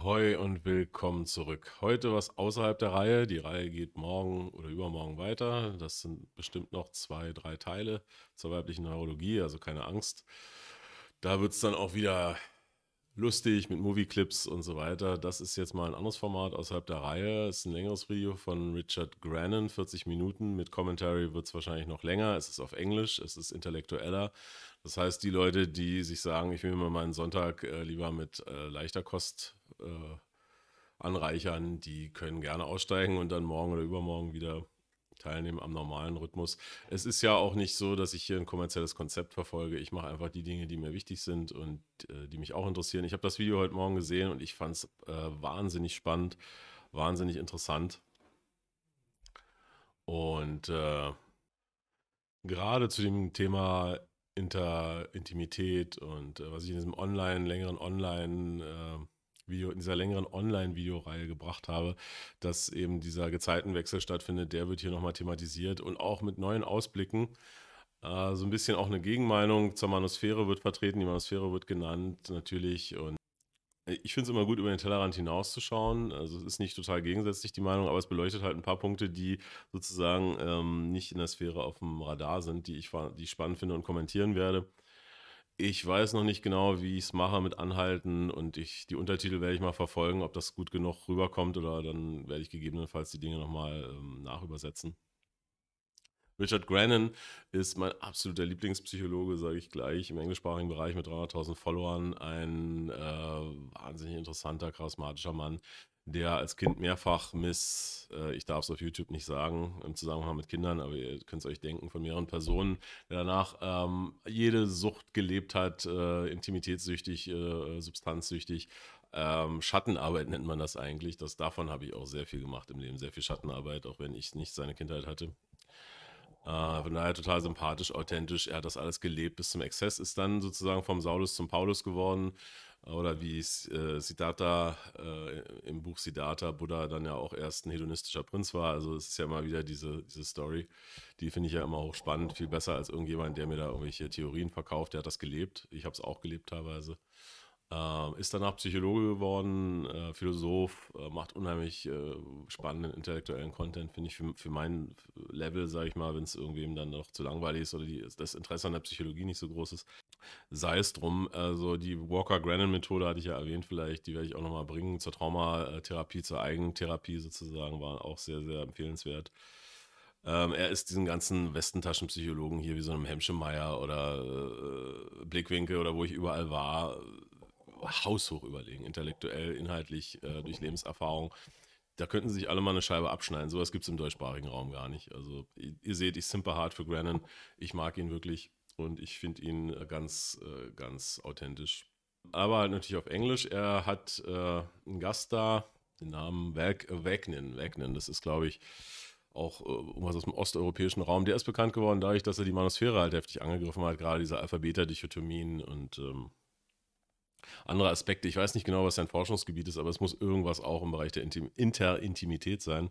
Ahoi und willkommen zurück. Heute was außerhalb der Reihe. Die Reihe geht morgen oder übermorgen weiter. Das sind bestimmt noch 2, 3 Teile zur weiblichen Neurologie, also keine Angst. Da wird es dann auch wieder lustig mit Movie-Clips und so weiter. Das ist jetzt mal ein anderes Format außerhalb der Reihe. Es ist ein längeres Video von Richard Grannon, 40 Minuten. Mit Commentary wird es wahrscheinlich noch länger. Es ist auf Englisch, es ist intellektueller. Das heißt, die Leute, die sich sagen, ich will mir meinen Sonntag lieber mit leichter Kost anreichern, die können gerne aussteigen und dann morgen oder übermorgen wieder teilnehmen am normalen Rhythmus. Es ist ja auch nicht so, dass ich hier ein kommerzielles Konzept verfolge. Ich mache einfach die Dinge, die mir wichtig sind und die mich auch interessieren. Ich habe das Video heute Morgen gesehen und ich fand es wahnsinnig spannend, wahnsinnig interessant. Und gerade zu dem Thema Intimität und was ich in diesem längeren Video, in dieser längeren Online-Videoreihe gebracht habe, dass eben dieser Gezeitenwechsel stattfindet, der wird hier nochmal thematisiert und auch mit neuen Ausblicken. So ein bisschen auch eine Gegenmeinung zur Manosphäre wird vertreten, die Manosphäre wird genannt natürlich und ich finde es immer gut, über den Tellerrand hinauszuschauen. Also es ist nicht total gegensätzlich die Meinung, aber es beleuchtet halt ein paar Punkte, die sozusagen nicht in der Sphäre auf dem Radar sind, die ich spannend finde und kommentieren werde. Ich weiß noch nicht genau, wie ich es mache mit Anhalten und die Untertitel werde ich mal verfolgen, ob das gut genug rüberkommt oder dann werde ich gegebenenfalls die Dinge nochmal nachübersetzen. Richard Grannon ist mein absoluter Lieblingspsychologe, sage ich gleich, im englischsprachigen Bereich mit 300.000 Followern. Ein wahnsinnig interessanter, charismatischer Mann, der als Kind mehrfach ich darf es auf YouTube nicht sagen, im Zusammenhang mit Kindern, aber ihr könnt es euch denken, von mehreren Personen, der danach jede Sucht gelebt hat, intimitätssüchtig, substanzsüchtig. Schattenarbeit nennt man das eigentlich. Davon habe ich auch sehr viel gemacht im Leben, sehr viel Schattenarbeit, auch wenn ich nicht seine Kindheit hatte. Von daher total sympathisch, authentisch. Er hat das alles gelebt bis zum Exzess, ist dann sozusagen vom Saulus zum Paulus geworden. Oder wie Siddhartha im Buch Siddhartha, Buddha dann ja auch erst ein hedonistischer Prinz war. Also es ist ja immer wieder diese Story. Die finde ich ja immer hochspannend. Viel besser als irgendjemand, der mir da irgendwelche Theorien verkauft. Der hat das gelebt. Ich habe es auch gelebt teilweise. Ist danach Psychologe geworden, Philosoph, macht unheimlich spannenden intellektuellen Content, finde ich für mein Level, sage ich mal, wenn es irgendwem dann noch zu langweilig ist oder das Interesse an der Psychologie nicht so groß ist. Sei es drum, also die Walker-Grannon-Methode hatte ich ja erwähnt vielleicht, die werde ich auch nochmal bringen, zur Traumatherapie, zur Eigentherapie sozusagen, war auch sehr, sehr empfehlenswert. Er ist diesen ganzen Westentaschenpsychologen hier wie so einem Hemschemeyer oder Blickwinkel oder wo ich überall war, haushoch überlegen, intellektuell, inhaltlich, durch Lebenserfahrung. Da könnten sich alle mal eine Scheibe abschneiden. Sowas gibt es im deutschsprachigen Raum gar nicht. Also ihr seht, ich simper hart für Grannon. Ich mag ihn wirklich und ich finde ihn ganz authentisch. Aber halt natürlich auf Englisch. Er hat einen Gast da, den Namen Vaknin. Das ist, glaube ich, auch irgendwas aus dem osteuropäischen Raum. Der ist bekannt geworden dadurch, dass er die Manosphäre halt heftig angegriffen hat, gerade diese Alphabeta-Dichotomien und andere Aspekte. Ich weiß nicht genau, was sein Forschungsgebiet ist, aber es muss irgendwas auch im Bereich der Interintimität sein.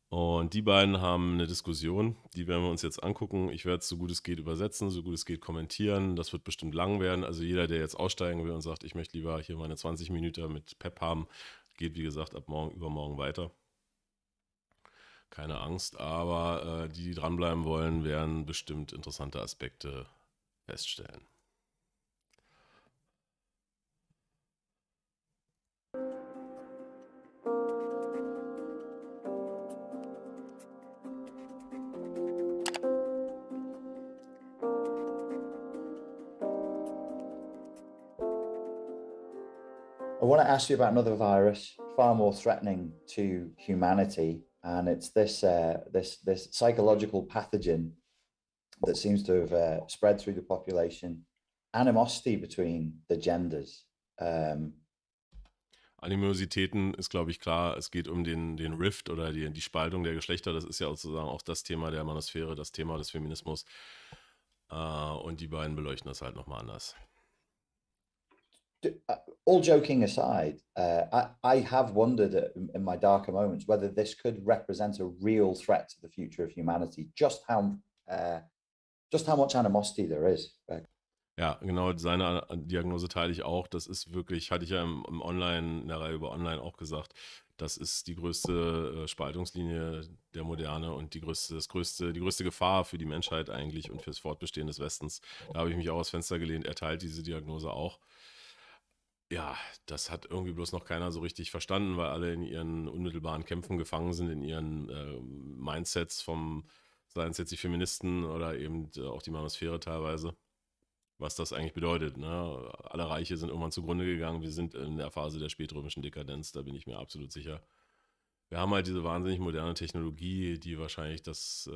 Und die beiden haben eine Diskussion, die werden wir uns jetzt angucken. Ich werde es so gut es geht übersetzen, so gut es geht kommentieren. Das wird bestimmt lang werden. Also jeder, der jetzt aussteigen will und sagt, ich möchte lieber hier meine 20 Minuten mit Pep haben, geht wie gesagt ab morgen, übermorgen weiter. Keine Angst, aber die dranbleiben wollen, werden bestimmt interessante Aspekte feststellen. I want to ask you about another virus, far more threatening to humanity, and it's this psychological pathogen that seems to have spread through the population. Animosity between the genders. Animositäten ist, glaube ich, klar. Es geht um den Rift oder die Spaltung der Geschlechter. Das ist ja sozusagen auch das Thema der Manosphäre, das Thema des Feminismus. Und die beiden beleuchten das halt nochmal anders. All joking aside, I have wondered in my darker moments whether this could represent a real threat to the future of humanity. Just how much animosity there is. Ja, genau, seine Diagnose teile ich auch. Das ist wirklich, hatte ich ja im Online, in der Reihe über Online auch gesagt, das ist die größte Spaltungslinie der Moderne und die größte Gefahr für die Menschheit eigentlich und fürs Fortbestehen des Westens. Da habe ich mich auch aus Fenster gelehnt. Er teilt diese Diagnose auch. Ja, das hat irgendwie bloß noch keiner so richtig verstanden, weil alle in ihren unmittelbaren Kämpfen gefangen sind, in ihren Mindsets seien es jetzt die Feministen oder eben auch die Manosphäre teilweise, was das eigentlich bedeutet. Ne? Alle Reiche sind irgendwann zugrunde gegangen. Wir sind in der Phase der spätrömischen Dekadenz, da bin ich mir absolut sicher. Wir haben halt diese wahnsinnig moderne Technologie, die wahrscheinlich das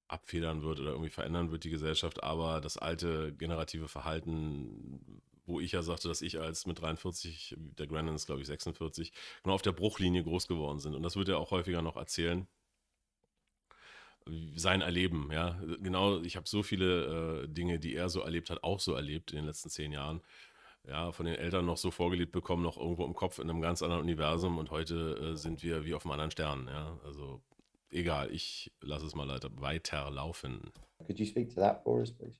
abfedern wird oder irgendwie verändern wird, die Gesellschaft. Aber das alte generative Verhalten, wo ich ja sagte, dass ich als mit 43, der Grannon ist glaube ich 46, genau auf der Bruchlinie groß geworden sind. Und das wird er auch häufiger noch erzählen. Sein Erleben, ja. Genau, ich habe so viele Dinge, die er so erlebt hat, auch so erlebt in den letzten 10 Jahren. Ja, von den Eltern noch so vorgelebt bekommen, noch irgendwo im Kopf in einem ganz anderen Universum und heute sind wir wie auf einem anderen Stern, ja. Also egal, ich lasse es mal weiterlaufen. Could you speak to that for us, please?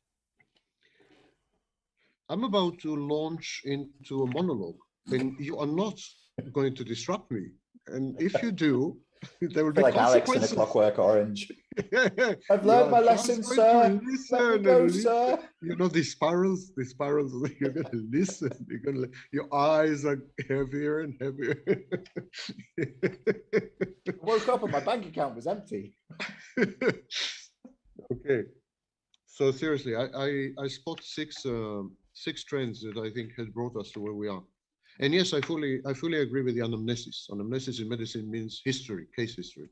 I'm about to launch into a monologue, and you are not going to disrupt me. And if you do, there will I feel be like Alex in A consequences. Clockwork Orange. I've I've learned my lesson, sir. Let me go, sir. You know these spirals. You're gonna listen. Your eyes are heavier and heavier. I woke up and my bank account was empty. Okay. So seriously, I spot six trends that I think has brought us to where we are. And yes, I fully agree with the anamnesis. Anamnesis in medicine means history, case history.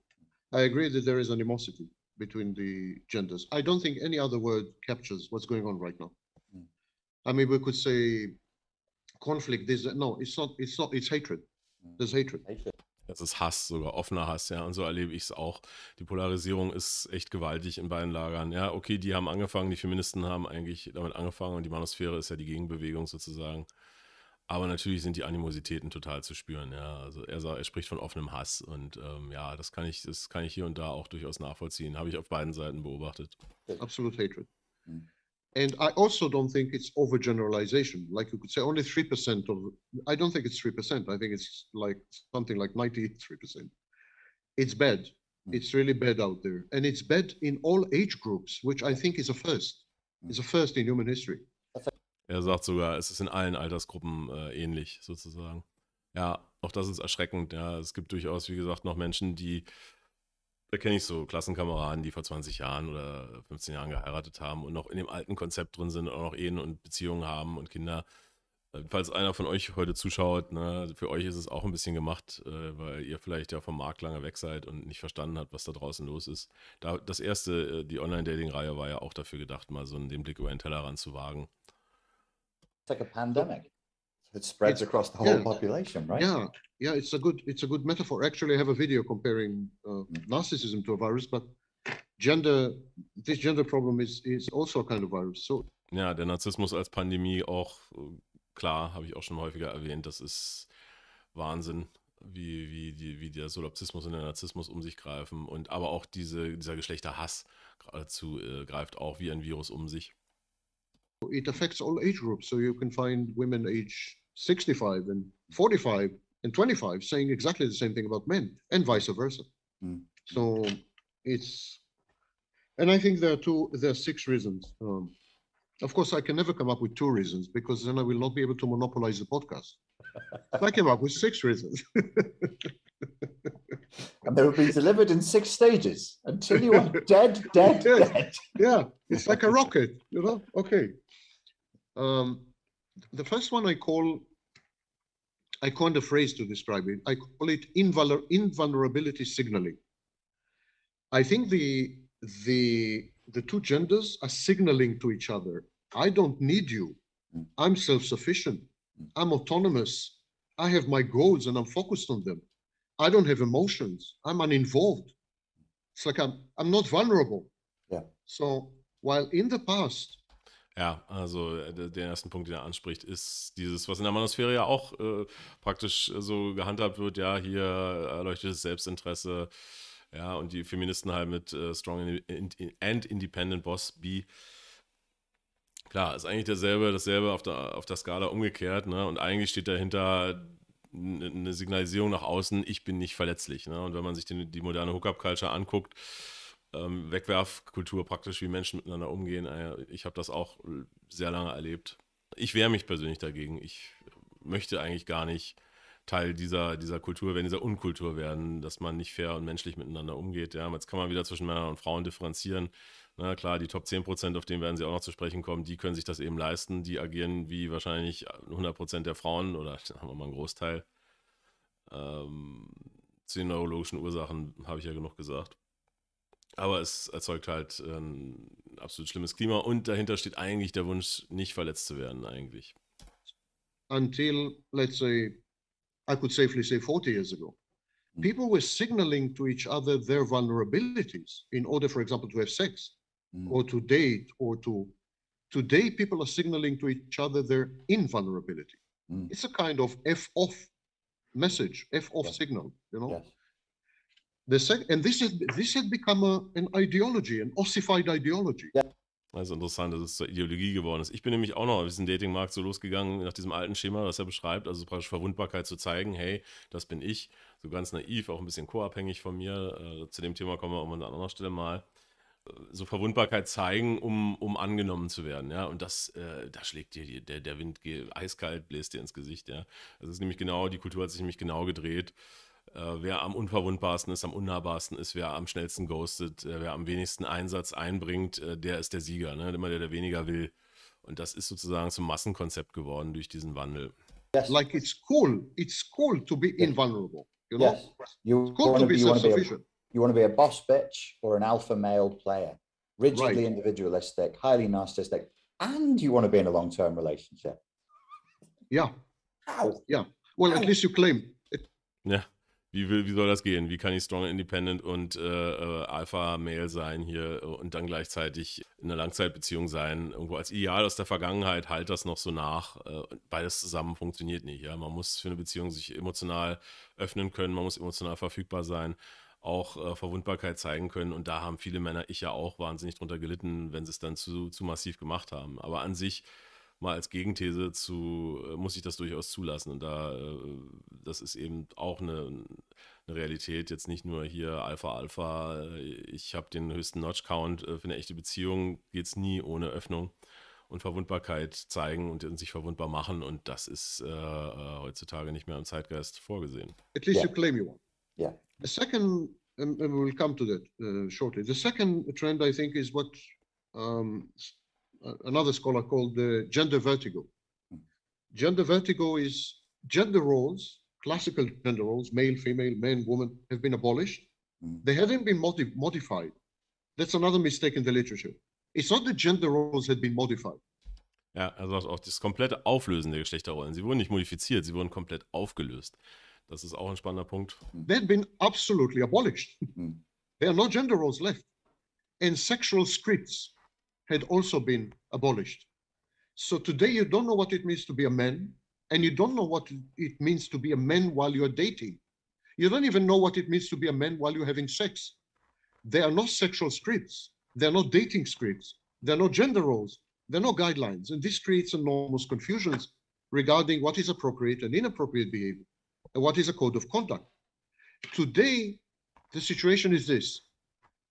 I agree that there is animosity between the genders. I don't think any other word captures what's going on right now. I mean, we could say conflict. No, it's not. It's hatred. There's hatred. Das ist Hass, sogar offener Hass, ja, und so erlebe ich es auch. Die Polarisierung ist echt gewaltig in beiden Lagern. Ja, okay, die haben angefangen, die Feministen haben eigentlich damit angefangen und die Manosphäre ist ja die Gegenbewegung sozusagen. Aber natürlich sind die Animositäten total zu spüren, ja. Also er spricht von offenem Hass und ja, das kann ich hier und da auch durchaus nachvollziehen. Habe ich auf beiden Seiten beobachtet. Absolute hatred. And I also don't think it's overgeneralization. Like you could say only 3% of, I don't think it's 3%. I think it's like something like 93%. It's bad. It's really bad out there. And it's bad in all age groups, which I think is a first. It's a first in human history. Er sagt sogar, es ist in allen Altersgruppen ähnlich sozusagen. Ja, auch das ist erschreckend. Ja, es gibt durchaus, wie gesagt, noch Menschen, da kenne ich so Klassenkameraden, die vor 20 Jahren oder 15 Jahren geheiratet haben und noch in dem alten Konzept drin sind und auch noch Ehen und Beziehungen haben und Kinder. Falls einer von euch heute zuschaut, ne, für euch ist es auch ein bisschen gemacht, weil ihr vielleicht ja vom Markt lange weg seid und nicht verstanden habt, was da draußen los ist. Das erste, die Online-Dating-Reihe war ja auch dafür gedacht, mal so den Blick über den Tellerrand zu wagen. It's like a pandemic. It spreads across the whole population, right? Yeah, it's a good metaphor. Actually, I have a video comparing narcissism to a virus, but this gender problem is also a kind of virus. So ja, der Narzissmus als Pandemie auch, klar, habe ich auch schon häufiger erwähnt, das ist Wahnsinn, wie der Solipsismus und der Narzissmus um sich greifen und aber auch dieser Geschlechterhass geradezu greift auch wie ein Virus um sich. It affects all age groups. So you can find women age 65 and 45 and 25 saying exactly the same thing about men and vice versa. So and I think there are 6 reasons. Of course, I can never come up with 2 reasons because then I will not be able to monopolize the podcast. So I came up with 6 reasons. And they will be delivered in 6 stages until you are dead. Yeah, it's like a rocket, you know? Okay. The first one I coined a phrase to describe it. I call it invulnerability signaling. I think the 2 genders are signaling to each other. I don't need you. I'm self-sufficient. I'm autonomous. I have my goals and I'm focused on them. I don't have emotions. I'm uninvolved. It's like I'm not vulnerable. Yeah. So while in the past. Ja, also der erste Punkt, den er anspricht, ist dieses, was in der Manosphäre ja auch praktisch so gehandhabt wird, ja, hier erleuchtetes Selbstinteresse, ja, und die Feministen halt mit Strong and Independent Boss B. Klar, ist eigentlich dasselbe auf der Skala umgekehrt, ne? Und eigentlich steht dahinter eine Signalisierung nach außen, ich bin nicht verletzlich. Ne? Und wenn man sich die moderne Hookup-Culture anguckt, Wegwerfkultur praktisch, wie Menschen miteinander umgehen, ich habe das auch sehr lange erlebt. Ich wehre mich persönlich dagegen. Ich möchte eigentlich gar nicht Teil dieser Kultur werden, dieser Unkultur werden, dass man nicht fair und menschlich miteinander umgeht. Ja? Jetzt kann man wieder zwischen Männern und Frauen differenzieren. Na klar, die Top 10%, auf denen werden sie auch noch zu sprechen kommen, die können sich das eben leisten. Die agieren wie wahrscheinlich 100% der Frauen oder sagen wir mal einen Großteil. Zu den neurologischen Ursachen habe ich ja genug gesagt. Aber es erzeugt halt ein absolut schlimmes Klima und dahinter steht eigentlich der Wunsch, nicht verletzt zu werden eigentlich. Until, let's say, I could safely say 40 years ago, people were signaling to each other their vulnerabilities in order, for example, to have sex or to date or to. Today, people are signaling to each other their invulnerability. It's a kind of F-off message, F-off signal, you know. And this had become an ideology, an ossified ideology. Also interessant, dass es zur Ideologie geworden ist. Ich bin nämlich auch noch auf diesem Datingmarkt so losgegangen, nach diesem alten Schema, das er beschreibt, also praktisch Verwundbarkeit zu zeigen, hey, das bin ich, so ganz naiv, auch ein bisschen co-abhängig von mir. Zu dem Thema kommen wir an anderer Stelle mal. So Verwundbarkeit zeigen, um angenommen zu werden, ja, und das, da schlägt dir der Wind eiskalt, bläst dir ins Gesicht, ja. Das ist nämlich genau, die Kultur hat sich nämlich genau gedreht. Wer am unverwundbarsten ist, am unnahbarsten ist, wer am schnellsten ghostet, wer am wenigsten Einsatz einbringt, der ist der Sieger, ne? Immer der weniger will. Und das ist sozusagen zum Massenkonzept geworden durch diesen Wandel. Like it's cool to be invulnerable, you know? Yes. You it's cool to be self-sufficient. You want to be a boss bitch or an alpha male player, rigidly individualistic, highly narcissistic, and you want to be in a long-term relationship. Yeah. How? Yeah. Well, at least you claim it. Ja. Wie soll das gehen? Wie kann ich strong, independent und Alpha-Male sein hier und dann gleichzeitig in einer Langzeitbeziehung sein? Irgendwo als Ideal aus der Vergangenheit halt das noch so nach. Beides zusammen funktioniert nicht. Ja? Man muss für eine Beziehung sich emotional öffnen können, man muss emotional verfügbar sein, auch Verwundbarkeit zeigen können. Und da haben viele Männer, ich ja auch, wahnsinnig drunter gelitten, wenn sie es dann zu massiv gemacht haben. Aber an sich mal als Gegenthese muss ich das durchaus zulassen. Und das ist eben auch eine Realität, jetzt nicht nur hier Alpha, ich habe den höchsten Notch-Count, für eine echte Beziehung geht es nie ohne Öffnung und Verwundbarkeit zeigen und sich verwundbar machen. Und das ist heutzutage nicht mehr im Zeitgeist vorgesehen. At least you claim you want. Yeah. The second, and we'll come to that shortly. The second trend, I think, is what another scholar called the gender vertigo. Gender vertigo is gender roles, classical gender roles, male, female, man, woman, have been abolished. They haven't been modified. That's another mistake in the literature. It's not that gender roles had been modified. Ja, er sagt auch, das komplette Auflösen der Geschlechterrollen. Sie wurden nicht modifiziert, sie wurden komplett aufgelöst. Das ist auch ein spannender Punkt. They had been absolutely abolished. There are no gender roles left. And sexual scripts had also been abolished. So today you don't know what it means to be a man, and you don't know what it means to be a man while you're dating. You don't even know what it means to be a man while you're having sex. There are no sexual scripts. There are no dating scripts. There are no gender roles. There are no guidelines. And this creates enormous confusions regarding what is appropriate and inappropriate behavior, and what is a code of conduct. Today, the situation is this.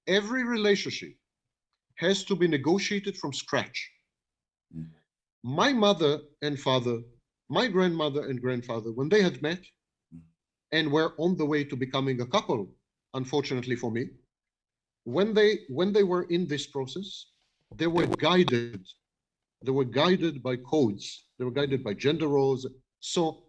Every relationship has to be negotiated from scratch. My mother and father, my grandmother and grandfather, when they had met and were on the way to becoming a couple, unfortunately for me, when they were in this process, they were guided. They were guided by codes. They were guided by gender roles. So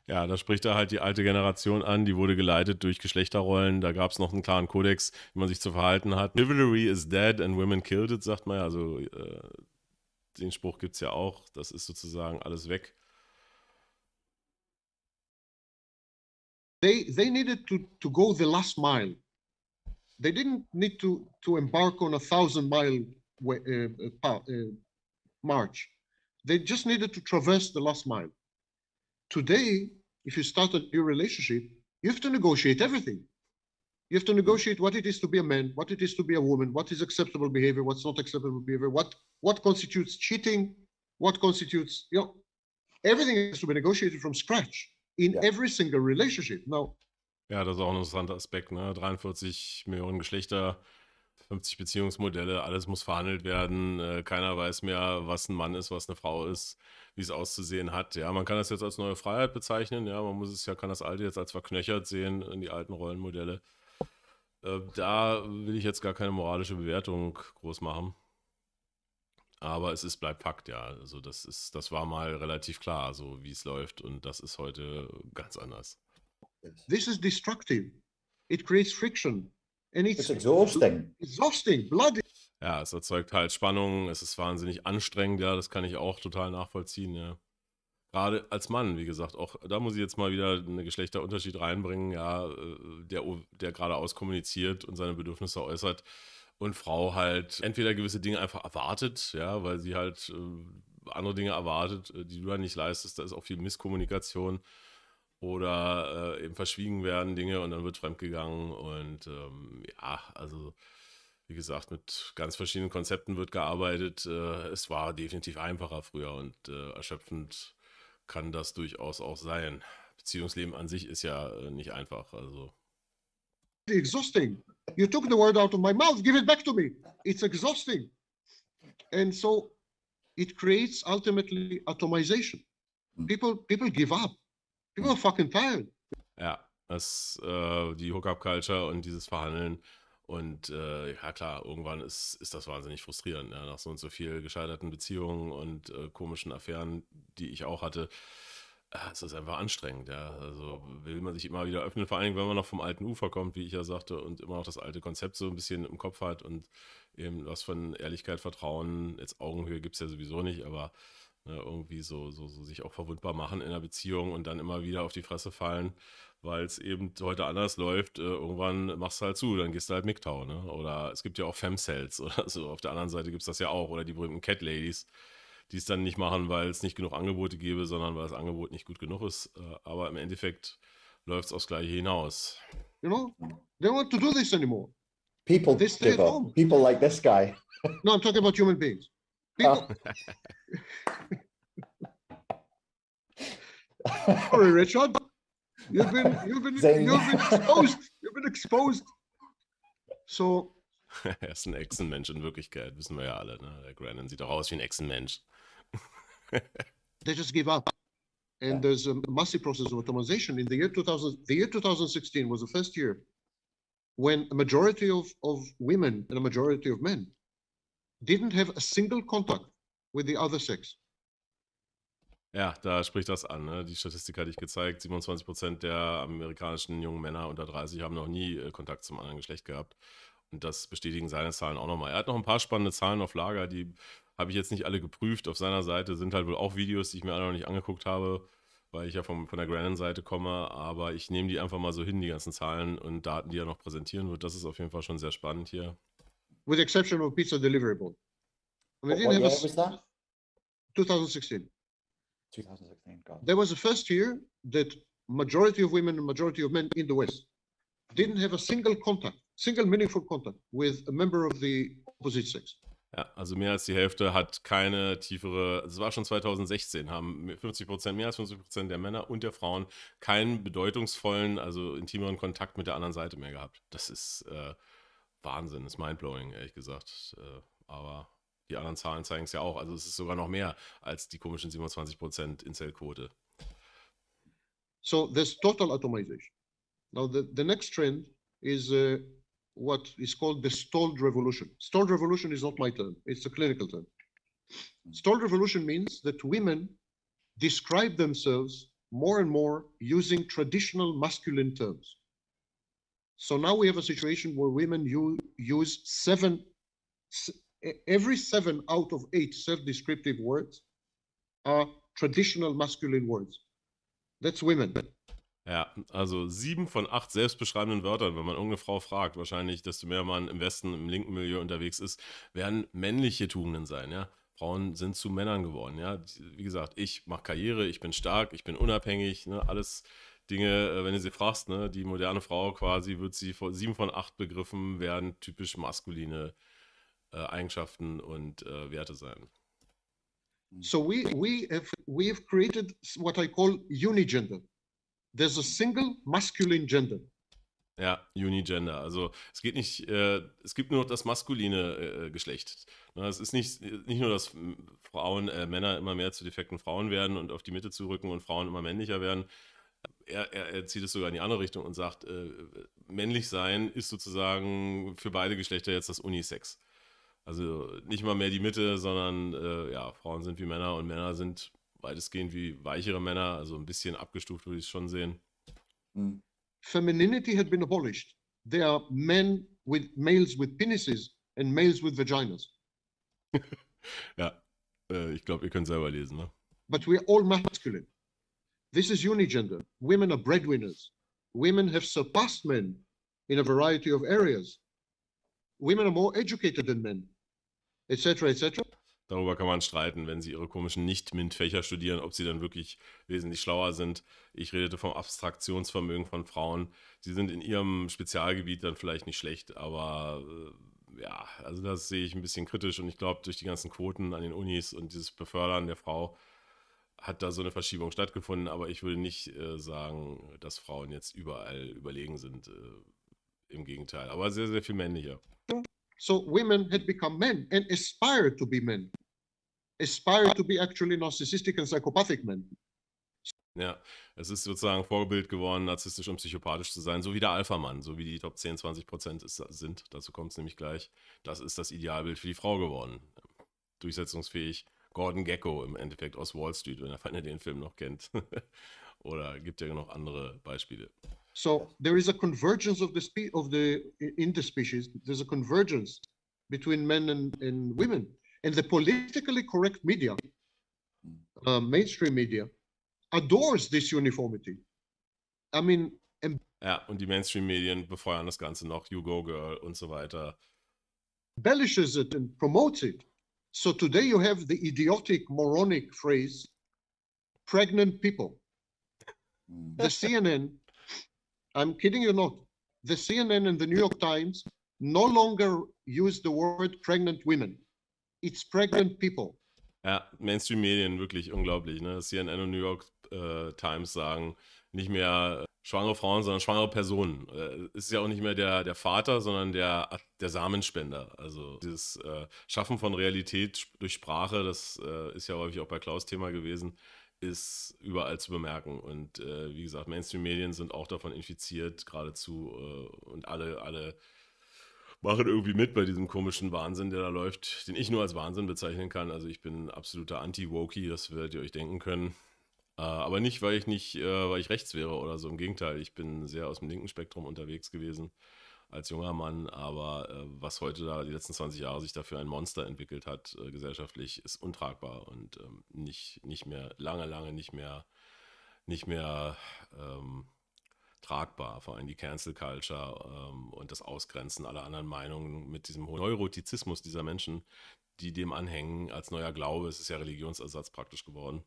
ja, da spricht er halt die alte Generation an, die wurde geleitet durch Geschlechterrollen. Da gab es noch einen klaren Kodex, wie man sich zu verhalten hat. Chivalry is dead and women killed it, sagt man ja. Also den Spruch gibt es ja auch. Das ist sozusagen alles weg. They needed to go the last mile. They didn't need to embark on a 1,000-mile march. They just needed to traverse the last mile. Today, if you start a new relationship, you have to negotiate everything. You have to negotiate what it is to be a man, what it is to be a woman, what is acceptable behavior, what's not acceptable behavior, what constitutes cheating, what constitutes, everything has to be negotiated from scratch in every single relationship. Now, ja, das ist auch ein interessanter Aspekt, ne? 43 Millionen Geschlechter, 50 Beziehungsmodelle, alles muss verhandelt werden. Keiner weiß mehr, was ein Mann ist, was eine Frau ist, wie es auszusehen hat. Ja, man kann das jetzt als neue Freiheit bezeichnen. Ja, man muss es ja, kann das Alte jetzt als verknöchert sehen in die alten Rollenmodelle. Da will ich jetzt gar keine moralische Bewertung groß machen. Aber es bleibt Fakt, ja. Also das war mal relativ klar, so wie es läuft. Und das ist heute ganz anders. This is destructive. It creates friction. And It's exhausting. Exhausting, bloody. Ja, es erzeugt halt Spannung, es ist wahnsinnig anstrengend, ja, das kann ich auch total nachvollziehen, ja. Gerade als Mann, wie gesagt, auch da muss ich jetzt mal wieder einen Geschlechterunterschied reinbringen, ja, der geradeaus kommuniziert und seine Bedürfnisse äußert und Frau halt entweder gewisse Dinge einfach erwartet, ja, weil sie halt andere Dinge erwartet, die du dann nicht leistest, da ist auch viel Misskommunikation oder eben verschwiegen werden Dinge und dann wird fremdgegangen und ja, also wie gesagt, mit ganz verschiedenen Konzepten wird gearbeitet. Es war definitiv einfacher früher und erschöpfend kann das durchaus auch sein. Beziehungsleben an sich ist ja nicht einfach. Also. Exhausting. You took the word out of my mouth. Give it back to me. It's exhausting. And so it creates ultimately atomization. People give up. People are fucking tired. Ja, die Hookup-Culture und dieses Verhandeln. Und ja klar, irgendwann ist das wahnsinnig frustrierend, ja, nach so und so viel gescheiterten Beziehungen und komischen Affären, die ich auch hatte. Es ist einfach anstrengend, ja. Also will man sich immer wieder öffnen, vor allem, wenn man noch vom alten Ufer kommt, wie ich ja sagte, und immer noch das alte Konzept so ein bisschen im Kopf hat und eben was von Ehrlichkeit, Vertrauen, jetzt Augenhöhe gibt es ja sowieso nicht, aber ne, irgendwie so sich auch verwundbar machen in einer Beziehung und dann immer wieder auf die Fresse fallen, weil es eben heute anders läuft. Irgendwann machst du halt zu, dann gehst du halt MGTOW, ne? Oder es gibt ja auch Femcells oder so. Auf der anderen Seite gibt es das ja auch. Oder die berühmten Cat Ladies, die es dann nicht machen, weil es nicht genug Angebote gäbe, sondern weil das Angebot nicht gut genug ist. Aber im Endeffekt läuft es aufs Gleiche hinaus. You know, they don't want to do this anymore. People They stay give at up. home. People like this guy. No, I'm talking about human beings. People. Sorry, Richard. You've been exposed. You've been exposed. So. Er ist ein Echsenmensch in Wirklichkeit, wissen wir ja alle. Ne? Der Grannon sieht doch aus wie ein Echsenmensch. They just give up. And there's a massive process of automation. In the year 2016 was the first year when a majority of women and a majority of men didn't have a single contact with the other sex. Ja, da spricht das an. Ne? Die Statistik hatte ich gezeigt. 27% der amerikanischen jungen Männer unter 30 haben noch nie Kontakt zum anderen Geschlecht gehabt. Und das bestätigen seine Zahlen auch nochmal. Er hat noch ein paar spannende Zahlen auf Lager, die habe ich jetzt nicht alle geprüft. Auf seiner Seite sind halt wohl auch Videos, die ich mir alle noch nicht angeguckt habe, weil ich ja von der Grannon-Seite komme. Aber ich nehme die einfach mal so hin, die ganzen Zahlen und Daten, die er noch präsentieren wird. Das ist auf jeden Fall schon sehr spannend hier. With the exception of pizza deliverable. What year was that? 2016. 2016, God. That was the first year that majority of women and majority of men in the West didn't have a single meaningful contact with a member of the opposite sex. Ja, also mehr als die Hälfte hat keine tiefere, es war schon 2016, haben 50%, mehr als 50% der Männer und der Frauen keinen bedeutungsvollen, also intimeren Kontakt mit der anderen Seite mehr gehabt. Das ist Wahnsinn, ist mindblowing, ehrlich gesagt. Aber die anderen Zahlen zeigen es ja auch. Also es ist sogar noch mehr als die komischen 27% Incel-Quote. So there's total atomization. Now the next trend is what is called the stalled revolution. Stalled revolution is not my term, it's a clinical term. Stalled revolution means that women describe themselves more and more using traditional masculine terms. So now we have a situation where women use every 7 out of 8 self-descriptive words are traditional masculine words. That's women. Ja, also 7 von 8 selbstbeschreibenden Wörtern, wenn man irgendeine Frau fragt, wahrscheinlich, desto mehr man im Westen, im linken Milieu unterwegs ist, werden männliche Tugenden sein, ja. Frauen sind zu Männern geworden, ja. Wie gesagt, ich mache Karriere, ich bin stark, ich bin unabhängig, ne? Alles Dinge, wenn du sie fragst, ne, die moderne Frau quasi, wird sie von 7 von 8 Begriffen werden typisch maskuline Eigenschaften und Werte sein. So we have created what I call unigender. There's a single masculine gender. Ja, Unigender. Also es geht nicht, es gibt nur noch das maskuline Geschlecht. Ne, es ist nicht nur, dass Frauen, Männer immer mehr zu defekten Frauen werden und auf die Mitte zu rücken und Frauen immer männlicher werden. Er zieht es sogar in die andere Richtung und sagt, männlich sein ist sozusagen für beide Geschlechter jetzt das Unisex. Also nicht mal mehr die Mitte, sondern ja, Frauen sind wie Männer und Männer sind weitestgehend wie weichere Männer. Also ein bisschen abgestuft würde ich es schon sehen. Femininity had been abolished. There are males with penises and males with vaginas. Ja, ich glaube, ihr könnt selber lesen, ne? But we're all masculine. This is unigender. Women are breadwinners. Women have surpassed men in a variety of areas. Women are more educated than men, etc., etc. Darüber kann man streiten, wenn sie ihre komischen Nicht-MINT-Fächer studieren, ob sie dann wirklich wesentlich schlauer sind. Ich redete vom Abstraktionsvermögen von Frauen. Sie sind in ihrem Spezialgebiet dann vielleicht nicht schlecht, aber ja, also das sehe ich ein bisschen kritisch und ich glaube, durch die ganzen Quoten an den Unis und dieses Befördern der Frau hat da so eine Verschiebung stattgefunden, aber ich würde nicht sagen, dass Frauen jetzt überall überlegen sind. Im Gegenteil, aber sehr, sehr viel männlicher. So women had become men and aspired to be men, aspired to be actually narcissistic and psychopathic men. Ja, es ist sozusagen Vorbild geworden, narzisstisch und psychopathisch zu sein, so wie der Alpha-Mann, so wie die Top 10, 20% sind. Dazu kommt es nämlich gleich. Das ist das Idealbild für die Frau geworden. Durchsetzungsfähig. Gordon Gekko im Endeffekt aus Wall Street, wenn ihr den Film noch kennt. Oder gibt ja noch andere Beispiele. So there is a convergence of in the species. There's a convergence between men and women, and the politically correct media, mainstream media, adores this uniformity. I mean, ja, und die Mainstream-Medien befeuern das Ganze noch, You Go Girl und so weiter. Embellishes it and promotes it. So today you have the idiotic, moronic phrase, pregnant people. The CNN, I'm kidding you not, the CNN and the New York Times no longer use the word pregnant women. It's pregnant people. Ja, Mainstream-Medien wirklich unglaublich, ne? CNN und New York Times sagen nicht mehr schwangere Frauen, sondern schwangere Personen. Es ist ja auch nicht mehr der Vater, sondern der Samenspender. Also dieses Schaffen von Realität durch Sprache, das ist ja häufig auch bei Klaus Thema gewesen, ist überall zu bemerken. Und wie gesagt, Mainstream-Medien sind auch davon infiziert, geradezu. Und alle machen irgendwie mit bei diesem komischen Wahnsinn, der da läuft, den ich nur als Wahnsinn bezeichnen kann. Also ich bin absoluter Anti-Wokie, das werdet ihr euch denken können. Aber nicht, weil ich rechts wäre oder so. Im Gegenteil, ich bin sehr aus dem linken Spektrum unterwegs gewesen als junger Mann. Aber was heute da die letzten 20 Jahre sich dafür ein Monster entwickelt hat, gesellschaftlich, ist untragbar und nicht mehr, lange nicht mehr tragbar. Vor allem die Cancel Culture und das Ausgrenzen aller anderen Meinungen mit diesem Neurotizismus dieser Menschen, die dem anhängen als neuer Glaube. Es ist ja Religionsersatz praktisch geworden.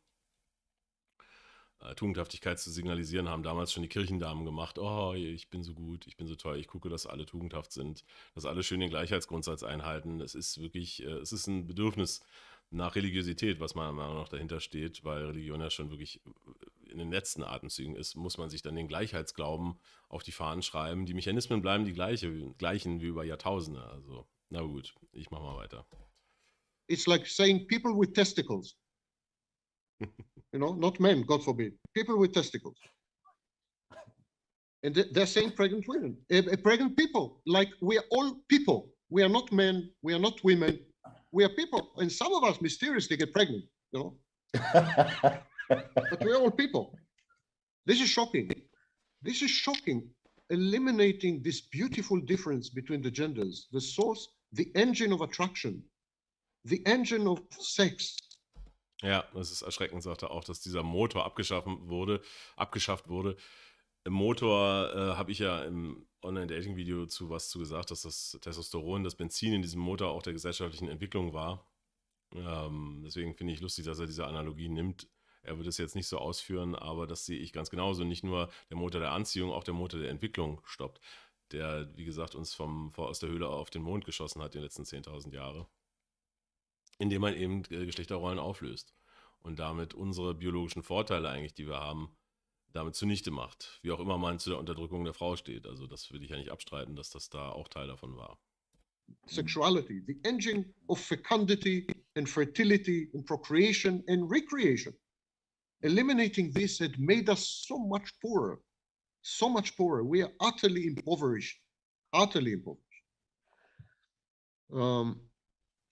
Tugendhaftigkeit zu signalisieren, haben damals schon die Kirchendamen gemacht. Oh, ich bin so gut, ich bin so toll, ich gucke, dass alle tugendhaft sind, dass alle schön den Gleichheitsgrundsatz einhalten. Es ist wirklich, es ist ein Bedürfnis nach Religiosität, was meiner Meinung nach dahinter steht, weil Religion ja schon wirklich in den letzten Atemzügen ist, muss man sich dann den Gleichheitsglauben auf die Fahnen schreiben. Die Mechanismen bleiben die gleichen wie über Jahrtausende. Also, na gut, ich mach mal weiter. It's like saying people with testicles. You know, not men, God forbid. People with testicles. And they're saying pregnant women, pregnant people. Like we are all people. We are not men. We are not women. We are people. And some of us mysteriously get pregnant, you know. But we're all people. This is shocking. This is shocking. Eliminating this beautiful difference between the genders, the source, the engine of attraction, the engine of sex. Ja, das ist erschreckend, sagt er auch, dass dieser Motor abgeschafft wurde. Im Motor habe ich ja im Online-Dating-Video was zu gesagt, dass das Testosteron, das Benzin in diesem Motor auch der gesellschaftlichen Entwicklung war. Deswegen finde ich lustig, dass er diese Analogie nimmt. Er wird es jetzt nicht so ausführen, aber das sehe ich ganz genauso. Nicht nur der Motor der Anziehung, auch der Motor der Entwicklung stoppt, der, wie gesagt, uns aus der Höhle auf den Mond geschossen hat die letzten 10.000 Jahre, indem man eben Geschlechterrollen auflöst und damit unsere biologischen Vorteile eigentlich, die wir haben, damit zunichte macht. Wie auch immer man zu der Unterdrückung der Frau steht. Also das will ich ja nicht abstreiten, dass das da auch Teil davon war. Sexuality, the engine of fecundity and fertility and procreation and recreation. Eliminating this had made us so much poorer, so much poorer. We are utterly impoverished, utterly impoverished.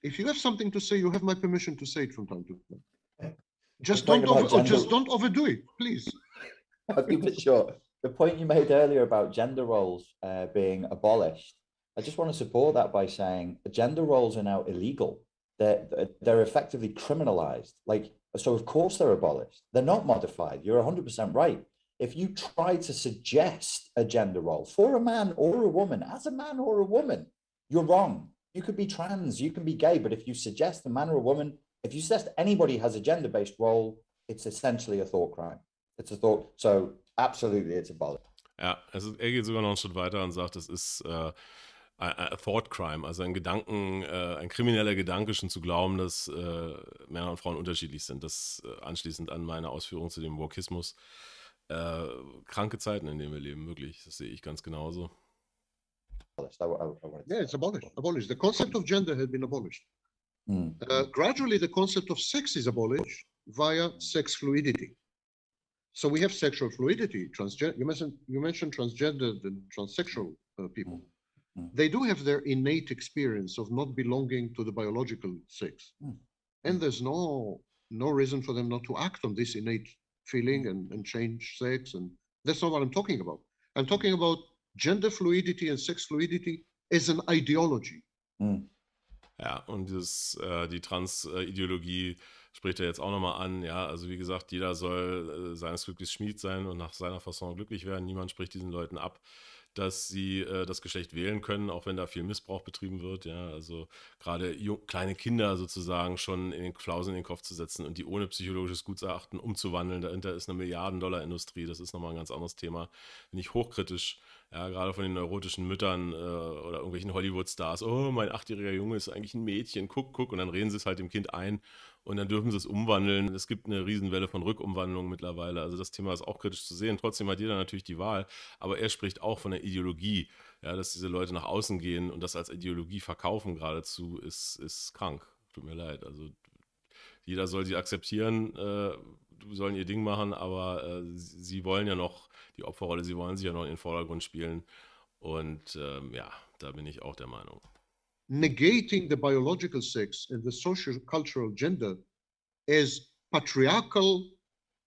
If you have something to say, you have my permission to say it from time to time. Just don't overdo it, please. I'll keep it short. The point you made earlier about gender roles being abolished, I just want to support that by saying gender roles are now illegal. They're effectively criminalized. Like, so of course they're abolished. They're not modified. You're 100% right. If you try to suggest a gender role for a man or a woman, as a man or a woman, you're wrong. You could be trans, you can be gay, but if you suggest a man or a woman, if you suggest anybody has a gender-based role, it's essentially a thought crime. It's a thought, so absolutely it's abolished. Ja, er geht sogar noch einen Schritt weiter und sagt, es ist ein Thought Crime, also ein krimineller Gedanke schon zu glauben, dass Männer und Frauen unterschiedlich sind. Das anschließend an meine Ausführungen zu dem Wokismus. Kranke Zeiten, in denen wir leben, wirklich. Das sehe ich ganz genauso. Yeah, it's abolished. The concept of gender had been abolished. Gradually, the concept of sex is abolished via sex fluidity. So we have sexual fluidity. You mentioned transgender and transsexual people. They do have their innate experience of not belonging to the biological sex. And there's no reason for them not to act on this innate feeling and change sex. And that's not what I'm talking about. I'm talking about gender fluidity and sex fluidity as an ideology. Ja, und die Trans-Ideologie spricht er jetzt auch nochmal an. Ja, also wie gesagt, jeder soll seines Glückes Schmied sein und nach seiner Fasson glücklich werden. Niemand spricht diesen Leuten ab, dass sie das Geschlecht wählen können, auch wenn da viel Missbrauch betrieben wird. Ja, also gerade kleine Kinder sozusagen schon in den Flausen in den Kopf zu setzen und die ohne psychologisches Gutachten umzuwandeln. Dahinter ist eine Milliarden-Dollar-Industrie. Das ist nochmal ein ganz anderes Thema. Bin ich hochkritisch. Ja, gerade von den neurotischen Müttern oder irgendwelchen Hollywood-Stars. Oh, mein 8-jähriger Junge ist eigentlich ein Mädchen. Guck. Und dann reden sie es halt dem Kind ein und dann dürfen sie es umwandeln. Es gibt eine Riesenwelle von Rückumwandlungen mittlerweile. Also das Thema ist auch kritisch zu sehen. Trotzdem hat jeder natürlich die Wahl. Aber er spricht auch von der Ideologie. Ja, dass diese Leute nach außen gehen und das als Ideologie verkaufen geradezu, ist krank. Tut mir leid. Also jeder soll sie akzeptieren, sollen ihr Ding machen, aber sie wollen ja noch die Opferrolle, sie wollen sich ja noch in den Vordergrund spielen. Und ja, da bin ich auch der Meinung. Negating the biological sex and the social cultural gender as patriarchal,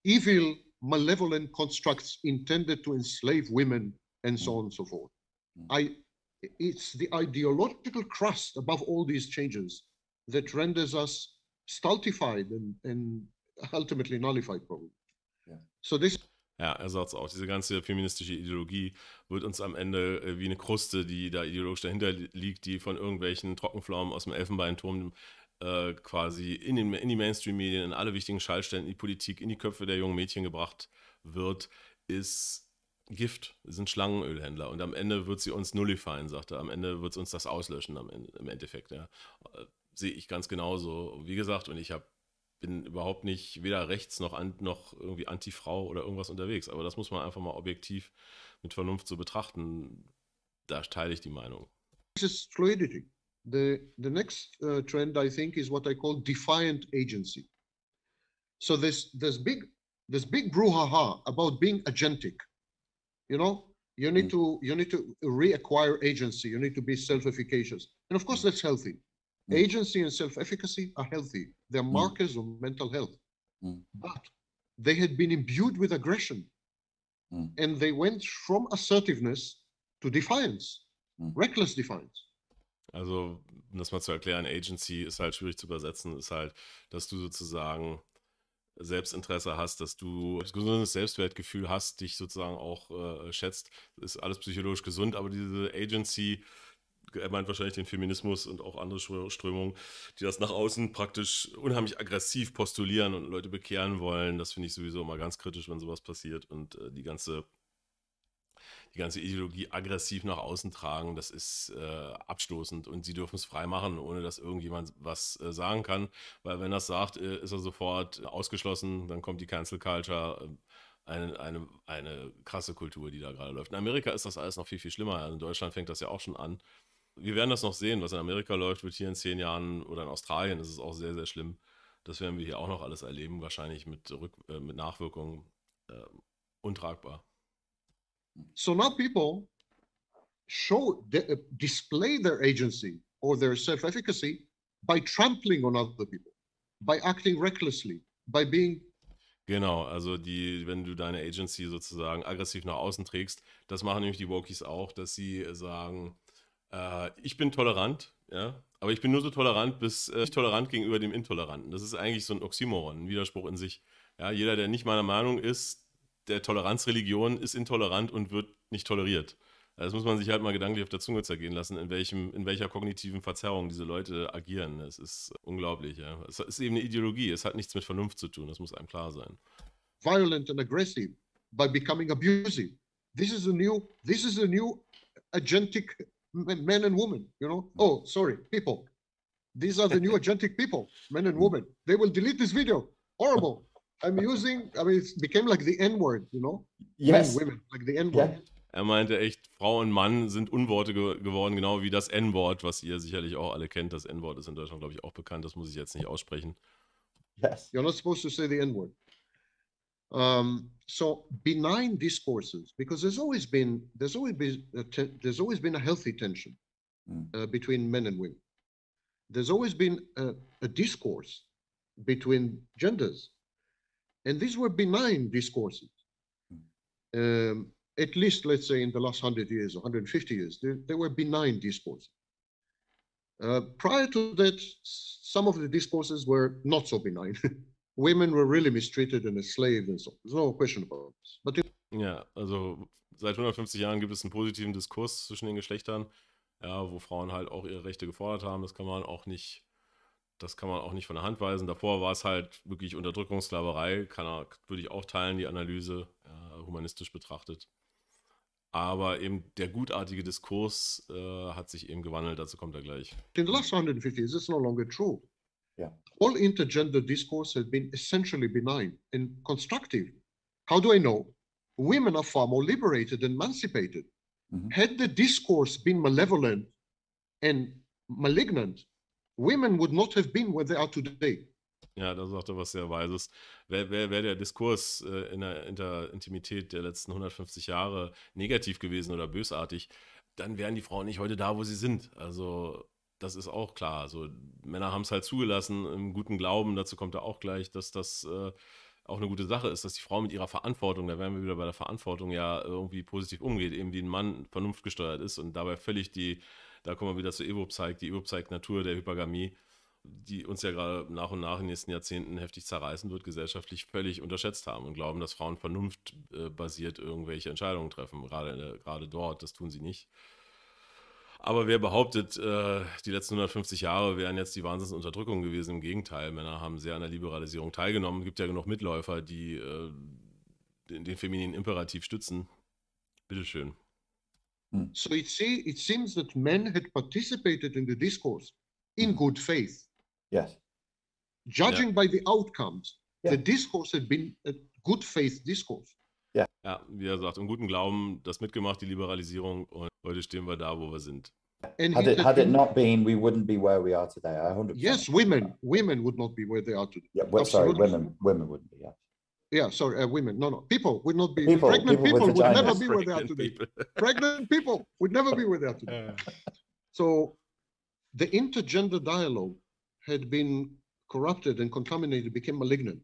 evil, malevolent constructs intended to enslave women and so on and so forth. It's the ideological crust above all these changes that renders us stultified and ultimately nullified, probably. Yeah. So this. Ja, er sagt es auch, diese ganze feministische Ideologie wird uns am Ende wie eine Kruste, die da ideologisch dahinter liegt, die von irgendwelchen Trockenpflaumen aus dem Elfenbeinturm quasi in die Mainstream-Medien, in alle wichtigen Schaltstellen, in die Politik, in die Köpfe der jungen Mädchen gebracht wird, ist Gift, sind Schlangenölhändler. Und am Ende wird sie uns nullifieren, sagt er. Am Ende wird es uns das auslöschen, im Endeffekt. Ja. Sehe ich ganz genauso. Wie gesagt, und ich bin überhaupt nicht weder rechts noch irgendwie Anti-Frau oder irgendwas unterwegs. Aber das muss man einfach mal objektiv mit Vernunft so betrachten. Da teile ich die Meinung. This is fluidity. The next trend, I think, is what I call defiant agency. So this big brouhaha about being agentic. You know, you need to reacquire agency. You need to be self-efficacious, and of course that's healthy. Agency and self-efficacy are healthy. They're markers of mental health. But they had been imbued with aggression. And they went from assertiveness to defiance, reckless defiance. Also, um das mal zu erklären, Agency ist halt schwierig zu übersetzen, ist halt, dass du sozusagen Selbstinteresse hast, dass du ein gesundes Selbstwertgefühl hast, dich sozusagen auch schätzt, ist alles psychologisch gesund, aber diese Agency, er meint wahrscheinlich den Feminismus und auch andere Strömungen, die das nach außen praktisch unheimlich aggressiv postulieren und Leute bekehren wollen. Das finde ich sowieso immer ganz kritisch, wenn sowas passiert und die ganze Ideologie aggressiv nach außen tragen, das ist abstoßend und sie dürfen es frei machen, ohne dass irgendjemand was sagen kann, weil wenn er das sagt, ist er sofort ausgeschlossen, dann kommt die Cancel Culture, eine krasse Kultur, die da gerade läuft. In Amerika ist das alles noch viel, viel schlimmer, also in Deutschland fängt das ja auch schon an. Wir werden das noch sehen, was in Amerika läuft, wird hier in 10 Jahren oder in Australien ist es auch sehr, sehr schlimm. Das werden wir hier auch noch alles erleben, wahrscheinlich mit Nachwirkungen untragbar. So now people display their agency or their self-efficacy by trampling on other people, by acting recklessly, by being. Genau, also wenn du deine Agency sozusagen aggressiv nach außen trägst, das machen nämlich die Wokies auch, dass sie sagen, ich bin tolerant, ja, aber ich bin nur so tolerant, bis ich tolerant gegenüber dem Intoleranten. Das ist eigentlich so ein Oxymoron, ein Widerspruch in sich. Ja, jeder, der nicht meiner Meinung ist, der Toleranzreligion ist intolerant und wird nicht toleriert. Das muss man sich halt mal gedanklich auf der Zunge zergehen lassen, in welcher kognitiven Verzerrung diese Leute agieren. Es ist unglaublich. Ja. Es ist eben eine Ideologie. Es hat nichts mit Vernunft zu tun. Das muss einem klar sein. Violent and aggressive by becoming abusive. This is a new agentic men and women. You know? Oh, sorry, people. These are the new agentic people, men and women. They will delete this video. Horrible. It became like the N-word, you know? Yes. Men, women, like the N-word. Yeah. Er meinte echt, Frau und Mann sind Unworte geworden, genau wie das N-Wort, was ihr sicherlich auch alle kennt. Das N-Wort ist in Deutschland, glaube ich, auch bekannt. Das muss ich jetzt nicht aussprechen. Yes. You're not supposed to say the N-word. So benign discourses, because there's always been a healthy tension between men and women. There's always been a discourse between genders. And these were benign discourses. At least, let's say, in the last 100 years or 150 years, they were benign discourses. Prior to that, some of the discourses were not so benign. Women were really mistreated and enslaved and so on. There's no question about this. Ja, also seit 150 Jahren gibt es einen positiven Diskurs zwischen den Geschlechtern, ja, wo Frauen halt auch ihre Rechte gefordert haben. Das kann man auch nicht von der Hand weisen. Davor war es halt wirklich Unterdrückung, Sklaverei, würde ich auch teilen, die Analyse, ja, humanistisch betrachtet. Aber eben der gutartige Diskurs hat sich eben gewandelt, dazu kommt er gleich. In the last 150 years, it's no longer true. Yeah. All intergender discourse has been essentially benign and constructive. How do I know? Women are far more liberated and emancipated. Mm-hmm. Had the discourse been malevolent and malignant, women would not have been where they are today. Ja, da sagt er was sehr Weises. Wäre der Diskurs in der Intimität der letzten 150 Jahre negativ gewesen oder bösartig, dann wären die Frauen nicht heute da, wo sie sind. Also das ist auch klar. Also, Männer haben es halt zugelassen, im guten Glauben, dazu kommt er auch gleich, dass das auch eine gute Sache ist, dass die Frau mit ihrer Verantwortung, da wären wir wieder bei der Verantwortung, ja irgendwie positiv umgeht, eben wie ein Mann vernunftgesteuert ist und dabei völlig da kommen wir wieder zur die Ego-Zeigt-Natur der Hypergamie, die uns ja gerade nach und nach in den nächsten Jahrzehnten heftig zerreißen wird, gesellschaftlich völlig unterschätzt haben und glauben, dass Frauen vernunftbasiert irgendwelche Entscheidungen treffen, gerade dort, das tun sie nicht. Aber wer behauptet, die letzten 150 Jahre wären jetzt die Wahnsinnsunterdrückung gewesen? Im Gegenteil, Männer haben sehr an der Liberalisierung teilgenommen. Es gibt ja genug Mitläufer, die den femininen Imperativ stützen. Bitteschön. So it seems that men had participated in the discourse in good faith. Yes. Judging by the outcomes, the discourse had been a good faith discourse. Ja, wie er sagt, im guten Glauben das mitgemacht, die Liberalisierung, und heute stehen wir da, wo wir sind. Had it not been, we wouldn't be where we are today. 100%. Yes, women would not be where they are today. Yeah, sorry, women wouldn't be. Yeah. Yeah, sorry, women. No, people would not be. People People would vaginas. never be where they are today. Pregnant people would never be where they are today. So the intergender dialogue had been corrupted and contaminated, became malignant,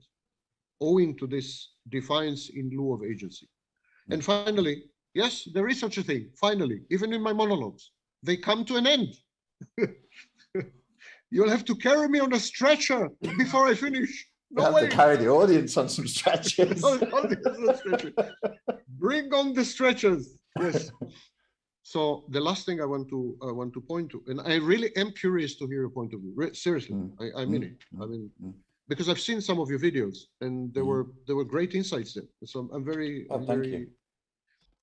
owing to this defiance in lieu of agency. And finally, yes, there is such a thing. Finally, even in my monologues, they come to an end. You'll have to carry me on a stretcher before I finish. No way. To carry the audience on some stretchers. Bring on the stretchers. Yes. So the last thing I want to point to, and I really am curious to hear your point of view. Seriously, I mean it. I mean, because I've seen some of your videos, and there were great insights there. So I'm very, thank you.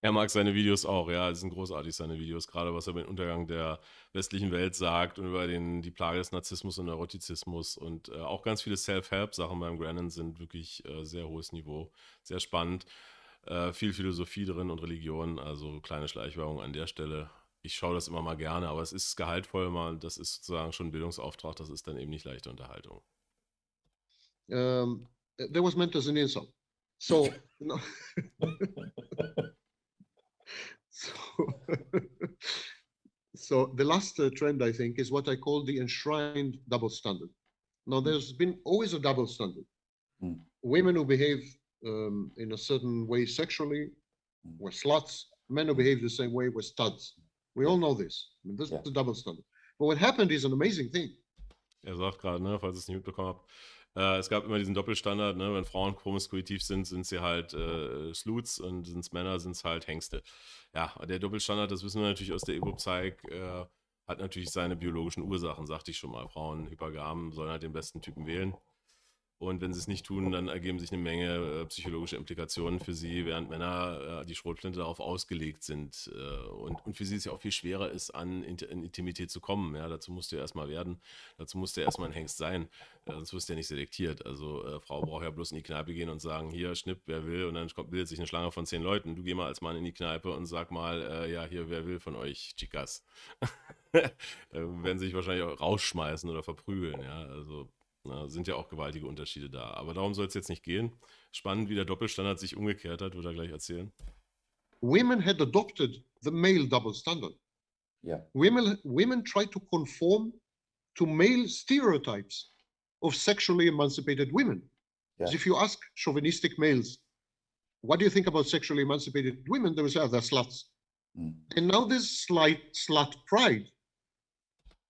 Er mag seine Videos auch, ja, es sind großartig, seine Videos, gerade was er über den Untergang der westlichen Welt sagt und über die Plage des Narzissmus und Neurotizismus und auch ganz viele Self-Help-Sachen beim Grannon sind wirklich sehr hohes Niveau, sehr spannend, viel Philosophie drin und Religion, also kleine Schleichwerbung an der Stelle. Ich schaue das immer mal gerne, aber es ist gehaltvoll, das ist sozusagen schon ein Bildungsauftrag, das ist dann eben nicht leichte Unterhaltung. That was meant as an insult. So, no. So the last trend, I think, is what I call the enshrined double standard. Now, there's been always a double standard. Women who behave in a certain way sexually were sluts. Men who behave the same way were studs. We all know this. I mean, this is the double standard. But what happened is an amazing thing. Er sagt gerade, ne, falls ihr es nicht mitbekommen habt, es gab immer diesen Doppelstandard, ne, wenn Frauen promiskuitiv sind sie halt Sluts und sind es Männer, sind es halt Hengste. Ja, der Doppelstandard, das wissen wir natürlich aus der Ego-Zeig, hat natürlich seine biologischen Ursachen, sagte ich schon mal. Frauen hypergam sollen halt den besten Typen wählen. Und wenn sie es nicht tun, dann ergeben sich eine Menge psychologische Implikationen für sie, während Männer die Schrotflinte darauf ausgelegt sind. Und für sie es ja auch viel schwerer ist, in Intimität zu kommen. Ja, dazu musst du ja erstmal werden, dazu musst du ja erstmal ein Hengst sein, sonst wirst du ja nicht selektiert. Also Frau braucht ja bloß in die Kneipe gehen und sagen, hier, Schnipp, wer will, und dann bildet sich eine Schlange von 10 Leuten. Du geh mal als Mann in die Kneipe und sag mal, ja, hier, wer will von euch, Chicas? Da werden sie sich wahrscheinlich auch rausschmeißen oder verprügeln, ja, also sind ja auch gewaltige Unterschiede da. Aber darum soll es jetzt nicht gehen. Spannend, wie der Doppelstandard sich umgekehrt hat, wird er gleich erzählen. Women had adopted the male double standard. Yeah. Women tried to conform to male stereotypes of sexually emancipated women. Yeah. So if you ask chauvinistic males, what do you think about sexually emancipated women? They will say, oh, they're sluts. And now there's slight slut pride.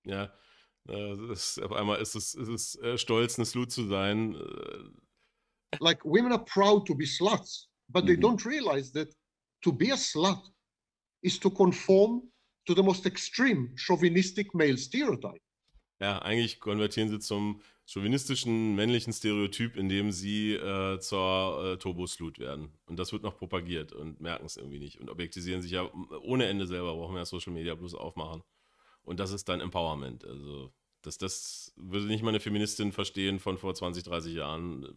Ja. Auf einmal ist es stolz, eine Slut zu sein. Like women are proud to be sluts, but they don't realize that to be a slut is to conform to the most extreme chauvinistic male stereotype. Ja, eigentlich konvertieren sie zum chauvinistischen männlichen Stereotyp, indem sie zur Turbo-Slut werden. Und das wird noch propagiert und merken es irgendwie nicht. Und objektisieren sich ja ohne Ende selber, brauchen wir ja Social Media bloß aufmachen. Und das ist dann Empowerment. Also das würde nicht mal eine Feministin verstehen von vor 20, 30 Jahren.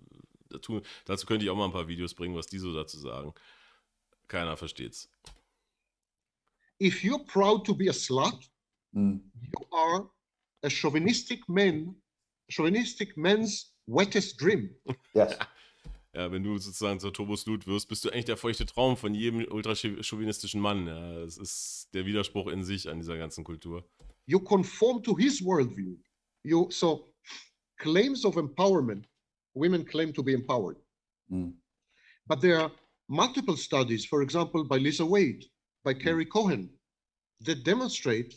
Dazu könnte ich auch mal ein paar Videos bringen, was die so dazu sagen. Keiner versteht's. If you're proud to be a slut, you are a chauvinistic man's wettest dream. Yes. Ja, wenn du sozusagen zur Turboslut wirst, bist du eigentlich der feuchte Traum von jedem ultrachauvinistischen Mann. Ja, das ist der Widerspruch in sich an dieser ganzen Kultur. You conform to his worldview. So claims of empowerment, women claim to be empowered. But there are multiple studies, for example, by Lisa Wade, by Kerry Cohen, that demonstrate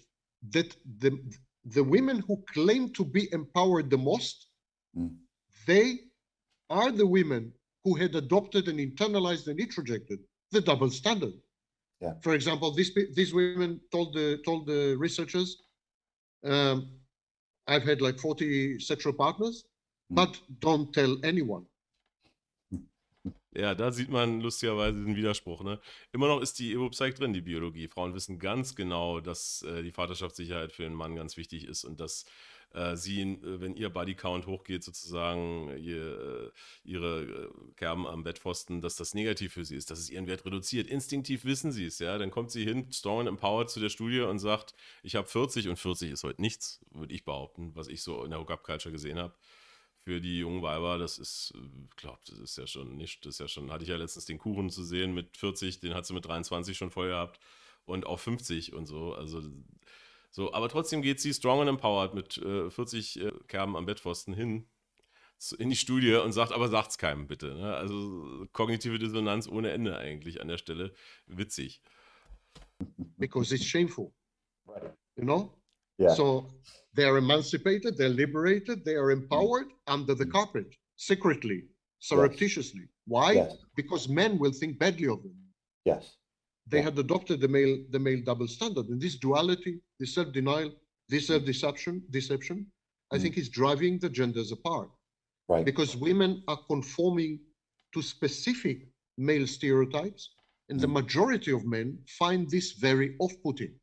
that the women who claim to be empowered the most, they are the women who had adopted and internalized and introjected the double standard. Yeah. For example, these women told the researchers, I've had like 40 sexual partners, but don't tell anyone. Ja, da sieht man lustigerweise den Widerspruch. Ne? Immer noch ist die Ego-Psych drin, die Biologie. Frauen wissen ganz genau, dass die Vaterschaftssicherheit für den Mann ganz wichtig ist und dass sie, wenn ihr Bodycount hochgeht, sozusagen ihre Kerben am Bettpfosten, dass das negativ für sie ist, dass es ihren Wert reduziert. Instinktiv wissen sie es, ja. Dann kommt sie hin, strong and empowered zu der Studie und sagt, ich habe 40 und 40 ist heute nichts, würde ich behaupten, was ich so in der Hookup-Culture gesehen habe. Für die jungen Weiber, das ist, ich glaube, das ist ja schon nicht, das ist ja schon, hatte ich ja letztens den Kuchen zu sehen mit 40, den hat sie mit 23 schon voll gehabt und auch 50 und so, also so, aber trotzdem geht sie strong and empowered mit 40 Kerben am Bettpfosten hin in die Studie und sagt, aber sagt's keinem bitte, ne? Also kognitive Dissonanz ohne Ende eigentlich an der Stelle, witzig. Because it's shameful, Right. you know? Yeah. So they are emancipated, they're liberated, they are empowered under the carpet, secretly, surreptitiously. Why? Yes. Because men will think badly of them. Yes. they had adopted the male double standard, and this duality, this self-denial, this deception, I think is driving the genders apart. Right. Because women are conforming to specific male stereotypes, and the majority of men find this very off-putting.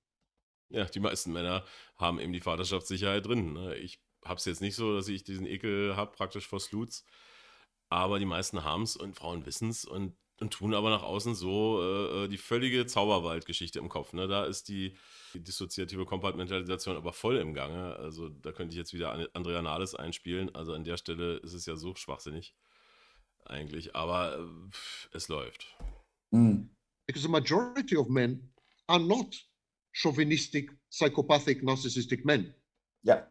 Ja, die meisten Männer haben eben die Vaterschaftssicherheit drin. Ne? Ich habe es jetzt nicht so, dass ich diesen Ekel habe, praktisch vor Sluts, aber die meisten haben es und Frauen wissen es und tun aber nach außen so die völlige Zauberwaldgeschichte im Kopf. Ne? Da ist die dissoziative Kompartmentalisation aber voll im Gange. Also da könnte ich jetzt wieder Andrea Nahles einspielen. Also an der Stelle ist es ja so schwachsinnig eigentlich, aber es läuft. Because the majority of men are not chauvinistic, psychopathic, narcissistic men. Ja.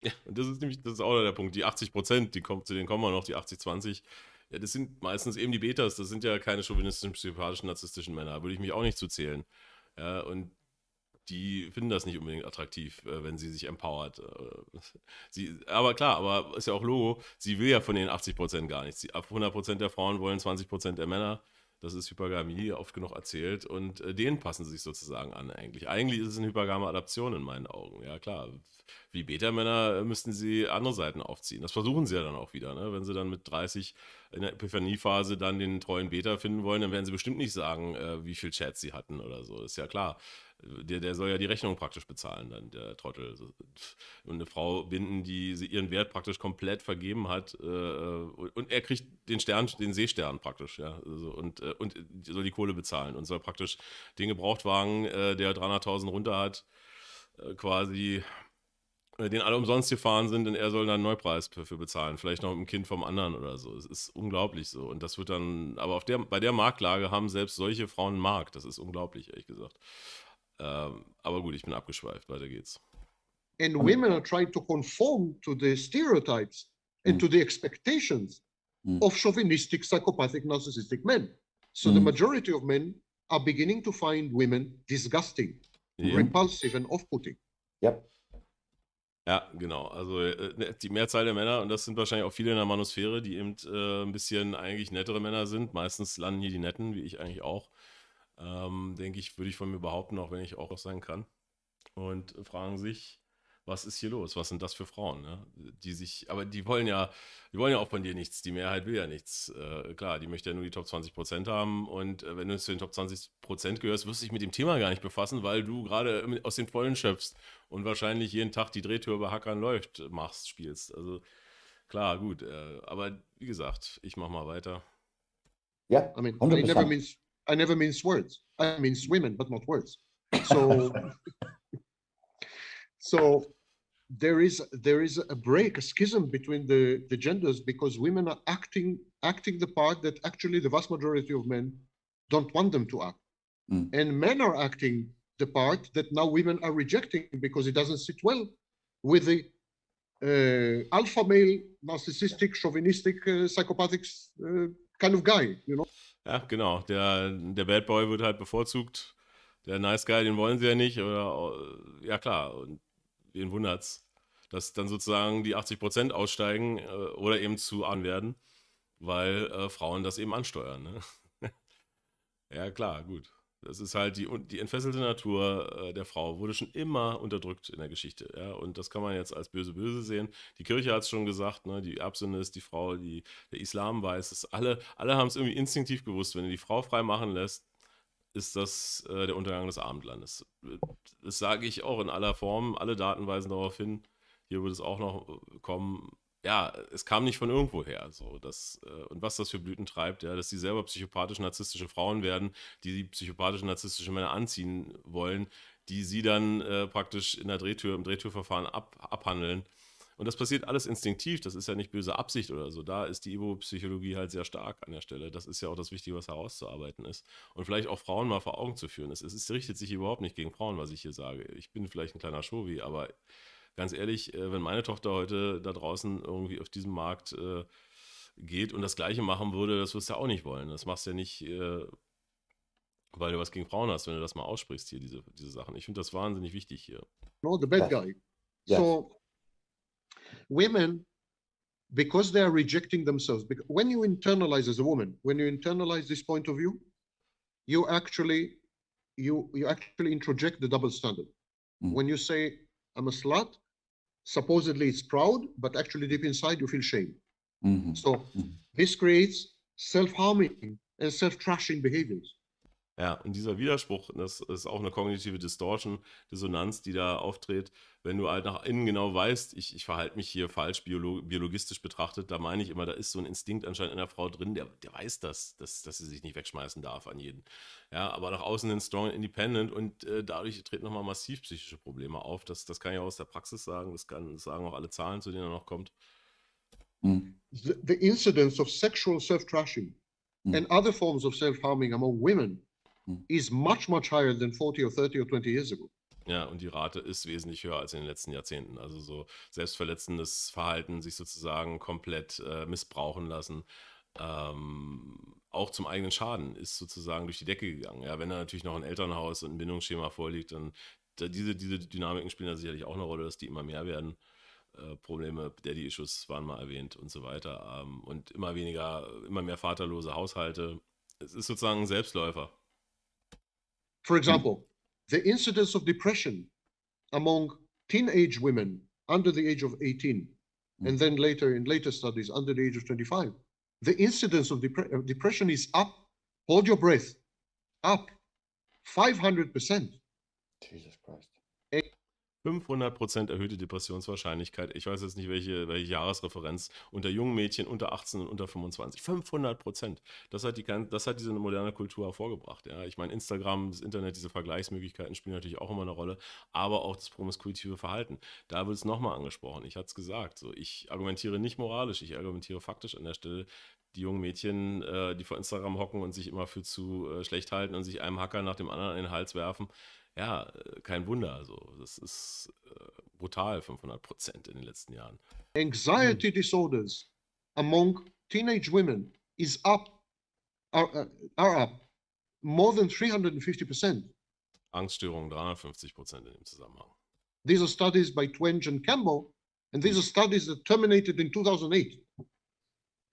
Ja, und das ist auch der Punkt. Die 80%, zu denen kommen wir noch, die 80-20, ja, das sind meistens eben die Betas, das sind ja keine chauvinistischen, psychopathischen, narzisstischen Männer, würde ich mich auch nicht zuzählen. Ja, und die finden das nicht unbedingt attraktiv, wenn sie sich empowert. Aber klar, aber ist ja auch Logo, sie will ja von den 80% gar nichts. 100% der Frauen wollen 20% der Männer. Das ist Hypergamie, oft genug erzählt. Und denen passen sie sich sozusagen an eigentlich. Eigentlich ist es eine hypergame Adaption in meinen Augen. Ja klar, wie Beta-Männer müssten sie andere Seiten aufziehen. Das versuchen sie ja dann auch wieder. Ne? Wenn sie dann mit 30 in der Epiphanie-Phase dann den treuen Beta finden wollen, dann werden sie bestimmt nicht sagen, wie viel Chats sie hatten oder so. Das ist ja klar. Der soll ja die Rechnung praktisch bezahlen, dann der Trottel. Und eine Frau binden, die sie ihren Wert praktisch komplett vergeben hat und er kriegt den Seestern praktisch, ja, und soll die Kohle bezahlen und soll praktisch den Gebrauchtwagen, der 300.000 runter hat, quasi den alle umsonst gefahren sind und er soll dann einen Neupreis dafür bezahlen, vielleicht noch mit einem Kind vom anderen oder so. Es ist unglaublich so und das wird dann, aber bei der Marktlage haben selbst solche Frauen einen Markt, das ist unglaublich, ehrlich gesagt. Aber gut, ich bin abgeschweift, weiter geht's. And women are trying to conform to the stereotypes and to the expectations of chauvinistic, psychopathic, narcissistic men. So the majority of men are beginning to find women disgusting, repulsive and off-putting. Yep. Ja, genau. Also die Mehrzahl der Männer, und das sind wahrscheinlich auch viele in der Manusphäre, die eben ein bisschen eigentlich nettere Männer sind. Meistens landen hier die Netten, wie ich eigentlich auch. Denke ich, würde ich von mir behaupten, auch wenn ich auch sein kann. Und fragen sich, was ist hier los? Was sind das für Frauen? Ne? Aber die wollen ja auch von dir nichts. Die Mehrheit will ja nichts. Klar, die möchte ja nur die Top 20% haben. Und wenn du zu den Top 20% gehörst, wirst du dich mit dem Thema gar nicht befassen, weil du gerade aus den Vollen schöpfst und wahrscheinlich jeden Tag die Drehtür bei Hackern spielst. Also klar, gut. Aber wie gesagt, ich mach mal weiter. Ja, I mean, 100%. I never mince words. I mince women, but not words. So there is a schism between the genders because women are acting the part that actually the vast majority of men don't want them to act. And men are acting the part that now women are rejecting because it doesn't sit well with the alpha male, narcissistic, chauvinistic, psychopathic kind of guy, you know? Ja, genau. Der Bad Boy wird halt bevorzugt. Der Nice Guy, den wollen sie ja nicht. Oder, ja klar, und wen wundert's, dass dann sozusagen die 80% aussteigen oder eben zu arm werden, weil Frauen das eben ansteuern. Ne? Ja klar, gut. Das ist halt die entfesselte Natur der Frau, wurde schon immer unterdrückt in der Geschichte. Ja? Und das kann man jetzt als böse sehen. Die Kirche hat es schon gesagt, ne? Die Erbsünde ist die Frau, der Islam weiß es. Alle haben es irgendwie instinktiv gewusst, wenn du die Frau frei machen lässt, ist das der Untergang des Abendlandes. Das sage ich auch in aller Form. Alle Daten weisen darauf hin. Hier wird es auch noch kommen. Ja, es kam nicht von irgendwo her. So, und was das für Blüten treibt, ja, dass die selber psychopathisch-narzisstische Frauen werden, die psychopathisch-narzisstische Männer anziehen wollen, die sie dann praktisch im Drehtürverfahren abhandeln. Und das passiert alles instinktiv, das ist ja nicht böse Absicht oder so. Da ist die Ego-Psychologie halt sehr stark an der Stelle. Das ist ja auch das Wichtige, was herauszuarbeiten ist. Und vielleicht auch Frauen mal vor Augen zu führen. Es richtet sich überhaupt nicht gegen Frauen, was ich hier sage. Ich bin vielleicht ein kleiner Chauvi, aber ganz ehrlich, wenn meine Tochter heute da draußen irgendwie auf diesem Markt geht und das Gleiche machen würde, das wirst du ja auch nicht wollen. Das machst du ja nicht, weil du was gegen Frauen hast, wenn du das mal aussprichst hier, diese Sachen. Ich finde das wahnsinnig wichtig hier. No, the bad guy. Yes. So women, because they are rejecting themselves, when you internalize as a woman, when you internalize this point of view, you actually you actually introject the double standard. When you say I'm a slut, supposedly it's proud, but actually deep inside you feel shame. So this creates self-harming and self-trashing behaviors. Ja, und dieser Widerspruch, das ist auch eine kognitive Distortion, Dissonanz, die da auftritt, wenn du halt nach innen genau weißt, ich verhalte mich hier falsch biologistisch betrachtet, da meine ich immer, da ist so ein Instinkt anscheinend in der Frau drin, der weiß dass sie sich nicht wegschmeißen darf an jeden. Ja, aber nach außen hin strong and independent und dadurch treten nochmal massiv psychische Probleme auf. Das kann ich auch aus der Praxis sagen, das sagen auch alle Zahlen, zu denen er noch kommt. The incidence of sexual self-trashing and other forms of self-harming among women is much, much higher than 40 or 30 or 20 years ago. Ja, und die Rate ist wesentlich höher als in den letzten Jahrzehnten. Also so selbstverletzendes Verhalten, sich sozusagen komplett missbrauchen lassen, auch zum eigenen Schaden, ist sozusagen durch die Decke gegangen. Ja, wenn da natürlich noch ein Elternhaus und ein Bindungsschema vorliegt, dann diese Dynamiken spielen da sicherlich auch eine Rolle, dass die immer mehr werden. Probleme, Daddy-Issues waren mal erwähnt und so weiter. Und immer mehr vaterlose Haushalte. Es ist sozusagen ein Selbstläufer. For example, the incidence of depression among teenage women under the age of 18, and then later in later studies under the age of 25, the incidence of depression is up, hold your breath, up 500%. Jesus Christ. 500% erhöhte Depressionswahrscheinlichkeit. Ich weiß jetzt nicht, welche Jahresreferenz. Unter jungen Mädchen, unter 18 und unter 25. 500%. Das hat diese moderne Kultur hervorgebracht. Ja. Ich meine, Instagram, das Internet, diese Vergleichsmöglichkeiten spielen natürlich auch immer eine Rolle, aber auch das promiskuitive Verhalten. Da wird es nochmal angesprochen. Ich hatte es gesagt. So, ich argumentiere nicht moralisch, ich argumentiere faktisch an der Stelle. Die jungen Mädchen, die vor Instagram hocken und sich immer für zu schlecht halten und sich einem Hacker nach dem anderen in den Hals werfen. Ja, kein Wunder. Also, das ist brutal, 500% in den letzten Jahren. Anxiety disorders among teenage women is up, are up more than 350%. Angststörungen 350% in dem Zusammenhang. These are studies by Twenge and Campbell, and these are studies that terminated in 2008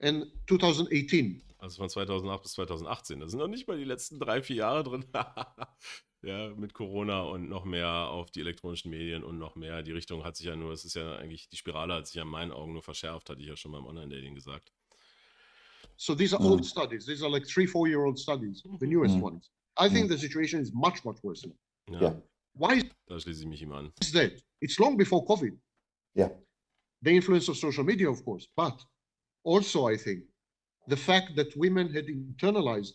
and 2018. Also von 2008 bis 2018. Da sind noch nicht mal die letzten 3-4 Jahre drin. Ja, mit Corona und noch mehr auf die elektronischen Medien und noch mehr. Die Richtung hat sich ja nur, es ist ja eigentlich, die Spirale hat sich ja in meinen Augen nur verschärft, hatte ich ja schon beim Online-Dating gesagt. So these are old studies. These are like 3-4-year-old studies, the newest ones. I think the situation is much, much worse. Ja. Why Da schließe ich mich ihm an. is that? It's long before COVID. Yeah. The influence of social media, of course, but also I think the fact that women had internalized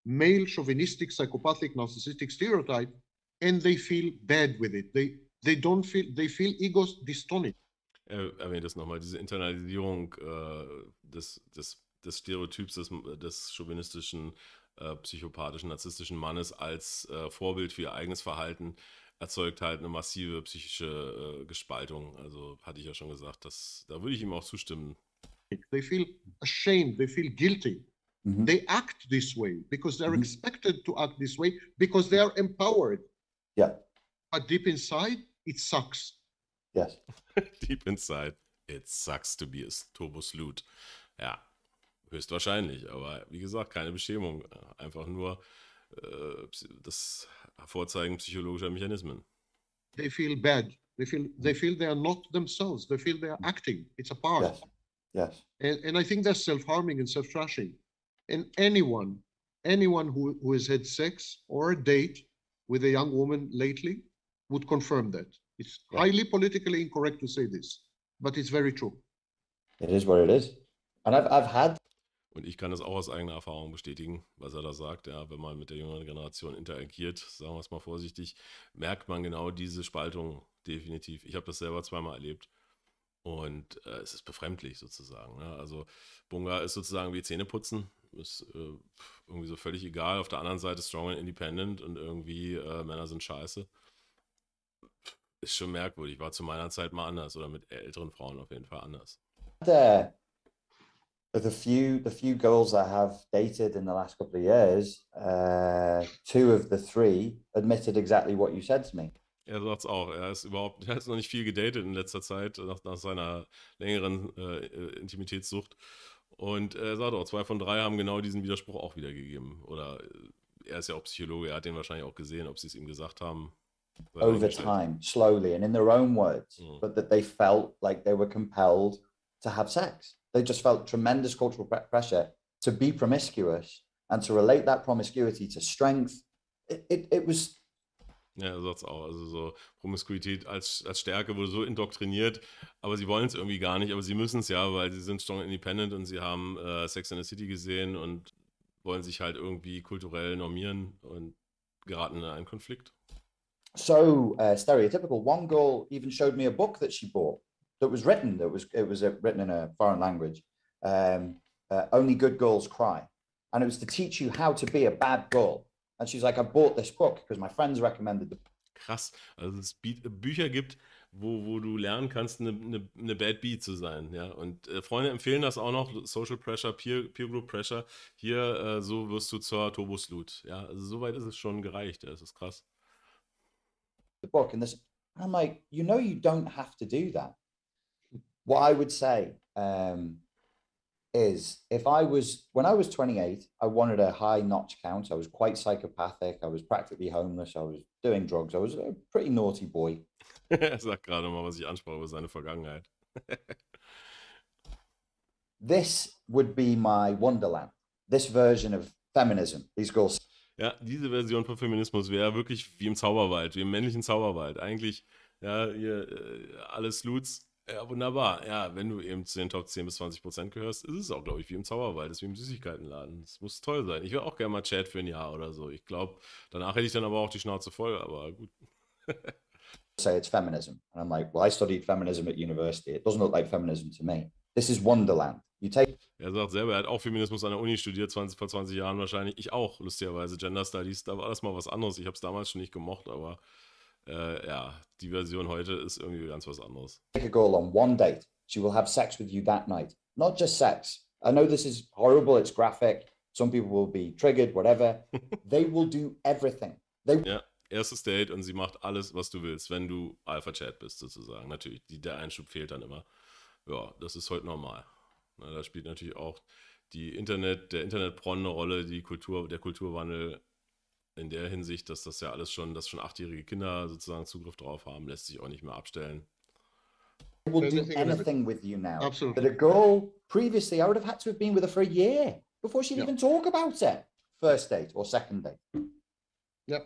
male chauvinistic, psychopathic, narcissistic stereotype, and they feel bad with it. They feel ego dystonic. Erwähnt es nochmal, diese Internalisierung des Stereotyps des chauvinistischen, psychopathischen, narzisstischen Mannes als Vorbild für ihr eigenes Verhalten erzeugt halt eine massive psychische Gespaltung. Also hatte ich ja schon gesagt, da würde ich ihm auch zustimmen. They feel ashamed, they feel guilty. They act this way because they're expected to act this way because they are empowered. Yeah. But deep inside, it sucks. Yes. Deep inside, it sucks to be a Turboslut. Ja, höchstwahrscheinlich. Aber wie gesagt, keine Beschämung. Einfach nur das Hervorzeigen psychologischer Mechanismen. They feel bad. They feel they are not themselves. They feel they are acting. It's a part. Yes. And I think that's self-harming and self-trashing. And anyone who has had sex or a date with a young woman lately would confirm that. It's highly politically incorrect to say this, but it's very true. It is what it is. And I've had. Und ich kann das auch aus eigener Erfahrung bestätigen, was er da sagt. Ja, wenn man mit der jüngeren Generation interagiert, sagen wir es mal vorsichtig, merkt man genau diese Spaltung definitiv. Ich habe das selber zweimal erlebt. Und es ist befremdlich sozusagen. Ne? Also Bunga ist sozusagen wie Zähneputzen, ist irgendwie so völlig egal. Auf der anderen Seite strong and independent und irgendwie Männer sind scheiße. Ist schon merkwürdig. War zu meiner Zeit mal anders oder mit älteren Frauen auf jeden Fall anders. The few girls I have dated in the last couple of years, 2 of the 3 admitted exactly what you said to me. Er sagt es auch, er ist noch nicht viel gedatet in letzter Zeit, nach seiner längeren Intimitätssucht. Und er sagt auch, 2 von 3 haben genau diesen Widerspruch auch wiedergegeben. Oder er ist ja auch Psychologe, er hat den wahrscheinlich auch gesehen, ob sie es ihm gesagt haben. Over time, slowly, and in their own words, but that they felt like they were compelled to have sex. They just felt tremendous cultural pressure to be promiscuous and to relate that promiscuity to strength. It was. Ja, er sagt es auch. Also so Promiskuität als Stärke wurde so indoktriniert, aber sie wollen es irgendwie gar nicht, aber sie müssen es ja, weil sie sind strong independent und sie haben Sex in the City gesehen und wollen sich halt irgendwie kulturell normieren und geraten in einen Konflikt. So stereotypical. One girl even showed me a book that she bought that was written. It was written in a foreign language. Only good girls cry, and it was to teach you how to be a bad girl. And she's like, I bought this book because my friends recommended the. Krass, also es Bücher gibt, wo du lernen kannst, eine Bad Bee zu sein, ja. Und Freunde empfehlen das auch noch, Social Pressure, Peer Group Pressure. Hier, so wirst du zur Turboslut, ja. Also soweit ist es schon gereicht, ja. Das ist krass. The book and this, and I'm like, you know, you don't have to do that. What I would say is when I was 28, I wanted a high notch count. I was quite psychopathic. I was practically homeless. I was doing drugs. I was a pretty naughty boy. Er sagt gerade mal, was ich ansprach über seine Vergangenheit. This would be my wonderland. This version of feminism. These girls. Ja, diese Version von Feminismus wäre wirklich wie im Zauberwald, wie im männlichen Zauberwald. Eigentlich, ja, hier alles Sluts. Ja, wunderbar. Ja, wenn du eben zu den Top 10 bis 20% gehörst, ist es auch, glaube ich, wie im Zauberwald, ist wie im Süßigkeitenladen. Das muss toll sein. Ich will auch gerne mal Chat für ein Jahr oder so. Ich glaube, danach hätte ich dann aber auch die Schnauze voll, aber gut. Say it's feminism. And I'm like, well, I studied feminism at university. It doesn't look like feminism to me. This is Wonderland. You take. Er sagt selber, er hat auch Feminismus an der Uni studiert, vor 20 Jahren wahrscheinlich. Ich auch, lustigerweise. Gender Studies, da war das mal was anderes. Ich habe es damals schon nicht gemocht, aber ja, die Version heute ist irgendwie ganz was anderes. Take a girl on one date. She will have sex with you that night. Not just sex. I know this is horrible. It's graphic. Some people will be triggered, whatever. They will do everything. Ja, erstes Date und sie macht alles, was du willst, wenn du Alpha-Chat bist, sozusagen. Natürlich, der Einschub fehlt dann immer. Ja, das ist heute normal. Na, da spielt natürlich auch der Internetporn eine Rolle, der Kulturwandel in der Hinsicht, dass das ja alles schon 8-jährige Kinder sozusagen Zugriff drauf haben, lässt sich auch nicht mehr abstellen. They will do anything with you now. Absolutely. But a girl, previously, I would have had to have been with her for a year before she'd even talk about it. First date or second date. Yeah,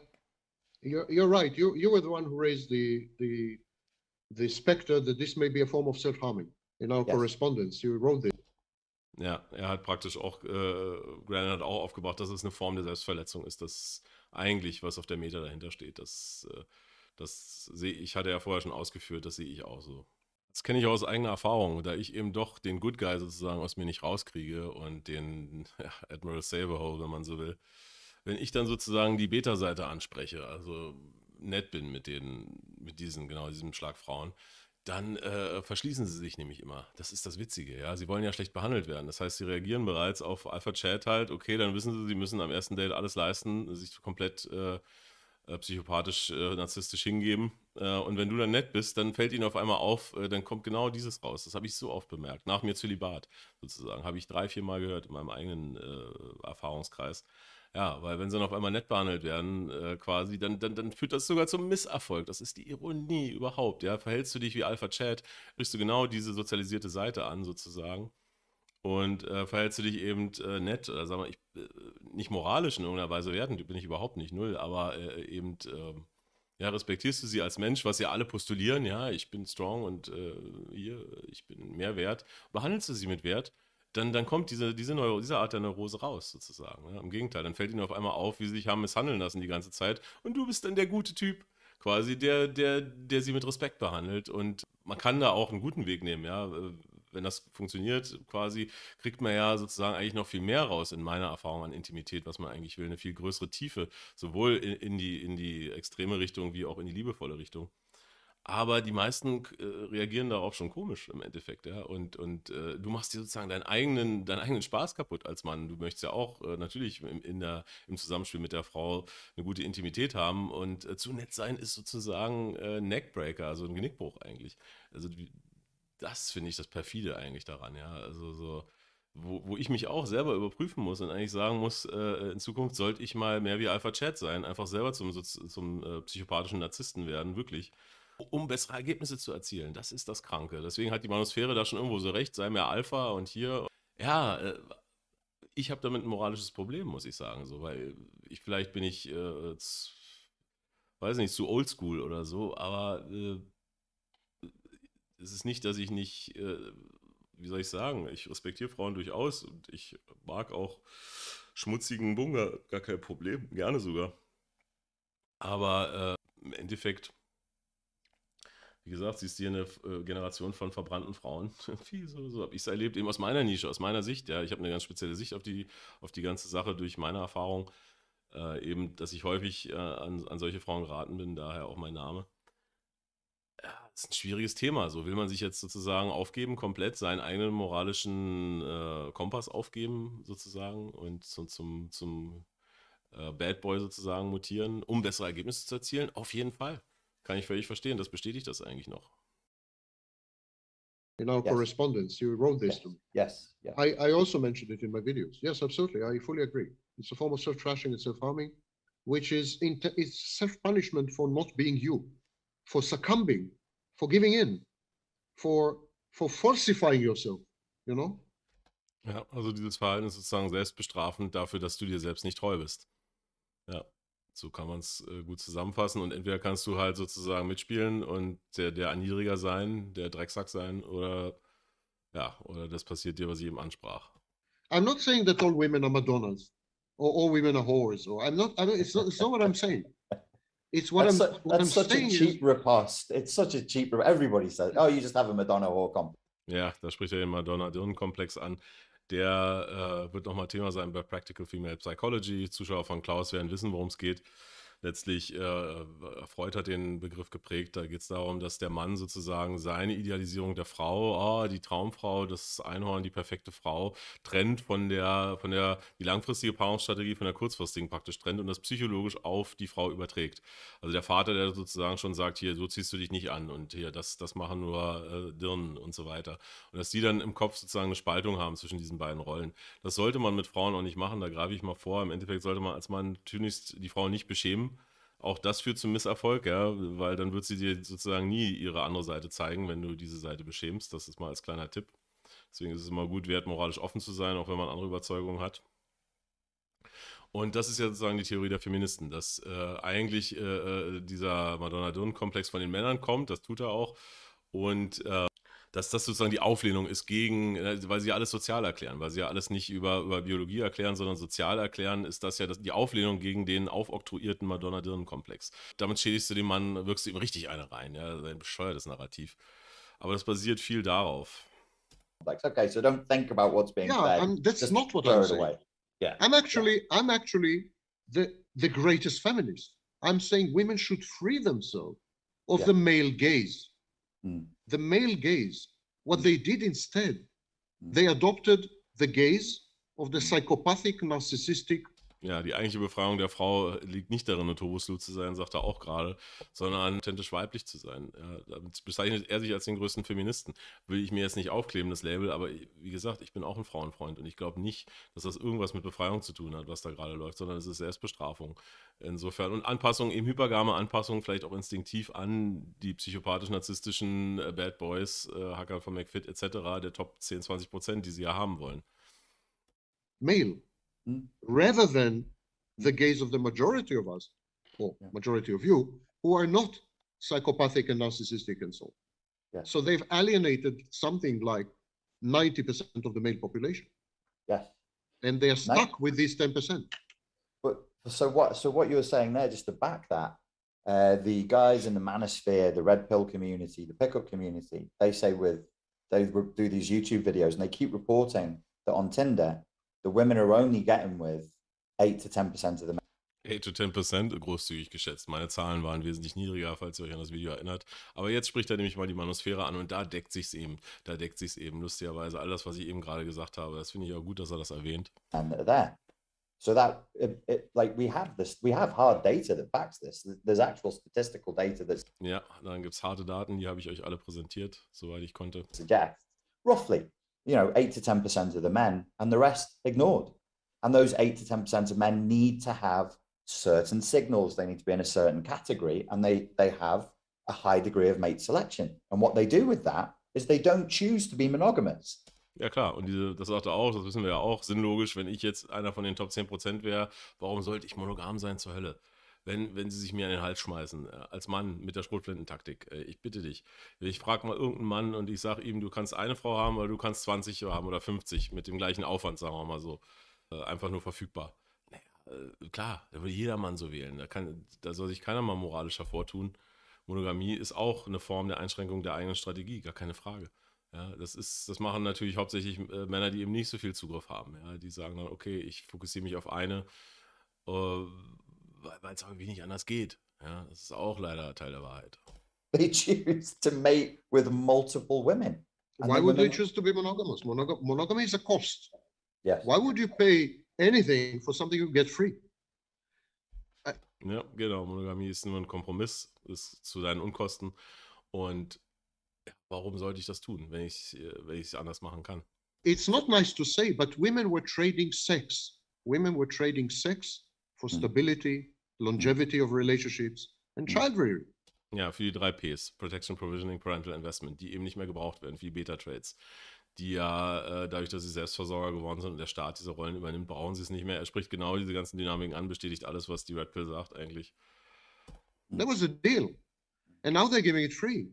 you're right. You were the one who raised the specter that this may be a form of self-harming in our correspondence. You wrote this. Ja, er hat praktisch auch, Grannon hat auch aufgebracht, dass es eine Form der Selbstverletzung ist, das eigentlich, was auf der Meta dahinter steht. Das sehe ich, hatte ja vorher schon ausgeführt, das sehe ich auch so. Das kenne ich aus eigener Erfahrung, da ich eben doch den Good Guy sozusagen aus mir nicht rauskriege und den Admiral Saberhole, wenn man so will. Wenn ich dann sozusagen die Beta-Seite anspreche, also nett bin mit diesem Schlag Frauen, dann verschließen sie sich nämlich immer. Das ist das Witzige, ja. Sie wollen ja schlecht behandelt werden. Das heißt, sie reagieren bereits auf Alpha-Chat halt, okay, dann wissen sie müssen am ersten Date alles leisten, sich komplett psychopathisch, narzisstisch hingeben. Und wenn du dann nett bist, dann fällt ihnen auf einmal auf, dann kommt genau dieses raus. Das habe ich so oft bemerkt. Nach mir Zölibat, sozusagen. Habe ich 3-4 Mal gehört in meinem eigenen Erfahrungskreis. Ja, weil wenn sie dann auf einmal nett behandelt werden, quasi, dann führt das sogar zum Misserfolg. Das ist die Ironie überhaupt, ja. Verhältst du dich wie Alpha-Chat, sprichst du genau diese sozialisierte Seite an, sozusagen. Und verhältst du dich eben nett, oder sagen wir, nicht moralisch in irgendeiner Weise wertend, bin ich überhaupt nicht, null, aber eben, ja, respektierst du sie als Mensch, was ja alle postulieren, ja, ich bin strong und ich bin mehr wert, behandelst du sie mit Wert, dann kommt diese Art der Neurose raus, sozusagen. Ja? Im Gegenteil, dann fällt ihnen auf einmal auf, wie sie sich haben misshandeln lassen die ganze Zeit. Und du bist dann der gute Typ, quasi, der sie mit Respekt behandelt. Und man kann da auch einen guten Weg nehmen, ja. Wenn das funktioniert, quasi, kriegt man ja sozusagen eigentlich noch viel mehr raus in meiner Erfahrung an Intimität, was man eigentlich will. Eine viel größere Tiefe, sowohl in die extreme Richtung wie auch in die liebevolle Richtung. Aber die meisten reagieren darauf schon komisch im Endeffekt, ja. Und du machst dir sozusagen deinen eigenen Spaß kaputt als Mann. Du möchtest ja auch natürlich im Zusammenspiel mit der Frau eine gute Intimität haben. Und zu nett sein ist sozusagen Neckbreaker, also ein Genickbruch eigentlich. Also das finde ich das perfide eigentlich daran, ja. Also so, wo ich mich auch selber überprüfen muss und eigentlich sagen muss, in Zukunft sollte ich mal mehr wie Alpha Chat sein, einfach selber zum psychopathischen Narzissten werden, wirklich, um bessere Ergebnisse zu erzielen. Das ist das Kranke. Deswegen hat die Manosphäre da schon irgendwo so recht, sei mehr Alpha und hier. Ja, ich habe damit ein moralisches Problem, muss ich sagen, so, weil vielleicht bin ich, weiß nicht, zu oldschool oder so, aber es ist nicht, dass ich nicht, wie soll ich sagen, ich respektiere Frauen durchaus und ich mag auch schmutzigen Bunga, gar kein Problem, gerne sogar. Aber im Endeffekt, wie gesagt, siehst du hier eine Generation von verbrannten Frauen. So habe ich es erlebt, eben aus meiner Nische, aus meiner Sicht. Ja, ich habe eine ganz spezielle Sicht auf die ganze Sache durch meine Erfahrung. Eben, dass ich häufig an solche Frauen geraten bin, daher auch mein Name. Ja, das ist ein schwieriges Thema. So will man sich jetzt sozusagen aufgeben, komplett seinen eigenen moralischen Kompass aufgeben, sozusagen, und zum Bad Boy sozusagen mutieren, um bessere Ergebnisse zu erzielen? Auf jeden Fall. Kann ich völlig verstehen. Das bestätigt das eigentlich noch. In our Yes. correspondence, you wrote this Yes. to me. Yes. Yeah. I also mentioned it in my videos. Yes, absolutely. I fully agree. It's a form of self-trashing and self-harming, which is it's self-punishment for not being you, for succumbing, for giving in, for falsifying yourself, you know? Ja, also dieses Verhalten ist sozusagen selbstbestrafend dafür, dass du dir selbst nicht treu bist. Ja, so kann man es gut zusammenfassen. Und entweder kannst du halt sozusagen mitspielen und der Erniedriger sein, der Drecksack sein, oder das passiert dir, was ich eben ansprach. I'm not saying that all women are Madonnas or all women are whores, or it's not what I'm saying. It's what That's I'm such saying a cheap riposte. It's such a cheap. Everybody says, "Oh, you just have a Madonna whore complex." Ja, da spricht er den Madonna-Dirnen-Komplex an. Der wird nochmal Thema sein bei Practical Female Psychology. Zuschauer von Klaus werden wissen, worum es geht. Letztlich, Freud hat den Begriff geprägt, da geht es darum, dass der Mann sozusagen seine Idealisierung der Frau, die Traumfrau, das Einhorn, die perfekte Frau, trennt die langfristige Paarungsstrategie von der kurzfristigen praktisch trennt und das psychologisch auf die Frau überträgt. Also der Vater, der sozusagen schon sagt, hier, so ziehst du dich nicht an und hier, das machen nur Dirnen und so weiter. Und dass die dann im Kopf sozusagen eine Spaltung haben zwischen diesen beiden Rollen. Das sollte man mit Frauen auch nicht machen, da greife ich mal vor. Im Endeffekt sollte man als Mann tunlichst die Frau nicht beschämen. Auch das führt zum Misserfolg, ja, weil dann wird sie dir sozusagen nie ihre andere Seite zeigen, wenn du diese Seite beschämst. Das ist mal als kleiner Tipp. Deswegen ist es immer gut wert, moralisch offen zu sein, auch wenn man andere Überzeugungen hat. Und das ist ja sozusagen die Theorie der Feministen, dass eigentlich dieser Madonna-Dirnen-Komplex von den Männern kommt, das tut er auch. Und dass das sozusagen die Auflehnung ist gegen, weil sie alles sozial erklären, weil sie ja alles nicht über Biologie erklären, sondern sozial erklären, ist das ja die Auflehnung gegen den aufoktroyierten Madonna-Dirnen-Komplex. Damit schädigst du den Mann, wirkst du ihm richtig eine rein, ja, ein bescheuertes Narrativ. Aber das basiert viel darauf. Okay, so don't think about what's being said. That's not what I'm saying. Away. Yeah. I'm actually the greatest feminist. I'm saying women should free themselves of the male gaze. The male gaze. What they did instead, they adopted the gaze of the psychopathic, narcissistic. Ja, die eigentliche Befreiung der Frau liegt nicht darin, eine Turboslut zu sein, sagt er auch gerade, sondern authentisch weiblich zu sein. Ja, damit bezeichnet er sich als den größten Feministen. Will ich mir jetzt nicht aufkleben, das Label, aber wie gesagt, ich bin auch ein Frauenfreund und ich glaube nicht, dass das irgendwas mit Befreiung zu tun hat, was da gerade läuft, sondern es ist Selbstbestrafung. Insofern, und Anpassung, eben hypergame Anpassung, vielleicht auch instinktiv an die psychopathisch-narzisstischen Bad Boys, Hacker von McFit etc., der Top 10-20%, die sie ja haben wollen. Male. Rather than the gaze of the majority of us, or majority of you, who are not psychopathic and narcissistic and so on. Yeah. So they've alienated something like 90% of the male population. Yes. And they are stuck with these 10%. But so what you were saying there, just to back that, the guys in the manosphere, the red pill community, the pickup community, they do these YouTube videos and they keep reporting that on Tinder, the women are only getting with 8 to 10% of the men. 8 to 10%, großzügig geschätzt. Meine Zahlen waren wesentlich niedriger, falls ihr euch an das Video erinnert. Aber jetzt spricht er nämlich mal die Manosphäre an und da deckt sich's eben. Lustigerweise alles, was ich eben gerade gesagt habe. Das finde ich auch gut, dass er das erwähnt. And there. So that, like we have hard data that backs this. There's actual statistical data that's... Ja, dann gibt es harte Daten, die habe ich euch alle präsentiert, soweit ich konnte. Suggest, roughly, 8 to 10% of the men, and the rest ignored. And those 8 to 10% of men need to have certain signals. They need to be in a certain category, and they have a high degree of mate selection. And what they do with that is they don't choose to be monogamous. Ja klar, und das sagt er auch, das wissen wir ja auch, sinnlogisch, wenn ich jetzt einer von den Top 10% wäre, warum sollte ich monogam sein zur Hölle? Wenn sie sich mir an den Hals schmeißen, als Mann mit der Schrotflintentaktik, ich bitte dich. Ich frage mal irgendeinen Mann und ich sage ihm, du kannst eine Frau haben oder du kannst 20 haben oder 50 mit dem gleichen Aufwand, sagen wir mal so. Einfach nur verfügbar. Naja, klar, da würde jeder Mann so wählen. Da soll sich keiner mal moralisch hervortun. Monogamie ist auch eine Form der Einschränkung der eigenen Strategie, gar keine Frage. Ja, das machen natürlich hauptsächlich Männer, die eben nicht so viel Zugriff haben. Ja, die sagen dann, okay, ich fokussiere mich auf eine, weil es irgendwie nicht anders geht. Ja, das ist auch leider Teil der Wahrheit. They choose to mate with multiple women. Why would they choose to be monogamous? Monogamy is a cost. Yes. Why would you pay anything for something you get free? Ja, genau. Monogamie ist nur ein Kompromiss, ist zu deinen Unkosten. Und ja, warum sollte ich das tun, wenn ich es anders machen kann? It's not nice to say, but women were trading sex. Women were trading sex for stability, longevity of relationships and child rearing. Ja, für die 3 Ps, Protection, Provisioning, Parental Investment, die eben nicht mehr gebraucht werden, für die Beta-Trades. Die ja, dadurch, dass sie Selbstversorger geworden sind und der Staat diese Rollen übernimmt, brauchen sie es nicht mehr. Er spricht genau diese ganzen Dynamiken an, bestätigt alles, was die Red Pill sagt eigentlich. That was a deal. And now they're giving it free.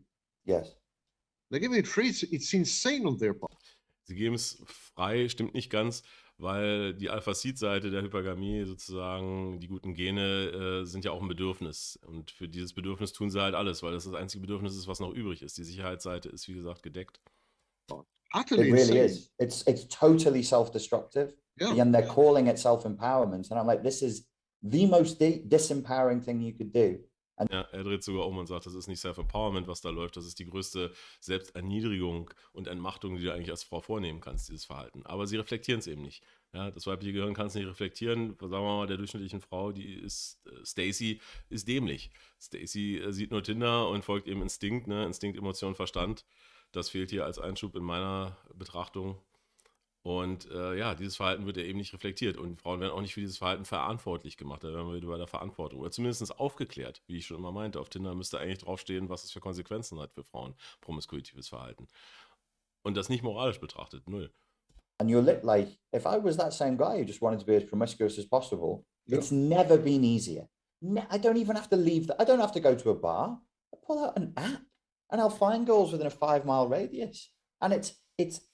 Yes. They're giving it free. It's insane on their part. Sie geben es frei, stimmt nicht ganz, weil die Alpha-Seed-Seite der Hypergamie sozusagen, die guten Gene sind ja auch ein Bedürfnis. Und für dieses Bedürfnis tun sie halt alles, weil das das einzige Bedürfnis ist, was noch übrig ist. Die Sicherheitsseite ist, wie gesagt, gedeckt. Utterly it really insane. is. It's totally self-destructive. Yeah. And they're calling it self-empowerment. And I'm like, this is the most disempowering thing you could do. Ja, er dreht sogar um und sagt, das ist nicht Self-Empowerment, was da läuft, das ist die größte Selbsterniedrigung und Entmachtung, die du eigentlich als Frau vornehmen kannst, dieses Verhalten. Aber sie reflektieren es eben nicht. Ja, das weibliche Gehirn kann es nicht reflektieren. Sagen wir mal, der durchschnittlichen Frau, die ist, Stacy ist dämlich. Stacy sieht nur Tinder und folgt eben Instinkt, ne? Instinkt, Emotion, Verstand. Das fehlt hier als Einschub in meiner Betrachtung. Und ja, dieses Verhalten wird ja eben nicht reflektiert und Frauen werden auch nicht für dieses Verhalten verantwortlich gemacht. Da werden wir wieder bei der Verantwortung oder zumindest aufgeklärt, wie ich schon immer meinte. Auf Tinder müsste eigentlich draufstehen, was es für Konsequenzen hat für Frauen, promiskuitives Verhalten. Und das nicht moralisch betrachtet, null. And you're like, if I was that same guy who just wanted to be as promiscuous as possible, Yeah. it's never been easier. I don't even have to leave. I don't have to go to a bar. I pull out an app and I'll find girls within a 5-mile radius. And it's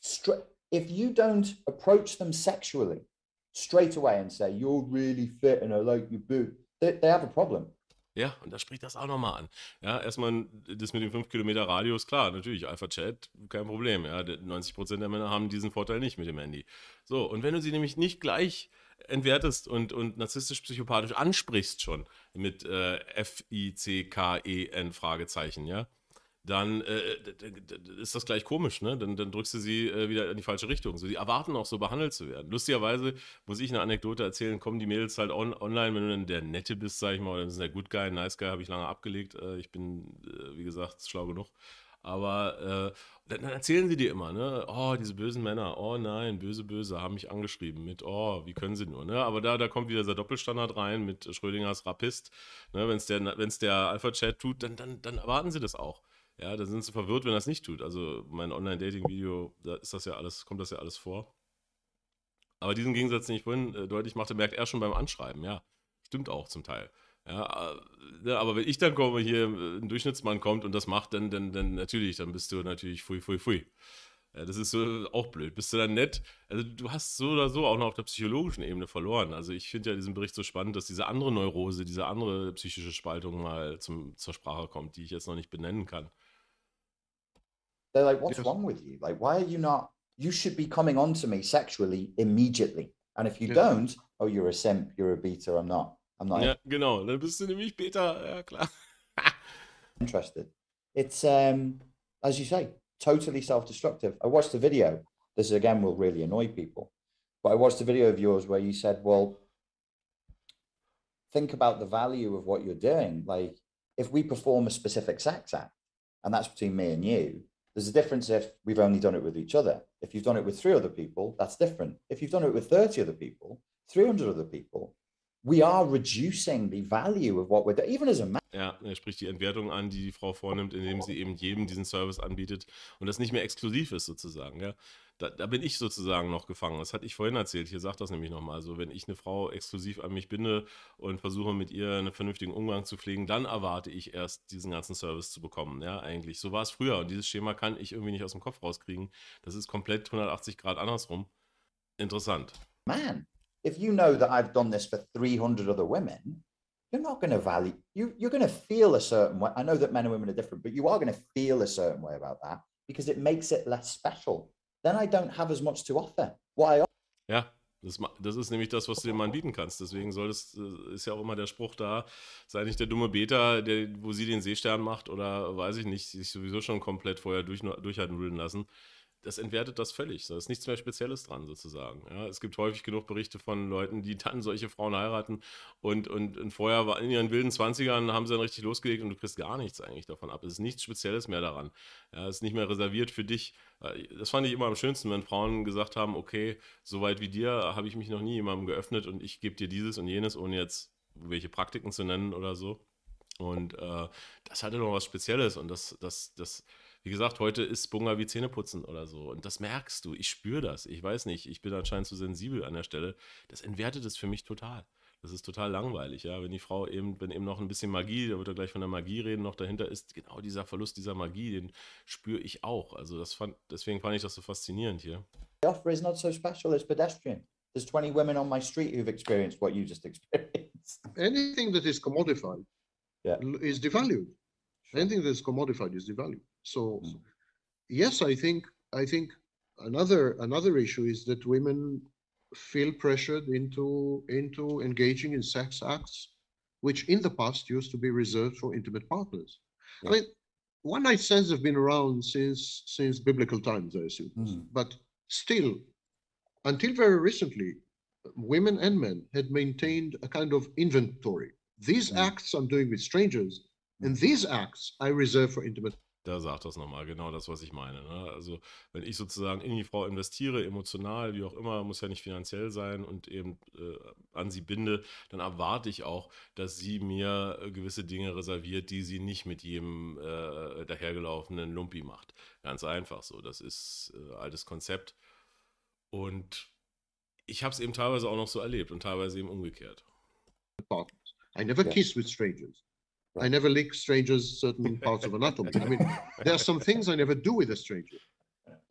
straight. If you don't approach them sexually straight away and say, you're really fit and I like your boot, they have a problem. Ja, und da spricht das auch nochmal an. Ja, erstmal das mit dem 5 Kilometer Radius, klar, natürlich, Alpha-Chat, kein Problem. Ja, 90% der Männer haben diesen Vorteil nicht mit dem Handy. So, und wenn du sie nämlich nicht gleich entwertest und narzisstisch-psychopathisch ansprichst schon mit F-I-C-K-E-N Fragezeichen, ja, dann ist das gleich komisch, ne? Dann drückst du sie wieder in die falsche Richtung. So, die erwarten auch so behandelt zu werden. Lustigerweise muss ich eine Anekdote erzählen, kommen die Mädels halt online, wenn du dann der Nette bist, sag ich mal, oder dann ist der Good Guy, Nice Guy, habe ich lange abgelegt. Ich bin, wie gesagt, schlau genug. Aber dann erzählen sie dir immer, ne? Oh, diese bösen Männer, oh nein, böse, böse, haben mich angeschrieben mit, oh, wie können sie nur, ne? Aber da kommt wieder dieser Doppelstandard rein mit Schrödingers Rapist, ne? Wenn's der Alpha-Chat tut, dann erwarten sie das auch. Ja, da sind sie verwirrt, wenn er es nicht tut. Also mein Online-Dating-Video, da ist das ja alles, kommt das ja alles vor. Aber diesen Gegensatz, den ich vorhin deutlich machte, merkt er schon beim Anschreiben. Ja, stimmt auch zum Teil. Ja, aber wenn ich dann komme, hier ein Durchschnittsmann kommt und das macht, dann natürlich, dann bist du natürlich pfui. Ja, das ist so auch blöd. Bist du dann nett? Also du hast so oder so auch noch auf der psychologischen Ebene verloren. Also ich finde ja diesen Bericht so spannend, dass diese andere Neurose, diese andere psychische Spaltung mal zur Sprache kommt, die ich jetzt noch nicht benennen kann. They're like, what's Yes. wrong with you? Like, why are you not? You should be coming on to me sexually immediately. And if you Yeah. don't, oh, you're a simp, you're a beta. I'm not. Ja, genau. Dann bist du nämlich Beta. Ja, klar. Interested. It's as you say, totally self-destructive. I watched a video. This again will really annoy people, but I watched a video of yours where you said, well, think about the value of what you're doing. Like, if we perform a specific sex act, and that's between me and you, There's a difference if we've only done it with each other. If you've done it with 3 other people, that's different. If you've done it with 30 other people, 300 other people, we are reducing the value of what we're doing, even as a man. Ja, er spricht die Entwertung an, die die Frau vornimmt, indem sie eben jedem diesen Service anbietet und das nicht mehr exklusiv ist sozusagen. Ja. Da bin ich sozusagen noch gefangen. Das hatte ich vorhin erzählt. Hier sagt das nämlich nochmal so, wenn ich eine Frau exklusiv an mich binde und versuche mit ihr einen vernünftigen Umgang zu pflegen, dann erwarte ich erst diesen ganzen Service zu bekommen. Ja, eigentlich. So war es früher und dieses Schema kann ich irgendwie nicht aus dem Kopf rauskriegen. Das ist komplett 180 Grad andersrum. Interessant. Man, if you know that I've done this for 300 other women, you're not going to value, you're going to feel a certain way. I know that men and women are different, but you are going to feel a certain way about that because it makes it less special. Then I don't have as much to offer. What I Ja, das ist nämlich das, was du dem Mann bieten kannst. Deswegen ist ja auch immer der Spruch da, sei nicht der dumme Beter, wo sie den Seestern macht oder weiß ich nicht, sich sowieso schon komplett vorher durchnudeln lassen. Das entwertet das völlig. Da ist nichts mehr Spezielles dran sozusagen. Ja, es gibt häufig genug Berichte von Leuten, die dann solche Frauen heiraten und vorher in ihren wilden 20ern haben sie dann richtig losgelegt und du kriegst gar nichts eigentlich davon ab. Es ist nichts Spezielles mehr daran. Ja, es ist nicht mehr reserviert für dich. Das fand ich immer am schönsten, wenn Frauen gesagt haben, okay, so weit wie dir habe ich mich noch nie jemandem geöffnet und ich gebe dir dieses und jenes, ohne jetzt welche Praktiken zu nennen oder so. Und das hatte noch was Spezielles und das wie gesagt, heute ist Bunga wie Zähneputzen oder so. Und das merkst du. Ich spüre das. Ich weiß nicht, ich bin anscheinend zu sensibel an der Stelle. Das entwertet es für mich total. Das ist total langweilig, ja. Wenn eben noch ein bisschen Magie, da wird er gleich von der Magie reden, noch dahinter ist, genau dieser Verlust dieser Magie, den spüre ich auch. Also deswegen fand ich das so faszinierend hier. offer is not so special, it's pedestrian. There's 20 women on my street who've experienced what you just experienced. Anything that is commodified is devalued. Anything that is commodified is devalued. So yes, I think another issue is that women feel pressured into engaging in sex acts, which in the past used to be reserved for intimate partners. I mean, one night stands have been around since biblical times, I assume, but still, until very recently, women and men had maintained a kind of inventory. These acts I'm doing with strangers, and these acts I reserve for intimate. Da sagt das nochmal, genau das, was ich meine. Ne? Also, wenn ich sozusagen in die Frau investiere, emotional, wie auch immer, muss ja nicht finanziell sein und eben an sie binde, dann erwarte ich auch, dass sie mir gewisse Dinge reserviert, die sie nicht mit jedem dahergelaufenen Lumpi macht. Ganz einfach so. Das ist altes Konzept. Und ich habe es eben teilweise auch noch so erlebt und teilweise eben umgekehrt. I never kiss with strangers. I never lick strangers certain parts of anatomy. I mean, there are some things I never do with a stranger.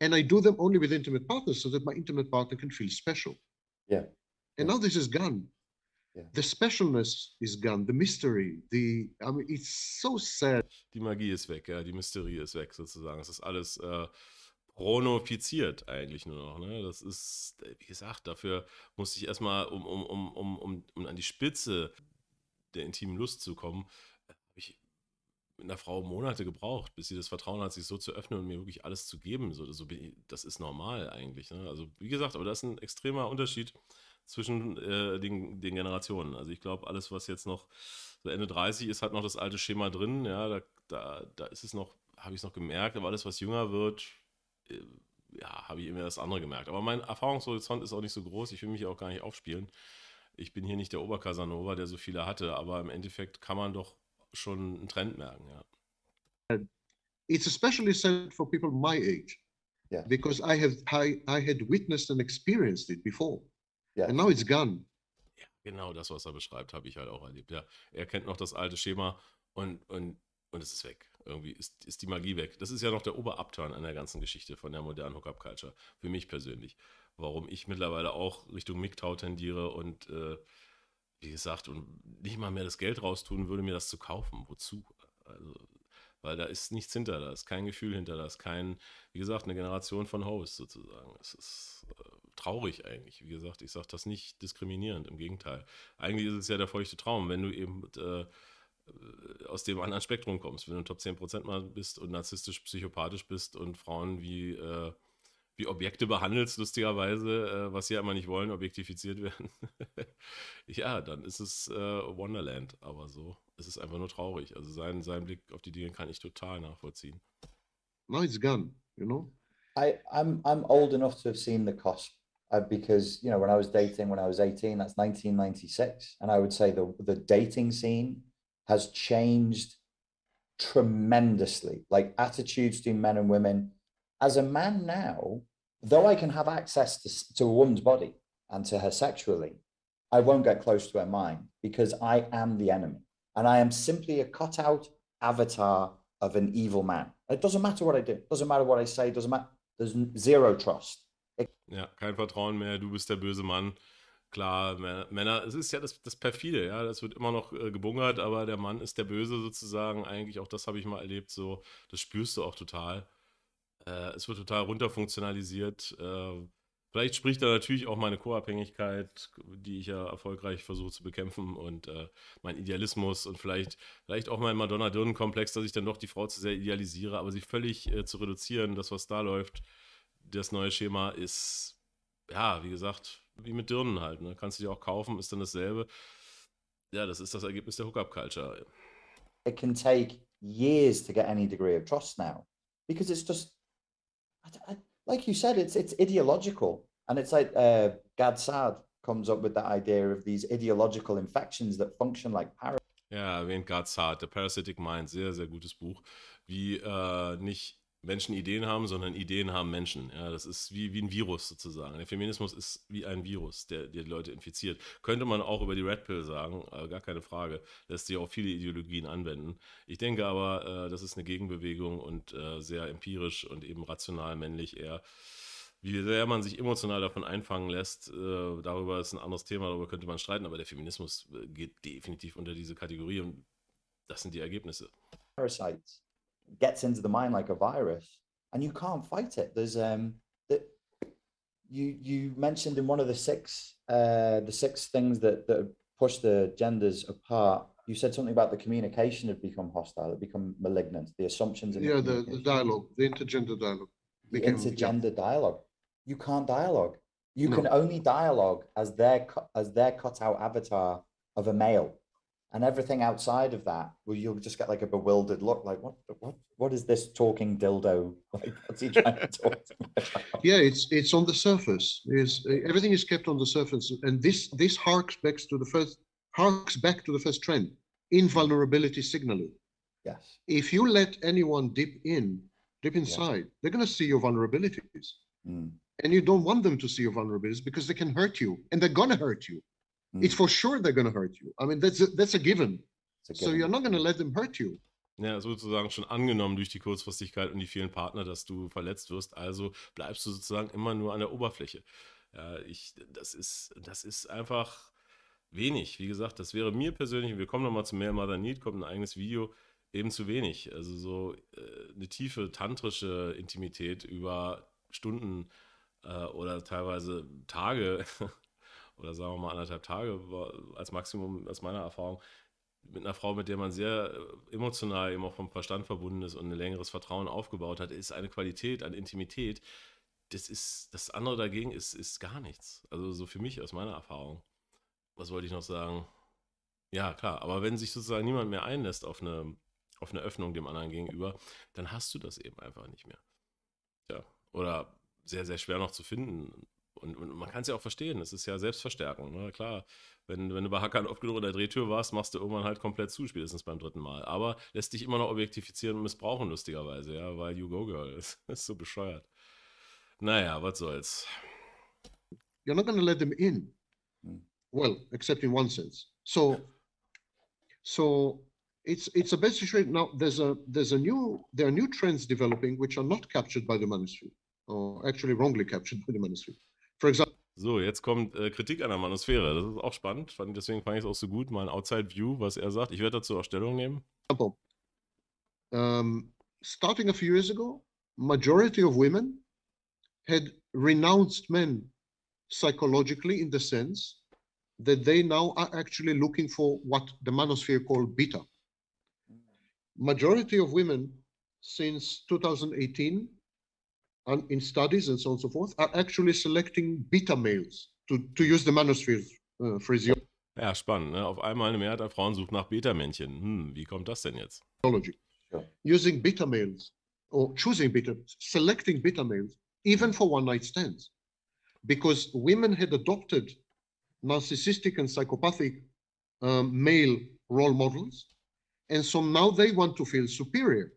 And I do them only with intimate partners so that my intimate partner can feel special. And now this is gone. The specialness is gone, the mystery, I mean, it's so sad. Die Magie ist weg, ja, die Mysterie ist weg sozusagen. Es ist alles chronofiziert eigentlich nur noch. Ne? Das ist, wie gesagt, dafür musste ich erstmal, um an die Spitze der intimen Lust zu kommen, habe ich mit einer Frau Monate gebraucht, bis sie das Vertrauen hat, sich so zu öffnen und mir wirklich alles zu geben. Das ist normal eigentlich. Ne? Also wie gesagt, aber das ist ein extremer Unterschied zwischen den Generationen. Also ich glaube, alles, was jetzt noch so Ende 30 ist, hat noch das alte Schema drin. Ja, da ist es noch, habe ich es noch gemerkt, aber alles, was jünger wird, habe ich immer das andere gemerkt. Aber mein Erfahrungshorizont ist auch nicht so groß. Ich will mich auch gar nicht aufspielen. Ich bin hier nicht der Obercasanova, der so viele hatte, aber im Endeffekt kann man doch schon einen Trend merken, ja. It's especially sad for people my age, because I had witnessed and experienced it before, and now it's gone. Ja, genau das, was er beschreibt, habe ich halt auch erlebt. Ja, er kennt noch das alte Schema und es ist weg. Irgendwie ist die Magie weg. Das ist ja noch der Oberabturn an der ganzen Geschichte von der modernen Hookup-Culture, für mich persönlich. Warum ich mittlerweile auch Richtung MGTOW tendiere und wie gesagt, und nicht mal mehr das Geld raustun würde, mir das zu kaufen. Wozu? Also, weil da ist nichts hinter, da ist kein Gefühl hinter, da ist wie gesagt, eine Generation von Hosts sozusagen. Es ist traurig eigentlich. Wie gesagt, ich sage das nicht diskriminierend, im Gegenteil. Eigentlich ist es ja der feuchte Traum, wenn du eben aus dem anderen Spektrum kommst, wenn du Top 10% mal bist und narzisstisch, psychopathisch bist und Frauen wie Objekte behandelst, lustigerweise, was sie ja immer nicht wollen, objektifiziert werden. Ja, dann ist es Wonderland, aber so. Es ist einfach nur traurig. Also seinen Blick auf die Dinge kann ich total nachvollziehen. Now it's gone. you know? I'm old enough to have seen the cusp because, you know, when I was dating when I was 18, that's 1996. And I would say the dating scene has changed tremendously, like attitudes to men and women. As a man now, though I can have access to a woman's body and to her sexually, I won't get close to her mind because I am the enemy. And I am simply a cutout avatar of an evil man. It doesn't matter what I do. It doesn't matter what I say. It doesn't matter. There's zero trust. Ja, kein Vertrauen mehr, du bist der böse Mann. Klar, Männer, es ist ja das Perfide, ja, das wird immer noch gebungert, aber der Mann ist der Böse sozusagen, eigentlich, auch das habe ich mal erlebt, so, das spürst du auch total. Es wird total runterfunktionalisiert. Vielleicht spricht da natürlich auch meine Co-Abhängigkeit, die ich ja erfolgreich versuche zu bekämpfen und mein Idealismus und vielleicht auch mein Madonna-Dirnen-Komplex, dass ich dann doch die Frau zu sehr idealisiere, aber sie völlig zu reduzieren, das, was da läuft, das neue Schema ist, ja, wie gesagt, wie mit Dirnen halt, ne? Kannst du dir auch kaufen, ist dann dasselbe. Ja, das ist das Ergebnis der Hookup-Culture. It can take years to get any degree of trust now because it's just, like you said, it's ideological. And it's like Gad Saad comes up with that idea of these ideological infections that function like parasites. Ja, erwähnt Gad Saad, The Parasitic Mind, sehr, sehr gutes Buch. Wie nicht Menschen Ideen haben, sondern Ideen haben Menschen. Ja, das ist wie ein Virus sozusagen. Der Feminismus ist wie ein Virus, der die Leute infiziert. Könnte man auch über die Red Pill sagen, gar keine Frage. Lässt sich auch viele Ideologien anwenden. Ich denke aber, das ist eine Gegenbewegung und sehr empirisch und eben rational männlich eher. Wie sehr man sich emotional davon einfangen lässt, darüber ist ein anderes Thema, darüber könnte man streiten, aber der Feminismus geht definitiv unter diese Kategorie und das sind die Ergebnisse. Parasites gets into the mind like a virus, and you can't fight it. There's that you mentioned in one of the six things that push the genders apart. You said something about the communication had become hostile, it become malignant. The assumptions in the dialogue, the intergender dialogue. The intergender dialogue. You can't dialogue. You can only dialogue as their cutout avatar of a male, and everything outside of that, well, you'll just get like a bewildered look, like what is this talking dildo? Like, what's he trying to talk to me about? Yeah, it's on the surface. Everything is kept on the surface, and this harks back to the first trend: invulnerability signaling. Yes. If you let anyone dip inside, they're going to see your vulnerabilities. And you don't want them to see your vulnerabilities because they can hurt you, and they're going to hurt you. It's for sure they're going to hurt you. I mean, that's a given. So you're not going to let them hurt you. Ja, sozusagen schon angenommen durch die Kurzfristigkeit und die vielen Partner, dass du verletzt wirst. Also bleibst du sozusagen immer nur an der Oberfläche. Ja, das ist einfach wenig. Wie gesagt, das wäre mir persönlich, wir kommen nochmal zu Mehr Mother Need, kommt ein eigenes Video, eben zu wenig. Also so eine tiefe tantrische Intimität über Stunden oder teilweise Tage oder sagen wir mal 1,5 Tage als Maximum aus meiner Erfahrung mit einer Frau, mit der man sehr emotional eben auch vom Verstand verbunden ist und ein längeres Vertrauen aufgebaut hat, ist eine Qualität an Intimität. Das andere dagegen ist gar nichts. Also so für mich aus meiner Erfahrung. Was wollte ich noch sagen? Ja, klar, aber wenn sich sozusagen niemand mehr einlässt auf eine Öffnung dem anderen gegenüber, dann hast du das eben einfach nicht mehr. Ja, oder sehr, sehr schwer noch zu finden. Und man kann es ja auch verstehen, es ist ja Selbstverstärkung. Ne? Klar, wenn du bei Hackern oft genug in der Drehtür warst, machst du irgendwann halt komplett zu, spätestens beim 3. Mal. Aber lässt dich immer noch objektifizieren und missbrauchen, lustigerweise, ja, weil you go girl ist so bescheuert. Naja, was soll's. You're not going to let them in. Well, except in one sense. So it's a bad situation. Now there are new trends developing which are not captured by the manosphere, or actually wrongly captured by the manosphere. For example. So, jetzt kommt Kritik an der Manosphäre. Das ist auch spannend. Deswegen fand ich es auch so gut, mal ein Outside View, was er sagt. Ich werde dazu auch Stellung nehmen. Starting a few years ago, majority of women had renounced men psychologically in the sense that they now are actually looking for what the manosphere call beta. Majority of women since 2018 and in studies and so on and so forth are actually selecting beta males to use the manosphere phraseology. Ja, spannend. Ne? Auf einmal eine Mehrheit der Frauen sucht nach Beta-Männchen. Wie kommt das denn jetzt? Using beta males. or selecting beta males, even for one-night stands, because women had adopted narcissistic and psychopathic male role models, and so now they want to feel superior.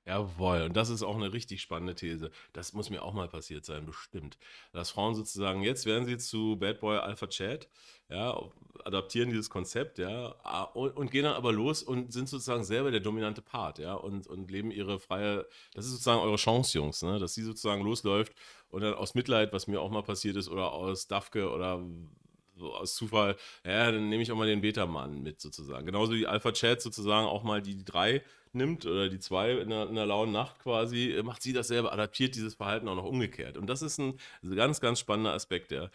Jawohl, und das ist auch eine richtig spannende These. Das muss mir auch mal passiert sein, bestimmt. Dass Frauen sozusagen, jetzt werden sie zu Bad Boy Alpha Chat, ja, adaptieren dieses Konzept, ja, und gehen dann aber los und sind sozusagen selber der dominante Part, ja, und leben ihre freie, das ist sozusagen eure Chance, Jungs, ne, dass sie sozusagen losläuft und dann aus Mitleid, was mir auch mal passiert ist, oder aus Dafke oder so aus Zufall, ja, dann nehme ich auch mal den Beta-Mann mit sozusagen. Genauso wie Alpha Chat sozusagen auch mal die 3 nimmt oder die 2 in einer lauen Nacht quasi, macht sie dasselbe, adaptiert dieses Verhalten auch noch umgekehrt. Und das ist ein ganz, ganz spannender Aspekt, ja,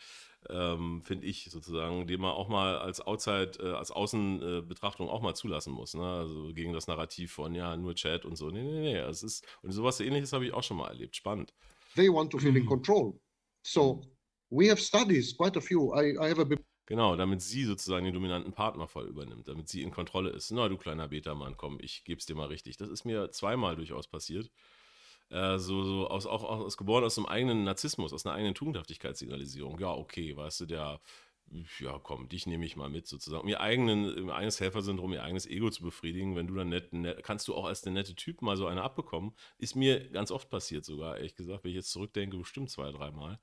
finde ich sozusagen, den man auch mal als als Außenbetrachtung auch mal zulassen muss. Ne? Also gegen das Narrativ von, ja, nur Chat und so. Nee. Es ist, und sowas Ähnliches habe ich auch schon mal erlebt. Spannend. They want to feel in control. So we have studies, quite a few. I have a Genau, damit sie sozusagen den dominanten Partner voll übernimmt, damit sie in Kontrolle ist. Na, du kleiner Beta-Mann, komm, ich geb's dir mal richtig. Das ist mir zweimal durchaus passiert. Auch geboren aus einem eigenen Narzissmus, aus einer eigenen Tugendhaftigkeitssignalisierung. Ja, okay, weißt du, ja, komm, dich nehme ich mal mit sozusagen. Um ihr eigenes Helfersyndrom, ihr eigenes Ego zu befriedigen, wenn du dann kannst du auch als der nette Typ mal so eine abbekommen. Ist mir ganz oft passiert sogar, ehrlich gesagt, wenn ich jetzt zurückdenke, bestimmt 2, 3 Mal.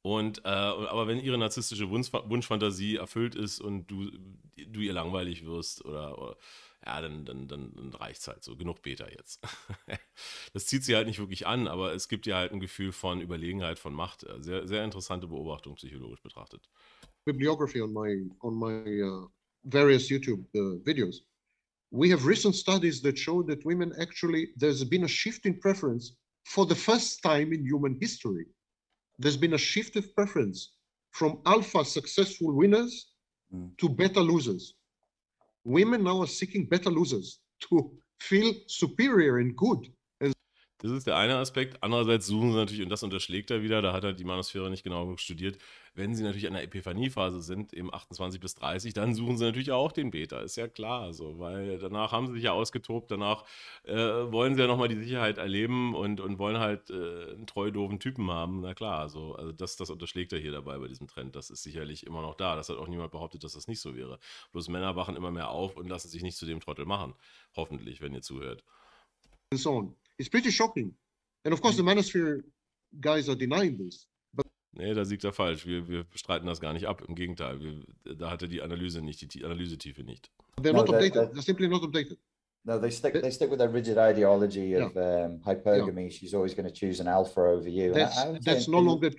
Aber wenn ihre narzisstische Wunschfantasie erfüllt ist und du ihr langweilig wirst oder ja, dann reicht es halt so. Genug Beta jetzt. Das zieht sie halt nicht wirklich an, aber es gibt ja halt ein Gefühl von Überlegenheit, von Macht. Sehr, sehr interessante Beobachtung, psychologisch betrachtet. Bibliography on my various YouTube videos. We have recent studies that show that women actually, there's been a shift in preference for the first time in human history. There's been a shift of preference from alpha successful winners to beta losers. Women now are seeking beta losers to feel superior and good. Das ist der eine Aspekt. Andererseits suchen sie natürlich, und das unterschlägt er wieder, da hat er die Manosphäre nicht genau genug studiert, wenn sie natürlich an der Epiphanie-Phase sind, eben 28 bis 30, dann suchen sie natürlich auch den Beta, ist ja klar, so, weil danach haben sie sich ja ausgetobt, danach wollen sie ja nochmal die Sicherheit erleben und wollen halt einen treu doofen Typen haben, na klar, so, also das unterschlägt er hier dabei bei diesem Trend, das ist sicherlich immer noch da, das hat auch niemand behauptet, dass das nicht so wäre. Bloß Männer wachen immer mehr auf und lassen sich nicht zu dem Trottel machen, hoffentlich, wenn ihr zuhört. And so on. It's pretty shocking. And of course, the manosphere guys are denying this. But nee, da siegt er falsch. Wir bestreiten das gar nicht ab. Im Gegenteil, da hat er die Analyse nicht, die Analysetiefe nicht. they're not updated. They're simply not updated. No, they stick with their rigid ideology of hypergamy. Yeah. She's always going to choose an alpha over you. That's no longer.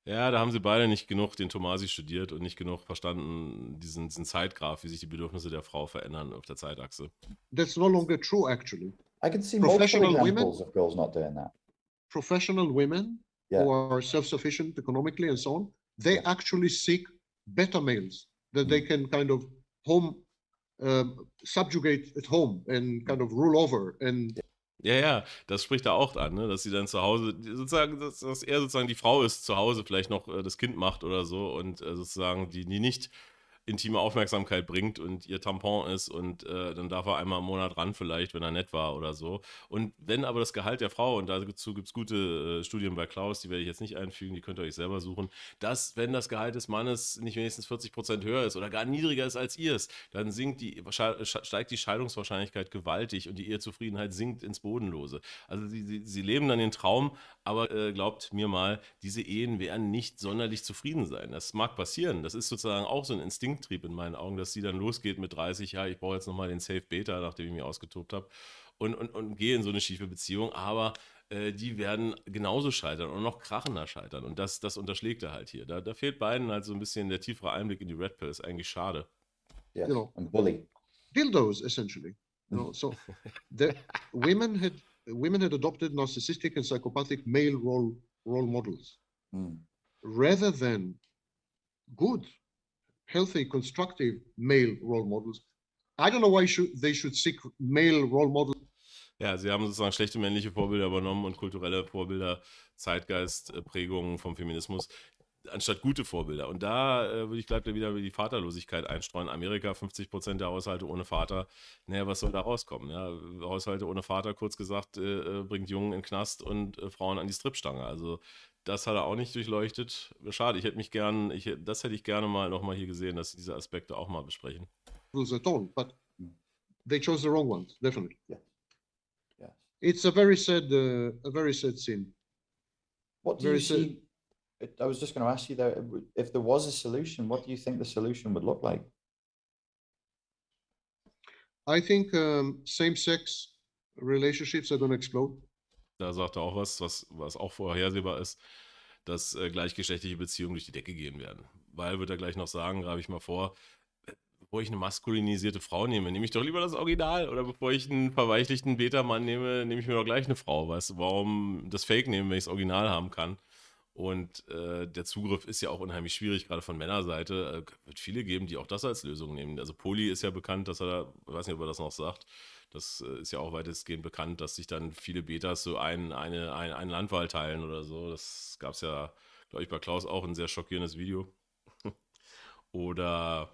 Ja, da haben sie beide nicht genug den Tomasi studiert und nicht genug verstanden, diesen Zeitgraph, wie sich die Bedürfnisse der Frau verändern auf der Zeitachse. That's no longer true, actually. I can see multiple examples of girls not doing that. Professional women who are self-sufficient economically and so on, they actually seek better males that they can kind of subjugate at home and kind of rule over. And ja, das spricht er auch an, ne? Dass sie dann zu Hause, sozusagen, dass er sozusagen die Frau ist, zu Hause vielleicht noch das Kind macht oder so und sozusagen die nicht intime Aufmerksamkeit bringt und ihr Tampon ist und dann darf er einmal im Monat ran vielleicht, wenn er nett war oder so. Und wenn aber das Gehalt der Frau, und dazu gibt es gute Studien bei Klaus, die werde ich jetzt nicht einfügen, die könnt ihr euch selber suchen, dass wenn das Gehalt des Mannes nicht wenigstens 40% höher ist oder gar niedriger ist als ihrs, dann steigt die Scheidungswahrscheinlichkeit gewaltig und die Ehezufriedenheit sinkt ins Bodenlose. Also sie leben dann den Traum, aber glaubt mir mal, diese Ehen werden nicht sonderlich zufrieden sein. Das mag passieren, das ist sozusagen auch so ein Instinkttrieb in meinen Augen, dass sie dann losgeht mit 30, ja, ich brauche jetzt nochmal den Safe Beta, nachdem ich mich ausgetobt habe und gehe in so eine schiefe Beziehung, aber die werden genauso scheitern und noch krachender scheitern und das unterschlägt er halt hier. Da fehlt beiden halt so ein bisschen der tiefere Einblick in die Red Pill, ist eigentlich schade. Yes, you know, and bully. Dildos, essentially. You know, so the women had adopted narcissistic and psychopathic male role models rather than good, healthy, constructive male role models. I don't know why they should seek male role models. Ja, sie haben sozusagen schlechte männliche Vorbilder übernommen und kulturelle Vorbilder, Zeitgeist, Prägungen vom Feminismus. anstatt gute Vorbilder. Und da würde ich gleich wieder die Vaterlosigkeit einstreuen. Amerika, 50% der Haushalte ohne Vater. Naja, was soll da rauskommen? Ja? Haushalte ohne Vater, kurz gesagt, bringt Jungen in den Knast und Frauen an die Stripstange. Also das hat er auch nicht durchleuchtet. Schade, das hätte ich gerne mal nochmal hier gesehen, dass sie diese Aspekte auch mal besprechen. At all, but they chose the wrong ones, definitely. Yeah. Yes. It's a very sad scene. What do you see? I was just going to ask you there, if there was a solution, what do you think the solution would look like? I think same-sex relationships are going to explode. Da sagt er auch was auch vorhersehbar ist, dass gleichgeschlechtliche Beziehungen durch die Decke gehen werden. Weil, wird er gleich noch sagen, greife ich mal vor, bevor ich eine maskulinisierte Frau nehme ich doch lieber das Original. Oder bevor ich einen verweichlichten Beta-Mann nehme ich mir doch gleich eine Frau. Weißt du, warum das Fake nehmen, wenn ich das Original haben kann? Und der Zugriff ist ja auch unheimlich schwierig, gerade von Männerseite. Wird viele geben, die auch das als Lösung nehmen. Also Poly ist ja bekannt, dass er, ich weiß nicht, ob er das noch sagt, das ist ja auch weitestgehend bekannt, dass sich dann viele Betas so einen Landwahl teilen oder so. Das gab es ja, glaube ich, bei Klaus auch ein sehr schockierendes Video. Oder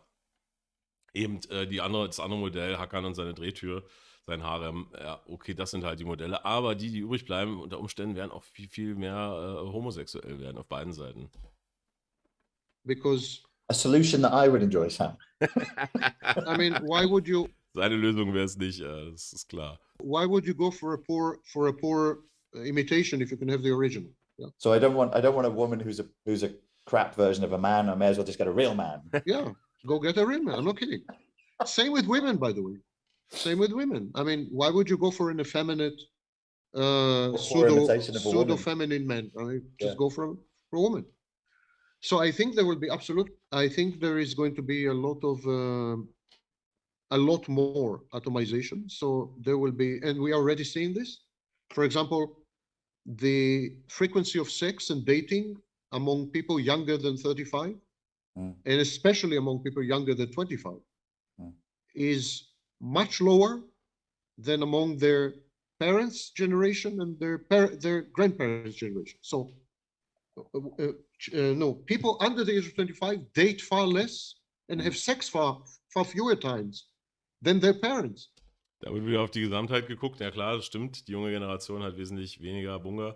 eben das andere Modell, Hakan und seine Drehtür, sein Harem, ja, okay, das sind halt die Modelle, aber die übrig bleiben, unter Umständen werden auch viel, viel mehr homosexuell werden auf beiden Seiten. Because a solution that I would enjoy, Sam. I mean, why would you? Seine Lösung wäre es nicht, das ist klar. Why would you go for a poor imitation if you can have the original? Yeah. So I don't want a woman who's a crap version of a man. I may as well just get a real man. Yeah, go get a real man. I'm not kidding. Same with women, by the way. Same with women. I mean, why would you go for an effeminate, pseudo-feminine man? I mean, just go for a woman. So I think there will be I think there is going to be a lot more atomization. So there will be, and we are already seeing this. For example, the frequency of sex and dating among people younger than 35, and especially among people younger than 25, is much lower than among their parents' generation and their grandparents' generation. So no, people under the age of 25 date far less and have sex far fewer times than their parents. Da wird wieder auf die Gesamtheit geguckt. Ja klar, das stimmt. Die junge Generation hat wesentlich weniger Bunga.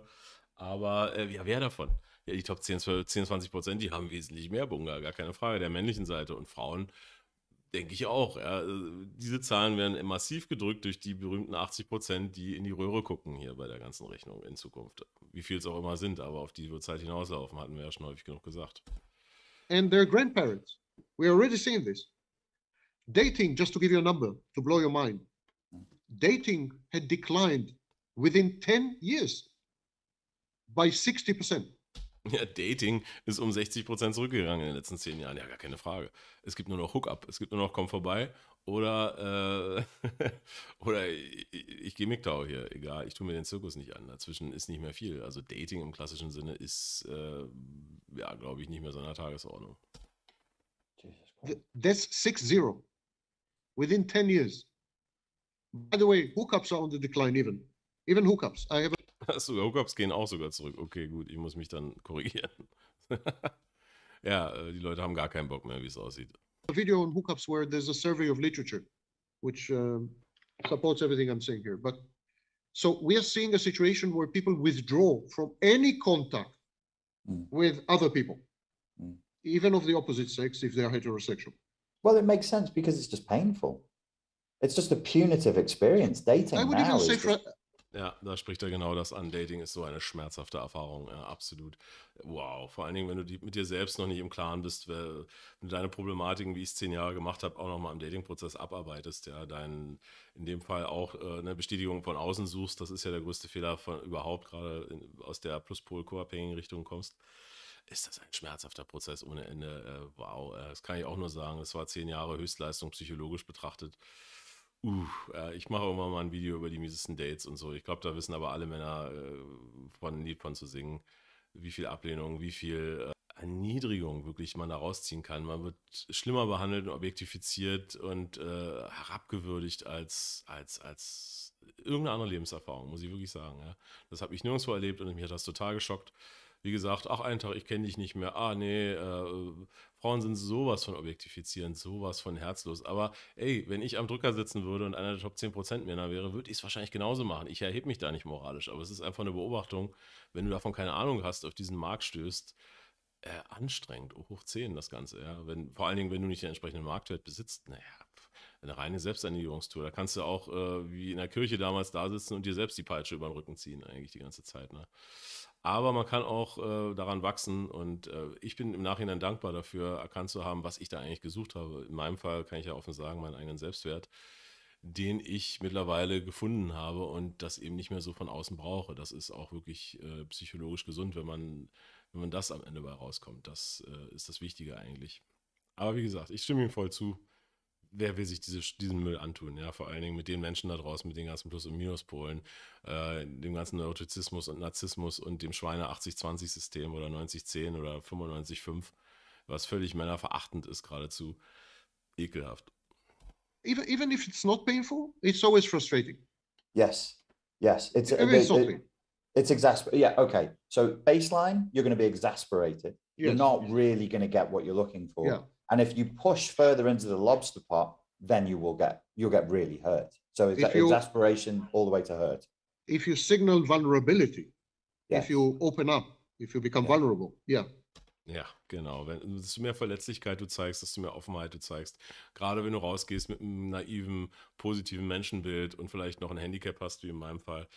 Aber ja, wer davon? Ja, die Top 10, 20%, die haben wesentlich mehr Bunga. Gar keine Frage, der männlichen Seite. Und Frauen, denke ich auch. Ja. Diese Zahlen werden massiv gedrückt durch die berühmten 80%, die in die Röhre gucken hier bei der ganzen Rechnung in Zukunft. Wie viel es auch immer sind, aber auf die wird es halt hinauslaufen, hatten wir ja schon häufig genug gesagt. And their grandparents. We are already seeing this. Dating, just to give you a number, to blow your mind. Dating had declined within 10 years by 60%. Ja, Dating ist um 60% zurückgegangen in den letzten 10 Jahren. Ja, gar keine Frage. Es gibt nur noch Hookup. Es gibt nur noch komm vorbei oder ich gehe MGTOW hier. Egal, ich tue mir den Zirkus nicht an. Dazwischen ist nicht mehr viel. Also Dating im klassischen Sinne ist, ja, glaube ich, nicht mehr so an der Tagesordnung. That's 6-0 within 10 years. By the way, hookups are on the decline even hookups. Sogar Hookups gehen auch sogar zurück. Okay, gut, ich muss mich dann korrigieren. Ja, die Leute haben gar keinen Bock mehr, wie es aussieht. A video on hookups where there's a survey of literature, which supports everything I'm saying here. But so we are seeing a situation where people withdraw from any contact with other people, even of the opposite sex, if they are heterosexual. Well, it makes sense because it's just painful. It's just a punitive experience. Dating I would now even say is just... Ja, da spricht er genau das an. Dating ist so eine schmerzhafte Erfahrung, ja, absolut. Wow, vor allen Dingen, wenn du mit dir selbst noch nicht im Klaren bist, wenn du deine Problematiken, wie ich es 10 Jahre gemacht habe, auch nochmal im Datingprozess abarbeitest, ja, in dem Fall auch eine Bestätigung von außen suchst, das ist ja der größte Fehler von überhaupt, gerade aus der Pluspol-Co-abhängigen Richtung kommst, ist das ein schmerzhafter Prozess ohne Ende. Wow, das kann ich auch nur sagen, es war 10 Jahre Höchstleistung psychologisch betrachtet. Ich mache irgendwann mal ein Video über die miesesten Dates und so. Ich glaube, da wissen aber alle Männer ein Lied von zu singen, wie viel Ablehnung, wie viel Erniedrigung wirklich man da rausziehen kann. Man wird schlimmer behandelt und objektifiziert und herabgewürdigt als irgendeine andere Lebenserfahrung, muss ich wirklich sagen. Ja. Das habe ich nirgendwo erlebt und mich hat das total geschockt. wie gesagt, ach, einen Tag, ich kenne dich nicht mehr. Ah, nee, Frauen sind sowas von objektifizierend, sowas von herzlos. Aber ey, wenn ich am Drücker sitzen würde und einer der Top 10% Männer wäre, würde ich es wahrscheinlich genauso machen. Ich erhebe mich da nicht moralisch, aber es ist einfach eine Beobachtung, wenn du davon keine Ahnung hast, auf diesen Markt stößt, anstrengend, hoch 10 das Ganze, ja. Vor allen Dingen, wenn du nicht den entsprechenden Marktwert besitzt, naja, eine reine Selbstsanierungstour. Da kannst du auch wie in der Kirche damals da sitzen und dir selbst die Peitsche über den Rücken ziehen, eigentlich die ganze Zeit. Ne? Aber man kann auch daran wachsen und ich bin im Nachhinein dankbar dafür, erkannt zu haben, was ich da eigentlich gesucht habe. In meinem Fall kann ich ja offen sagen, meinen eigenen Selbstwert, den ich mittlerweile gefunden habe und das eben nicht mehr so von außen brauche. Das ist auch wirklich psychologisch gesund, wenn man das am Ende bei rauskommt. Das ist das Wichtige eigentlich. Aber wie gesagt, ich stimme ihm voll zu. Wer will sich diesen Müll antun? Ja, vor allen Dingen mit den Menschen da draußen, mit den ganzen Plus- und Minuspolen, dem ganzen Neurotizismus und Narzissmus und dem Schweine-80-20-System oder 90-10 oder 95-5, was völlig männerverachtend ist, geradezu ekelhaft. Even if it's not painful, it's always frustrating. Yes. It's Exactly. it's exasperating. Yeah. Okay. So baseline, you're going to be exasperated. You're Yes. not really going to get what you're looking for. Yeah. And if you push further into the lobster pot, then you'll get really hurt. So it's exasperation all the way to hurt. If you signal vulnerability, Yes. if you open up, if you become vulnerable, yeah. Ja, genau. Desto mehr Verletzlichkeit du zeigst, desto mehr Offenheit du zeigst. Gerade wenn du rausgehst mit einem naiven, positiven Menschenbild und vielleicht noch ein Handicap hast, wie in meinem Fall.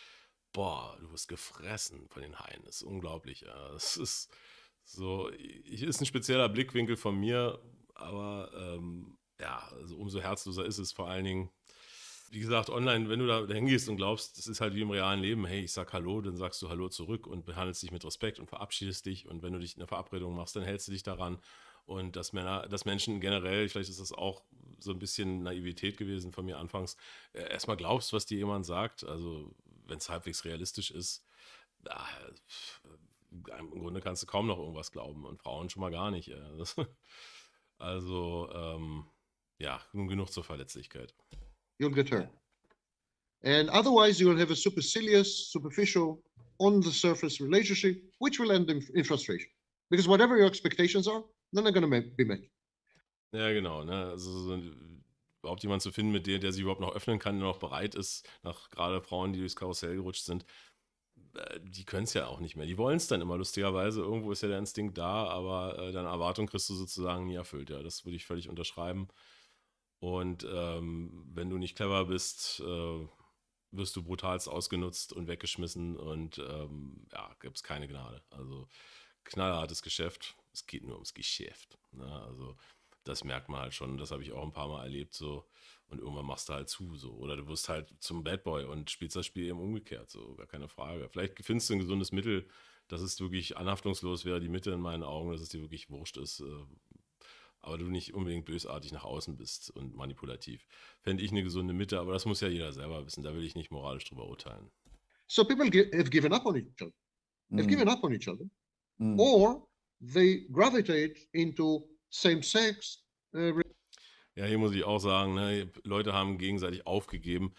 Boah, du wirst gefressen von den Haien. Das ist unglaublich. Ja. Das ist so, ist ein spezieller Blickwinkel von mir, aber ja, also umso herzloser ist es vor allen Dingen. Wie gesagt, online, wenn du da hingehst und glaubst, das ist halt wie im realen Leben, hey, ich sag Hallo, dann sagst du Hallo zurück und behandelst dich mit Respekt und verabschiedest dich. Und wenn du dich in eine Verabredung machst, dann hältst du dich daran. Und dass Menschen generell, vielleicht ist das auch so ein bisschen Naivität gewesen von mir anfangs, erstmal glaubst, was dir jemand sagt. Also, wenn es halbwegs realistisch ist, im Grunde kannst du kaum noch irgendwas glauben und Frauen schon mal gar nicht. Also, ja, genug zur Verletzlichkeit. You'll get hurt. And otherwise, you'll have a superficial, on the surface relationship, which will end in frustration. Because whatever your expectations are, then they're going to be met. Ja, genau. Ne? Also überhaupt jemanden zu finden, mit der sich überhaupt noch öffnen kann, der noch bereit ist, nach gerade Frauen, die durchs Karussell gerutscht sind, die können es ja auch nicht mehr. Die wollen es dann immer, lustigerweise. Irgendwo ist ja der Instinkt da, aber deine Erwartung kriegst du sozusagen nie erfüllt. Ja, das würde ich völlig unterschreiben. Und wenn du nicht clever bist, wirst du brutalst ausgenutzt und weggeschmissen und ja, gibt es keine Gnade. Also knallhartes Geschäft. Es geht nur ums Geschäft. Ne? Also das merkt man halt schon. Das habe ich auch ein paar Mal erlebt so. Und irgendwann machst du halt zu so. Oder du wirst halt zum Bad Boy und spielst das Spiel eben umgekehrt. So, gar keine Frage. Vielleicht findest du ein gesundes Mittel, dass es wirklich anhaftungslos wäre, die Mitte in meinen Augen, dass es dir wirklich wurscht ist. Aber du nicht unbedingt bösartig nach außen bist und manipulativ. Fände ich eine gesunde Mitte, aber das muss ja jeder selber wissen. Da will ich nicht moralisch drüber urteilen. So people have given up on each other. They've given up on each other. Or they gravitate into same-sex. Ja, hier muss ich auch sagen, ne, Leute haben gegenseitig aufgegeben.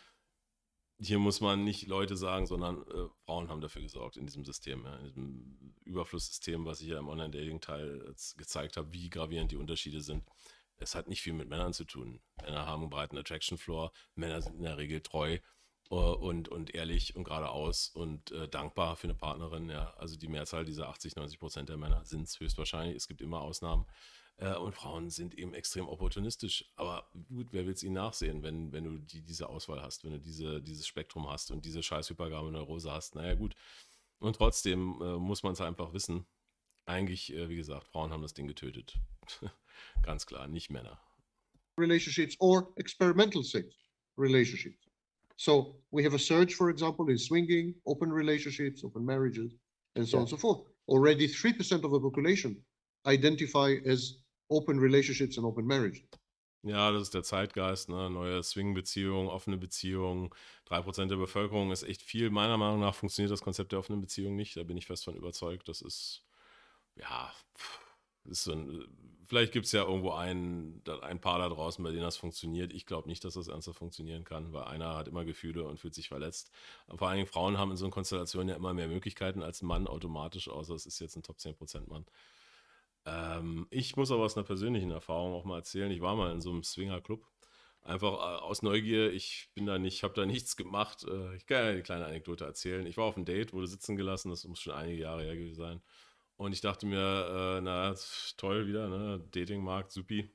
Hier muss man nicht Leute sagen, sondern Frauen haben dafür gesorgt in diesem System, ja, in diesem Überflusssystem, was ich ja im Online-Dating-Teil gezeigt habe, wie gravierend die Unterschiede sind. Es hat nicht viel mit Männern zu tun. Männer haben einen breiten Attraction-Floor, Männer sind in der Regel treu und ehrlich und geradeaus und dankbar für eine Partnerin. Ja. Also die Mehrzahl dieser 80-90% der Männer sind es höchstwahrscheinlich. Es gibt immer Ausnahmen. Und Frauen sind eben extrem opportunistisch. Aber gut, wer will es ihnen nachsehen, wenn du diese Auswahl hast, wenn du dieses Spektrum hast und diese scheiß hypergame Neurose hast? Naja, gut. Und trotzdem muss man es einfach wissen. Eigentlich, wie gesagt, Frauen haben das Ding getötet. Ganz klar, nicht Männer. Relationships or experimental sex relationships. So we have a surge, for example, in swinging, open relationships, open marriages, and so on and so forth. Already 3% of the population identify as open relationships and open marriage. Ja, das ist der Zeitgeist, ne? Neue Swing-Beziehungen, offene Beziehungen. 3% der Bevölkerung ist echt viel. Meiner Meinung nach funktioniert das Konzept der offenen Beziehung nicht. Da bin ich fest von überzeugt. Das ist, ja, ist so vielleicht gibt es ja irgendwo ein Paar da draußen, bei denen das funktioniert. Ich glaube nicht, dass das ernsthaft funktionieren kann, weil einer hat immer Gefühle und fühlt sich verletzt. Vor allen Dingen Frauen haben in so einer Konstellation ja immer mehr Möglichkeiten als ein Mann automatisch, außer es ist jetzt ein Top 10% Mann. Ich muss aber aus einer persönlichen Erfahrung auch mal erzählen. Ich war mal in so einem Swinger-Club. Einfach aus Neugier, ich bin da nicht, habe da nichts gemacht. Ich kann ja eine kleine Anekdote erzählen. Ich war auf einem Date, wurde sitzen gelassen, das muss schon einige Jahre her gewesen sein. Und ich dachte mir, na, toll wieder, ne? Datingmarkt, supi.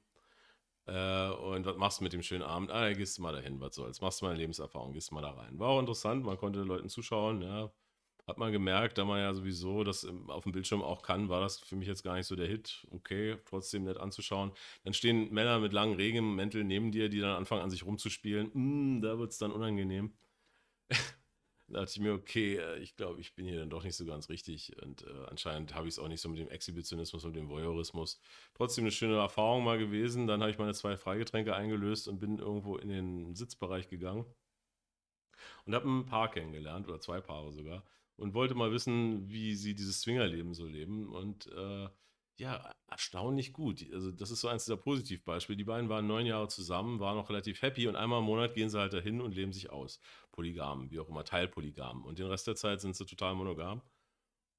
Und was machst du mit dem schönen Abend? Ah, gehst du mal dahin, was soll's. Machst du mal eine Lebenserfahrung, gehst du mal da rein. War auch interessant, man konnte Leuten zuschauen, ja. Hat man gemerkt, da man ja sowieso das auf dem Bildschirm auch kann, war das für mich jetzt gar nicht so der Hit. Okay, trotzdem nett anzuschauen. Dann stehen Männer mit langen Regenmänteln neben dir, die dann anfangen an sich rumzuspielen. Da wird es dann unangenehm. Da dachte ich mir, okay, ich glaube, ich bin hier dann doch nicht so ganz richtig. Und anscheinend habe ich es auch nicht so mit dem Exhibitionismus und dem Voyeurismus. Trotzdem eine schöne Erfahrung mal gewesen. Dann habe ich meine 2 Freigetränke eingelöst und bin irgendwo in den Sitzbereich gegangen und habe ein Paar kennengelernt, oder 2 Paare sogar, und wollte mal wissen, wie sie dieses Swingerleben so leben. Und ja, erstaunlich gut. Also das ist so eins dieser Positivbeispiele. Die beiden waren 9 Jahre zusammen, waren noch relativ happy und einmal im Monat gehen sie halt dahin und leben sich aus. Polygam, wie auch immer, Teilpolygam. Und den Rest der Zeit sind sie total monogam.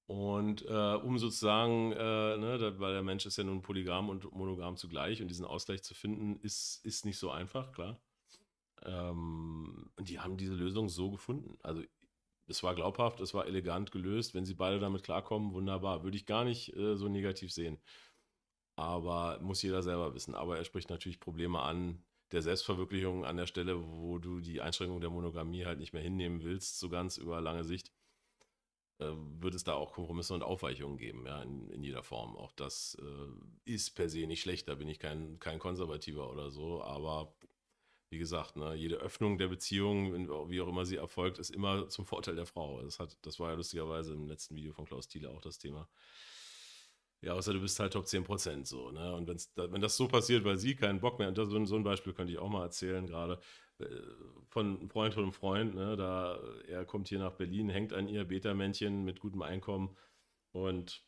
Und um sozusagen, ne, weil der Mensch ist ja nun polygam und monogam zugleich und diesen Ausgleich zu finden, ist nicht so einfach, klar. Und die haben diese Lösung so gefunden. Also es war glaubhaft, es war elegant gelöst. Wenn sie beide damit klarkommen, wunderbar. Würde ich gar nicht so negativ sehen. Aber muss jeder selber wissen. Aber er spricht natürlich Probleme an der Selbstverwirklichung an der Stelle, wo du die Einschränkung der Monogamie halt nicht mehr hinnehmen willst, so ganz über lange Sicht, wird es da auch Kompromisse und Aufweichungen geben, ja, in jeder Form. Auch das ist per se nicht schlecht, da bin ich kein Konservativer oder so, aber wie gesagt, ne, jede Öffnung der Beziehung, wie auch immer sie erfolgt, ist immer zum Vorteil der Frau. Das war ja lustigerweise im letzten Video von Klaus Thiele auch das Thema. Ja, außer du bist halt Top 10% so, ne? Und wenn das so passiert, weil sie keinen Bock mehr, und so ein Beispiel könnte ich auch mal erzählen, gerade äh, von einem Freund, ne? Er kommt hier nach Berlin, hängt an ihr Beta-Männchen mit gutem Einkommen und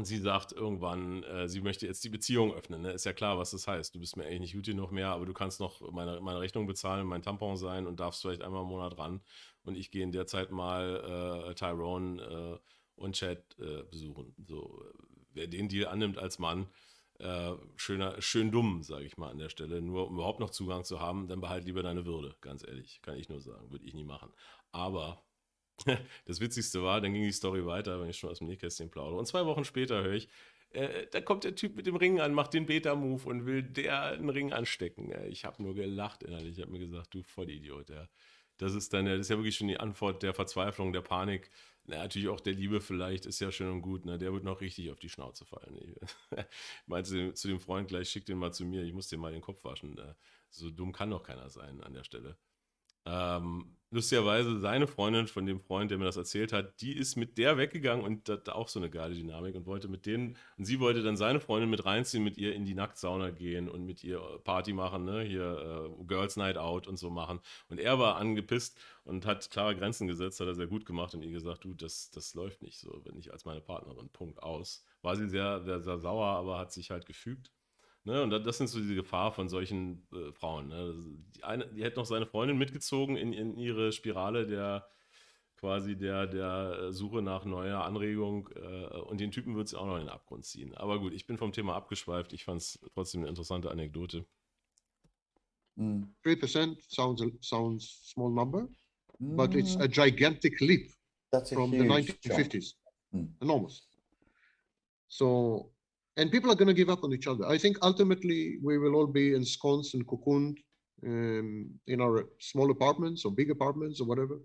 sie sagt irgendwann, sie möchte jetzt die Beziehung öffnen. Ne? Ist ja klar, was das heißt. Du bist mir eigentlich nicht gut genug mehr, aber du kannst noch meine Rechnung bezahlen, mein Tampon sein und darfst vielleicht einmal im Monat ran. Und ich gehe in der Zeit mal Tyrone und Chad besuchen. So, wer den Deal annimmt als Mann, schön dumm, sage ich mal an der Stelle. Nur um überhaupt noch Zugang zu haben, dann behalt lieber deine Würde, ganz ehrlich. Kann ich nur sagen, würde ich nie machen. Aber das Witzigste war, dann ging die Story weiter, wenn ich schon aus dem Nähkästchen plaudere. Und 2 Wochen später höre ich, da kommt der Typ mit dem Ring an, macht den Beta-Move und will der einen Ring anstecken. Ich habe nur gelacht innerlich. Ich habe mir gesagt, du Vollidiot. Ja. Das ist ja wirklich schon die Antwort der Verzweiflung, der Panik. Na, natürlich auch der Liebe vielleicht, ist ja schön und gut. Ne? Der wird noch richtig auf die Schnauze fallen. Ich meinte zu dem Freund gleich, schick den mal zu mir, ich muss dir mal den Kopf waschen. So dumm kann doch keiner sein an der Stelle. Lustigerweise seine Freundin von dem Freund, der mir das erzählt hat, die ist mit der weggegangen und da auch so eine geile Dynamik und wollte mit denen, und sie wollte dann seine Freundin mit reinziehen, mit ihr in die Nacktsauna gehen und mit ihr Party machen, ne, hier Girls Night Out und so machen. Und er war angepisst und hat klare Grenzen gesetzt, hat er sehr gut gemacht und ihr gesagt, du, das läuft nicht so, wenn ich als meine Partnerin, Punkt, aus. War sie sehr, sehr, sehr sauer, aber hat sich halt gefügt. Ne, und das sind so diese Gefahr von solchen Frauen. Ne? Die hätte noch seine Freundin mitgezogen in ihre Spirale der Suche nach neuer Anregung und den Typen wird sie auch noch in den Abgrund ziehen. Aber gut, ich bin vom Thema abgeschweift. Ich fand es trotzdem eine interessante Anekdote. 3% sounds small number, but it's a gigantic leap from the 1950s. Enormous. So, and people are going to give up on each other. I think ultimately we will all be ensconced and cocooned in our small apartments or big apartments or whatever.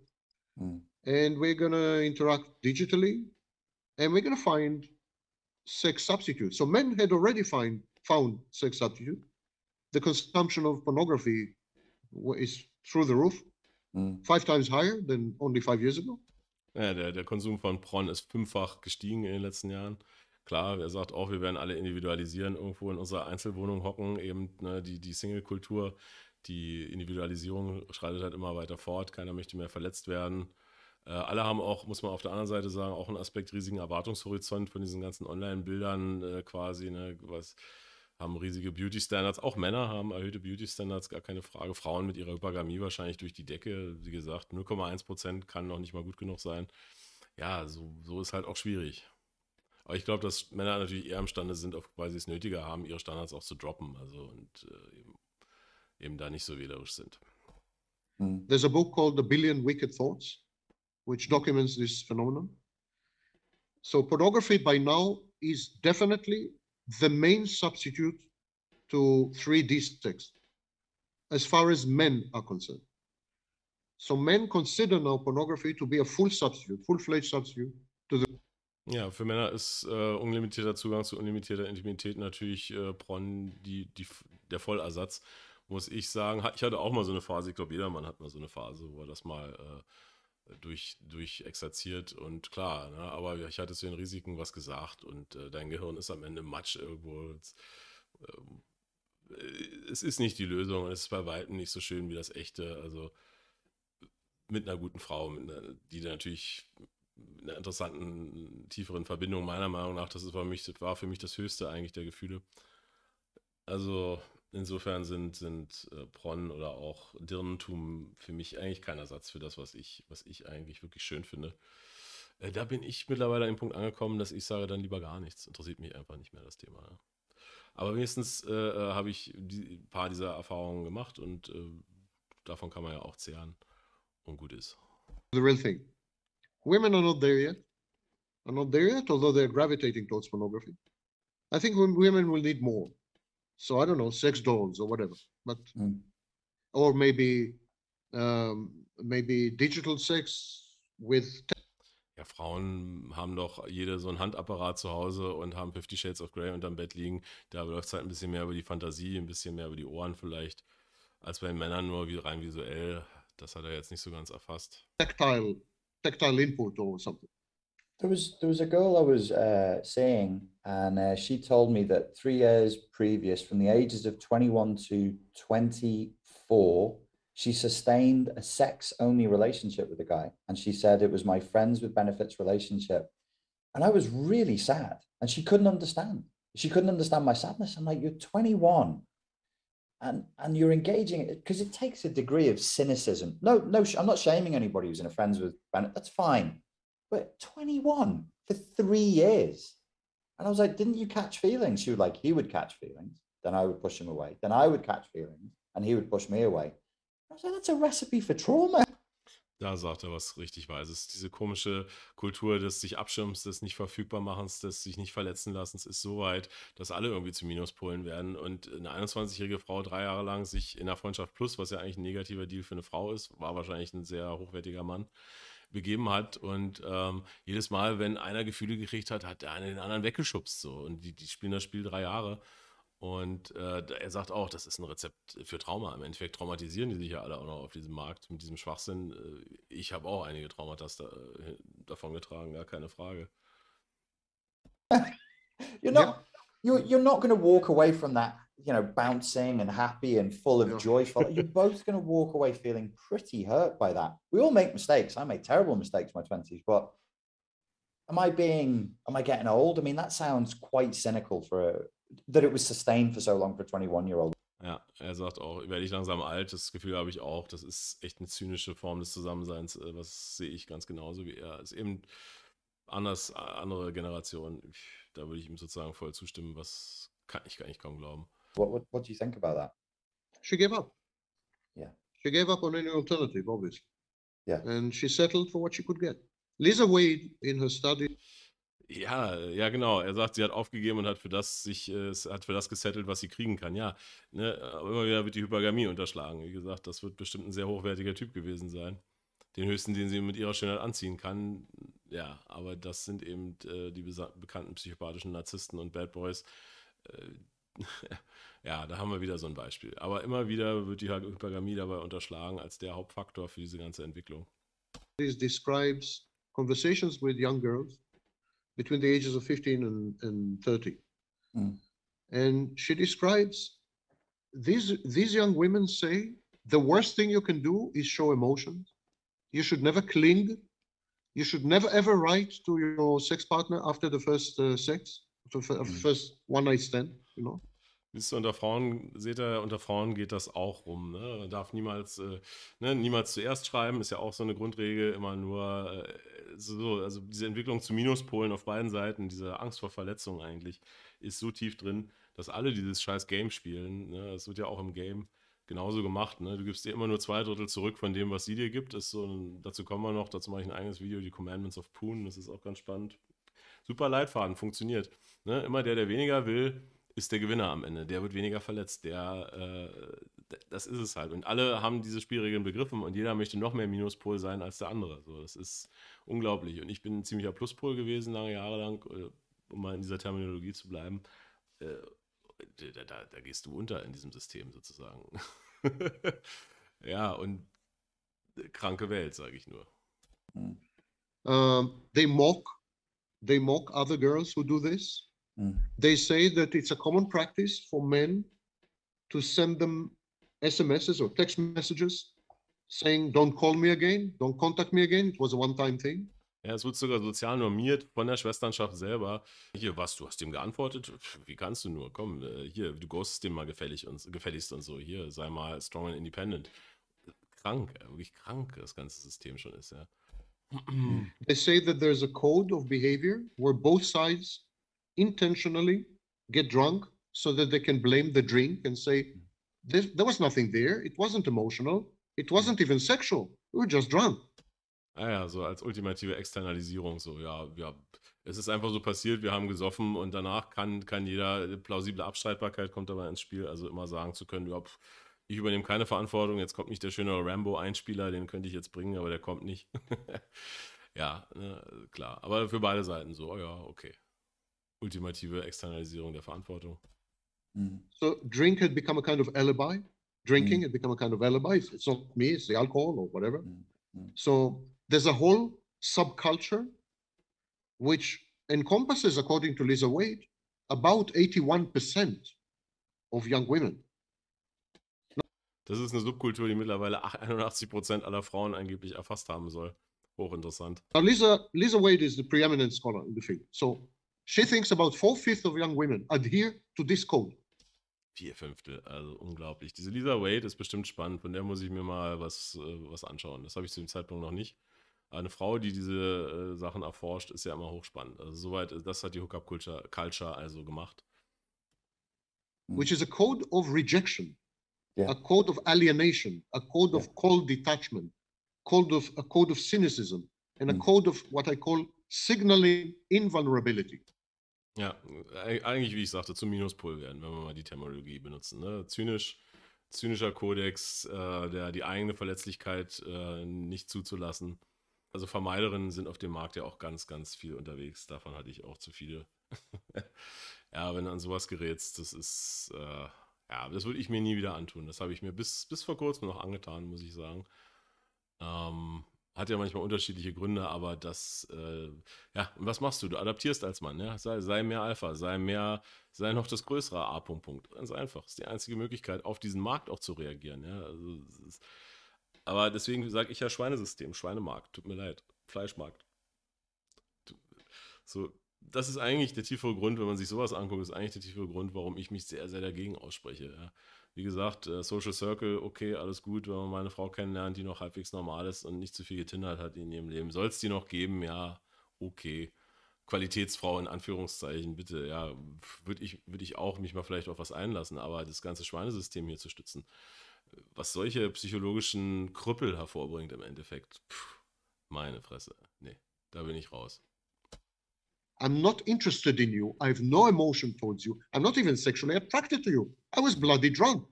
And we're going to interact digitally and we're going to find sex substitutes. So men had already found sex substitute. The consumption of pornography is through the roof, 5 times higher than only 5 years ago. Ja, der Konsum von Porn ist 5-fach gestiegen in den letzten Jahren. Klar, er sagt auch, wir werden alle individualisieren, irgendwo in unserer Einzelwohnung hocken, eben ne, die Single-Kultur, die Individualisierung schreitet halt immer weiter fort, keiner möchte mehr verletzt werden. Alle haben auch, muss man auf der anderen Seite sagen, auch einen Aspekt riesigen Erwartungshorizont von diesen ganzen Online-Bildern quasi, ne, haben riesige Beauty-Standards. Auch Männer haben erhöhte Beauty-Standards, gar keine Frage. Frauen mit ihrer Hypergamie wahrscheinlich durch die Decke. Wie gesagt, 0,1% kann noch nicht mal gut genug sein. Ja, so ist halt auch schwierig. Aber ich glaube, dass Männer natürlich eher imstande sind, weil sie es nötiger haben, ihre Standards auch zu droppen. Also und eben da nicht so wählerisch sind. There's a book called The Billion Wicked Thoughts, which documents this phenomenon. So pornography by now is definitely the main substitute to 3D sex, as far as men are concerned. So men consider now pornography to be a full-fledged substitute to the. Ja, für Männer ist unlimitierter Zugang zu unlimitierter Intimität natürlich Porn der Vollersatz, muss ich sagen. Ich hatte auch mal so eine Phase, ich glaube, jeder Mann hat mal so eine Phase, wo er das mal durchexerziert und klar, ne, aber ich hatte zu den Risiken was gesagt und dein Gehirn ist am Ende Matsch irgendwo. Es ist nicht die Lösung und es ist bei weitem nicht so schön wie das echte, also mit einer guten Frau, die natürlich mit einer interessanten, tieferen Verbindung meiner Meinung nach, das war für mich das Höchste eigentlich der Gefühle. Also insofern sind Porn oder auch Dirnentum für mich eigentlich kein Ersatz für das, was ich eigentlich wirklich schön finde. Da bin ich mittlerweile an den Punkt angekommen, dass ich sage, dann lieber gar nichts. Interessiert mich einfach nicht mehr das Thema. Ja. Aber wenigstens habe ich ein paar dieser Erfahrungen gemacht und davon kann man ja auch zehren und gut ist. The real thing. Women are not there yet. Although they're gravitating towards pornography. I think women will need more. So I don't know, sex dolls or whatever, but or maybe digital sex with. Ja, Frauen haben doch jede so ein Handapparat zu Hause und haben 50 Shades of Grey unterm Bett liegen. Da läuft es halt ein bisschen mehr über die Fantasie, ein bisschen mehr über die Ohren vielleicht, als bei den Männern nur rein visuell. Das hat er jetzt nicht so ganz erfasst. Tactile input or something. There was a girl I was seeing, and she told me that 3 years previous, from the ages of 21 to 24, she sustained a sex-only relationship with a guy. And she said it was my friends with benefits relationship. And I was really sad. And she couldn't understand. She couldn't understand my sadness. I'm like, you're 21. And you're engaging it because it takes a degree of cynicism. No, I'm not shaming anybody who's in a friends with benefits. That's fine. But 21 for 3 years. And I was like, didn't you catch feelings? She was like, he would catch feelings. Then I would push him away. Then I would catch feelings. And he would push me away. I was like, that's a recipe for trauma. Da sagt er was richtig Weises. Diese komische Kultur des sich Abschirms, des nicht verfügbar machens, des sich nicht verletzen lassens ist so weit, dass alle irgendwie zu Minuspolen werden. Und eine 21-jährige Frau 3 Jahre lang sich in der Freundschaft plus, was ja eigentlich ein negativer Deal für eine Frau ist, war wahrscheinlich ein sehr hochwertiger Mann, begeben hat und jedes Mal, wenn einer Gefühle gekriegt hat, hat der eine den anderen weggeschubst so und die spielen das Spiel 3 Jahre und er sagt auch, das ist ein Rezept für Trauma. Im Endeffekt traumatisieren die sich ja alle auch noch auf diesem Markt mit diesem Schwachsinn. Ich habe auch einige Traumata davon getragen, gar keine Frage. You're not going to walk away from that, bouncing and happy and full of joy. You're both going to walk away feeling pretty hurt by that. We all make mistakes. I made terrible mistakes in my 20s, but am I getting old? I mean, that sounds quite cynical that it was sustained for so long for a 21-year-old. Ja, er sagt auch, werde ich langsam alt, das Gefühl habe ich auch, das ist echt eine zynische Form des Zusammenseins, was sehe ich ganz genauso wie er. Ist eben anders, andere Generation, da würde ich ihm sozusagen voll zustimmen, was kann ich gar nicht kaum glauben. What do you think about that? She gave up. Yeah. She gave up on any alternative, obviously. Yeah. And she settled for what she could get. Lisa Wade in her study. Ja, genau. Er sagt, sie hat aufgegeben und hat für das gesettelt, was sie kriegen kann. Ja, ne, aber immer wieder wird die Hypergamie unterschlagen. Wie gesagt, das wird bestimmt ein sehr hochwertiger Typ gewesen sein. Den höchsten, den sie mit ihrer Schönheit anziehen kann. Ja, aber das sind eben die bekannten psychopathischen Narzissten und Bad Boys. Ja, da haben wir wieder so ein Beispiel. Aber immer wieder wird die Hypergamie dabei unterschlagen als der Hauptfaktor für diese ganze Entwicklung. This describes conversations with young girls between the ages of 15 and 30. And she describes these young women say the worst thing you can do is show emotions. You should never cling You should never ever write to your sex partner after the first sex, first one night stand, you know. Siehst du, unter Frauen, seht ihr, unter Frauen geht das auch rum. Ne? Man darf niemals, niemals zuerst schreiben, ist ja auch so eine Grundregel, immer nur also diese Entwicklung zu Minuspolen auf beiden Seiten, diese Angst vor Verletzung eigentlich, ist so tief drin, dass alle dieses scheiß Game spielen. Ne? Das wird ja auch im Game genauso gemacht. Ne? Du gibst dir immer nur 2/3 zurück von dem, was sie dir gibt. Ist so dazu kommen wir noch, dazu mache ich ein eigenes Video, die Commandments of Poon, das ist auch ganz spannend. Super Leitfaden, funktioniert. Ne? Immer der weniger will, ist der Gewinner am Ende. Der wird weniger verletzt. Das ist es halt. Und alle haben diese Spielregeln begriffen und jeder möchte noch mehr Minuspol sein als der andere. So, das ist unglaublich. Und ich bin ein ziemlicher Pluspol gewesen, lange Jahre lang, um mal in dieser Terminologie zu bleiben. Da gehst du unter in diesem System sozusagen. Ja, und kranke Welt, sage ich nur. They mock other girls who do this. They say that it's a common practice for men to send them SMSs or text messages saying, don't call me again, don't contact me again. It was a one-time thing. Ja, es wird sogar sozial normiert von der Schwesternschaft selber. Hier, was, du hast dem geantwortet? Wie kannst du nur? Komm, hier, du ghostest dem mal gefälligst und so. Hier, sei mal strong and independent. Krank, wirklich krank, das ganze System schon ist, ja. They say that there's a code of behavior where both sides intentionally get drunk so that they can blame the drink and say, there was nothing there, it wasn't emotional, it wasn't even sexual, we were just drunk. Ah ja, so als ultimative Externalisierung, so, ja, es ist einfach so passiert, wir haben gesoffen und danach kann jeder, plausible Abstreitbarkeit kommt dabei ins Spiel, also immer sagen zu können, ja, ich übernehme keine Verantwortung, jetzt kommt nicht der schöne Rambo-Einspieler, den könnte ich jetzt bringen, aber der kommt nicht. Ja, ne, klar, aber für beide Seiten so, oh ja, okay. Ultimative Externalisierung der Verantwortung. So drink had become a kind of alibi. Drinking had become a kind of alibi. It's not me, it's the alcohol or whatever. So there's a whole subculture which encompasses, according to Lisa Wade, about 81% of young women. Das ist eine Subkultur, die mittlerweile 81% aller Frauen angeblich erfasst haben soll. Hochinteressant. Now, Lisa Wade is the preeminent scholar in the field. So she thinks about 4/5 of young women adhere to this code. 4/5, also unglaublich. Diese Lisa Wade ist bestimmt spannend, von der muss ich mir mal was anschauen. Das habe ich zu dem Zeitpunkt noch nicht. Aber eine Frau, die diese Sachen erforscht, ist ja immer hochspannend. Also soweit, das hat die Hookup-Culture also gemacht. Which is a code of rejection, Yeah. a code of alienation, a code of cold detachment, a code of cynicism, and a code of what I call signaling invulnerability. Ja, eigentlich, wie ich sagte, zum Minuspol werden, wenn wir mal die Terminologie benutzen. Ne? Zynischer Kodex, die eigene Verletzlichkeit nicht zuzulassen. Also Vermeiderinnen sind auf dem Markt ja auch ganz, ganz viel unterwegs. Davon hatte ich auch zu viele. Ja, wenn du an sowas gerätst, das ist, das würde ich mir nie wieder antun. Das habe ich mir bis vor kurzem noch angetan, muss ich sagen. Hat ja manchmal unterschiedliche Gründe, aber das, und was machst du? Du adaptierst als Mann, ja? Sei mehr Alpha, sei noch das größere A. Ganz einfach. Das ist die einzige Möglichkeit, auf diesen Markt auch zu reagieren, ja? Also, aber deswegen sage ich ja Schweinesystem, Schweinemarkt, tut mir leid, Fleischmarkt. So, das ist eigentlich der tiefere Grund, wenn man sich sowas anguckt, ist eigentlich der tiefere Grund, warum ich mich sehr, sehr dagegen ausspreche, ja? Wie gesagt, Social Circle, okay, alles gut, wenn man mal eine Frau kennenlernt, die noch halbwegs normal ist und nicht zu viel getindert hat in ihrem Leben. Soll es die noch geben? Ja, okay. Qualitätsfrau in Anführungszeichen, bitte, ja, würde ich auch mich mal vielleicht auf was einlassen, aber das ganze Schweinesystem hier zu stützen, was solche psychologischen Krüppel hervorbringt im Endeffekt, meine Fresse, nee, da bin ich raus. I'm not interested in you. I have no emotion towards you. I'm not even sexually attracted to you. I was bloody drunk.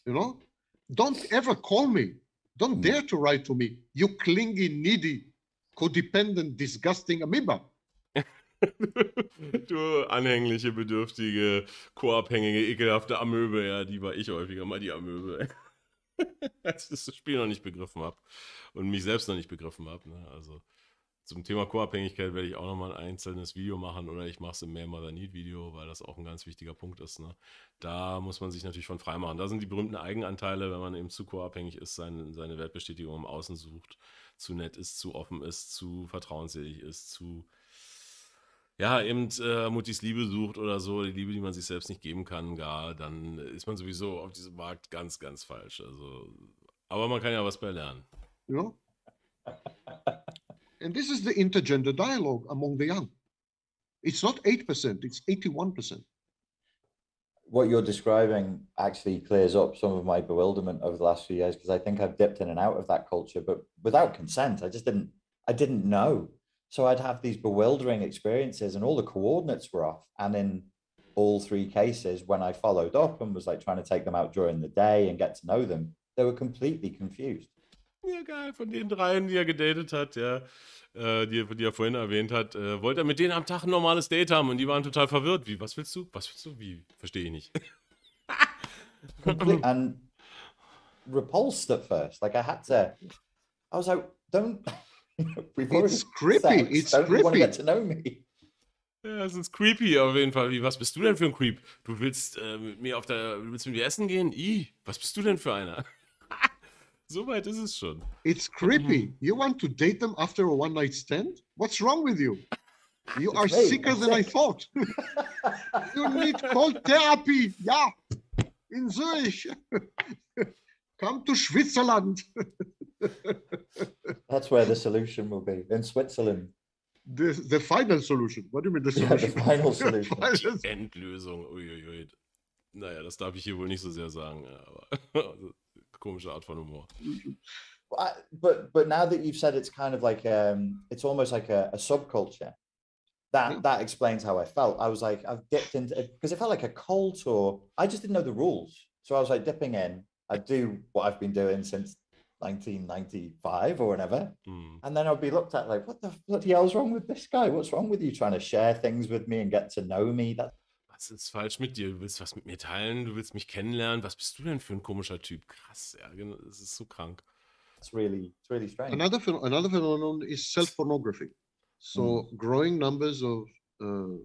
You know? Don't ever call me. Don't dare to write to me. You clingy, needy, codependent, disgusting amoeba. Du anhängliche, bedürftige, co-abhängige, ekelhafte Amöbe, ja, die war ich häufiger mal die Amöbe. Als ich das Spiel noch nicht begriffen habe und mich selbst noch nicht begriffen habe, ne? Also Zum Thema Co-Abhängigkeit werde ich auch nochmal ein einzelnes Video machen oder ich mache es im Mehr Mother Need Video, weil das auch ein ganz wichtiger Punkt ist. Ne? Da muss man sich natürlich von frei machen. Da sind die berühmten Eigenanteile, wenn man eben zu co-abhängig ist, seine Wertbestätigung im Außen sucht, zu nett ist, zu offen ist, zu vertrauenswürdig ist, zu, ja, eben Muttis Liebe sucht oder so, die Liebe, die man sich selbst nicht geben kann, gar, dann ist man sowieso auf diesem Markt ganz, ganz falsch. Also, aber man kann ja was bei lernen. You know? And this is the intergender dialogue among the young. It's not 8%, it's 81%. What you're describing actually clears up some of my bewilderment over the last few years, because I think I've dipped in and out of that culture, but without consent. I didn't know. So I'd have these bewildering experiences and all the coordinates were off. And in all three cases, when I followed up and was like trying to take them out during the day and get to know them, they were completely confused. Ja, geil, von den dreien, die er gedatet hat, ja, die er vorhin erwähnt hat, wollte er mit denen am Tag ein normales Date haben und die waren total verwirrt. Wie, was willst du? Was willst du? Wie? Verstehe ich nicht. And repulsed at first. Like I was like, don't. It's creepy. Sex, It's don't you want to creepy. get to know me? Ja, es ist creepy auf jeden Fall. Wie, was bist du denn für ein Creep? Du willst mit mir essen gehen? Was bist du denn für einer? So weit ist es schon. It's creepy. You want to date them after a one-night stand? What's wrong with you? You are sicker than I thought. You need cold therapy. Yeah, in Zurich. Come to Switzerland. That's where the solution will be, in Switzerland. The final solution. What do you mean the solution? The final solution. Die Endlösung. Uiuiui. Naja, das darf ich hier wohl nicht so sehr sagen. Aber komische Art von Humor. But now that you've said it's kind of like it's almost like a subculture. That explains how I felt. I was like, I've dipped into it because it felt like a cult, or I just didn't know the rules. So I was like dipping in. I do what I've been doing since 1995 or whatever. And then I'd be looked at like, what the bloody hell's wrong with this guy? What's wrong with you trying to share things with me and get to know me? Was ist falsch mit dir? Du willst was mit mir teilen, du willst mich kennenlernen. Was bist du denn für ein komischer Typ? Krass, ja, das ist so krank. It's really strange. Another phenomenon is self-pornography. So growing numbers of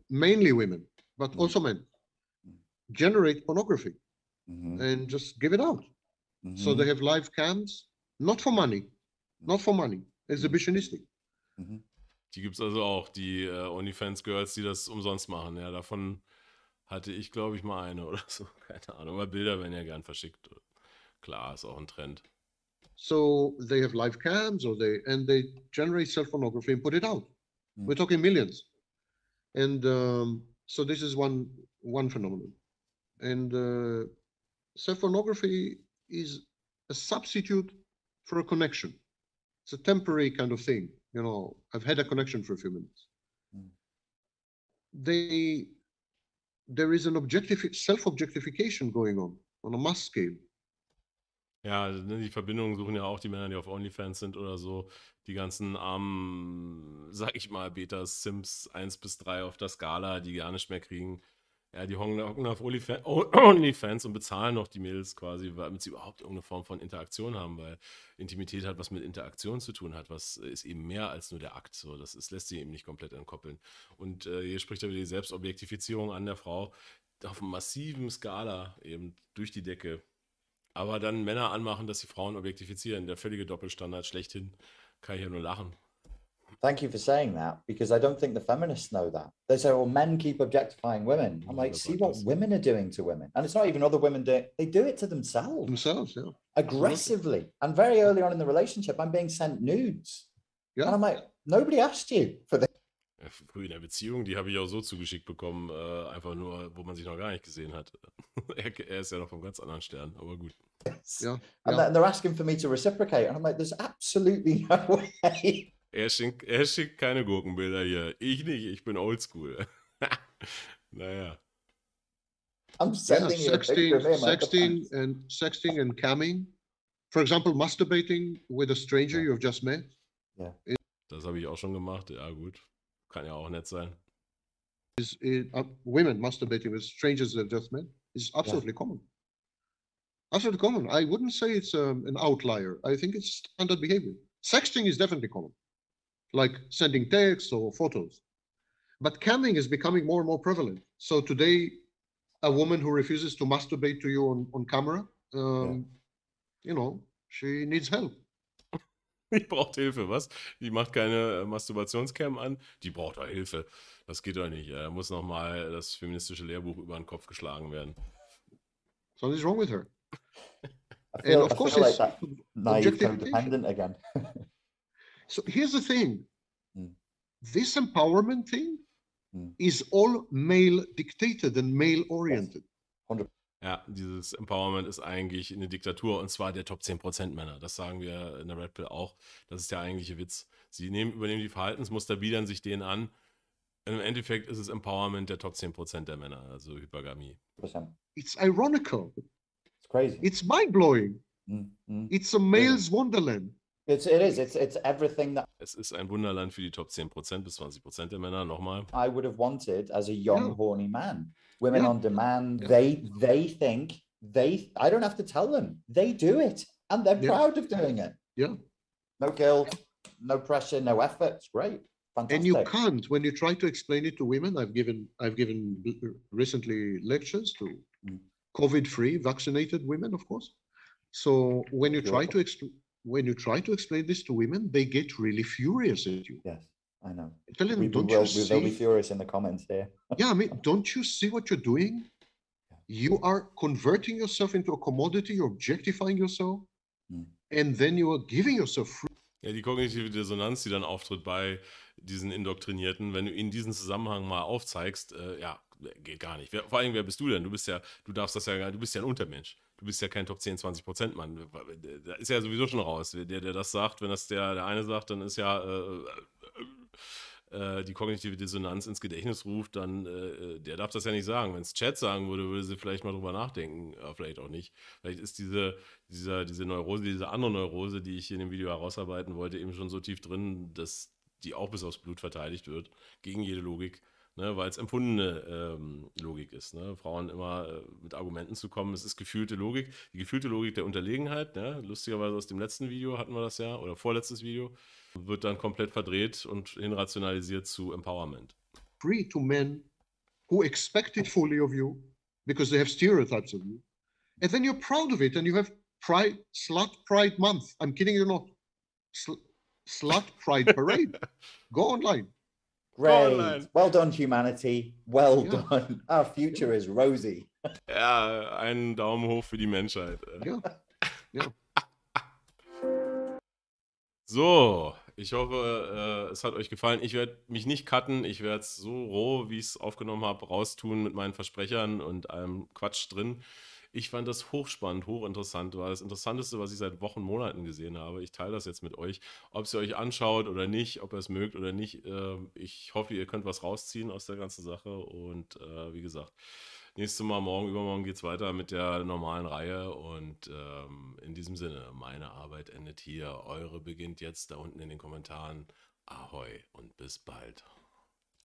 mainly women, but also men, generate pornography and just give it out. So they have live cams, not for money, exhibitionistic. Die gibt es also auch, die OnlyFans-Girls, die das umsonst machen. Ja, davon hatte ich, glaube ich, mal eine oder so. Keine Ahnung, aber Bilder werden ja gern verschickt. Klar, ist auch ein Trend. So they have live cams, and they generate self-pornography and put it out. We're talking millions. And so this is one phenomenon. And self-pornography is a substitute for a connection. It's a temporary kind of thing. You know, I've had a connection for a few minutes. There is an self-objectification going on a mass scale. Ja, die Verbindungen suchen ja auch die Männer, die auf OnlyFans sind oder so. Die ganzen armen, sag ich mal, Betas, Sims 1 bis 3 auf der Skala, die gar nicht mehr kriegen. Ja, die hocken auf OnlyFans und bezahlen noch die Mädels quasi, damit sie überhaupt irgendeine Form von Interaktion haben, weil Intimität hat was mit Interaktion zu tun hat, was ist eben mehr als nur der Akt. So, lässt sich eben nicht komplett entkoppeln. Und hier spricht er wieder die Selbstobjektifizierung an der Frau auf einer massiven Skala eben durch die Decke. Aber dann Männer anmachen, dass sie Frauen objektifizieren. Der völlige Doppelstandard schlechthin. Kann ich ja nur lachen. Thank you for saying that, because I don't think the feminists know that. They say, well, men keep objectifying women. I'm like, see what women are doing to women. And it's not even other women doing it. They do it to themselves. Themselves, yeah. Aggressively. And very early on in the relationship, I'm being sent nudes. Yeah. And I'm like, nobody asked you for this. Ja, früh in der Beziehung, die habe ich auch so zugeschickt bekommen, einfach nur, wo man sich noch gar nicht gesehen hat. Er ist ja noch vom ganz anderen Stern, aber gut. Yes. Yeah. And they're asking for me to reciprocate. And I'm like, there's absolutely no way. Er schickt keine Gurkenbilder hier. Ich nicht, ich bin oldschool. Naja. I'm sending you a picture of him. Sexting and camming. For example, masturbating with a stranger you've just met. Yeah. Das habe ich auch schon gemacht. Ja, gut. Kann ja auch nett sein. Women masturbating with strangers they've just met is absolutely common. Absolutely common. I wouldn't say it's an outlier. I think it's standard behavior. Sexting is definitely common. like sending texts or photos. But camming is becoming more and more prevalent. So today, a woman who refuses to masturbate to you on camera, you know, she needs help. Die braucht Hilfe, was? Die macht keine Masturbationscam an, die braucht doch Hilfe. Das geht doch nicht. Da muss nochmal das feministische Lehrbuch über den Kopf geschlagen werden. Something's wrong with her. I feel, And of course, like it's that naive objectification. codependent again. So here's the thing. Mm. This empowerment thing Mm. is all male dictated and male oriented. 100%. Ja, dieses Empowerment ist eigentlich eine Diktatur, und zwar der Top 10% Männer. Das sagen wir in der Red Pill auch. Das ist der eigentliche Witz. Sie übernehmen die Verhaltensmuster, biedern sich denen an. Im Endeffekt ist es Empowerment der Top 10% der Männer, also Hypergamie. 100%. It's ironical. It's crazy. It's mind-blowing. Mm. It's a male's wonderland. It is. It's everything that Es ist ein Wunderland für die Top 10% bis 20% der Männer, nochmal. I would have wanted as a young, horny man. Women Yeah. on demand, Yeah. they think I don't have to tell them. They do it. And they're proud of doing it. Yeah. No guilt, no pressure, no effort. It's great. Fantastic. And you can't, when you try to explain it to women, I've given recently lectures to COVID-free vaccinated women, of course. So when you try to explain this to women, they get really furious at you. Yes, I know. Tell them, They'll be furious in the comments here. Yeah, I mean, don't you see what you're doing? You are converting yourself into a commodity, you're objectifying yourself, and then you are giving yourself free. Ja, die kognitive Dissonanz, die dann auftritt bei diesen Indoktrinierten, wenn du ihnen diesen Zusammenhang mal aufzeigst, ja, geht gar nicht. Vor allem, wer bist du denn? Du bist ja ein Untermensch. Du bist ja kein Top 10, 20% Mann. Da ist ja sowieso schon raus. Der das sagt, wenn das der eine sagt, dann ist ja die kognitive Dissonanz ins Gedächtnis ruft, dann der darf das ja nicht sagen. Wenn es Chat sagen würde, würde sie vielleicht mal drüber nachdenken, aber vielleicht auch nicht. Vielleicht ist diese Neurose, diese andere Neurose, die ich hier in dem Video herausarbeiten wollte, eben schon so tief drin, dass die auch bis aufs Blut verteidigt wird, gegen jede Logik. Ne, weil es empfundene Logik ist. Ne? Frauen immer mit Argumenten zu kommen. Es ist gefühlte Logik. Die gefühlte Logik der Unterlegenheit, ne? Lustigerweise aus dem letzten Video hatten wir das ja, oder vorletztes Video, wird dann komplett verdreht und hinrationalisiert zu Empowerment. Free to men who expect it fully of you because they have stereotypes of you. And then you're proud of it and you have pride, slut pride month. I'm kidding you not. Slut pride parade. Go online. Great. Well done, humanity. Well done. Our future is rosy. Ja, einen Daumen hoch für die Menschheit. Ja. So, ich hoffe, es hat euch gefallen. Ich werde mich nicht cutten. Ich werde es so roh, wie ich es aufgenommen habe, raustun mit meinen Versprechern und allem Quatsch drin. Ich fand das hochspannend, hochinteressant. War das Interessanteste, was ich seit Wochen, Monaten gesehen habe. Ich teile das jetzt mit euch. Ob es ihr euch anschaut oder nicht, ob ihr es mögt oder nicht. Ich hoffe, ihr könnt was rausziehen aus der ganzen Sache. Und wie gesagt, nächstes Mal, übermorgen geht es weiter mit der normalen Reihe. Und in diesem Sinne, meine Arbeit endet hier. Eure beginnt jetzt da unten in den Kommentaren. Ahoi und bis bald.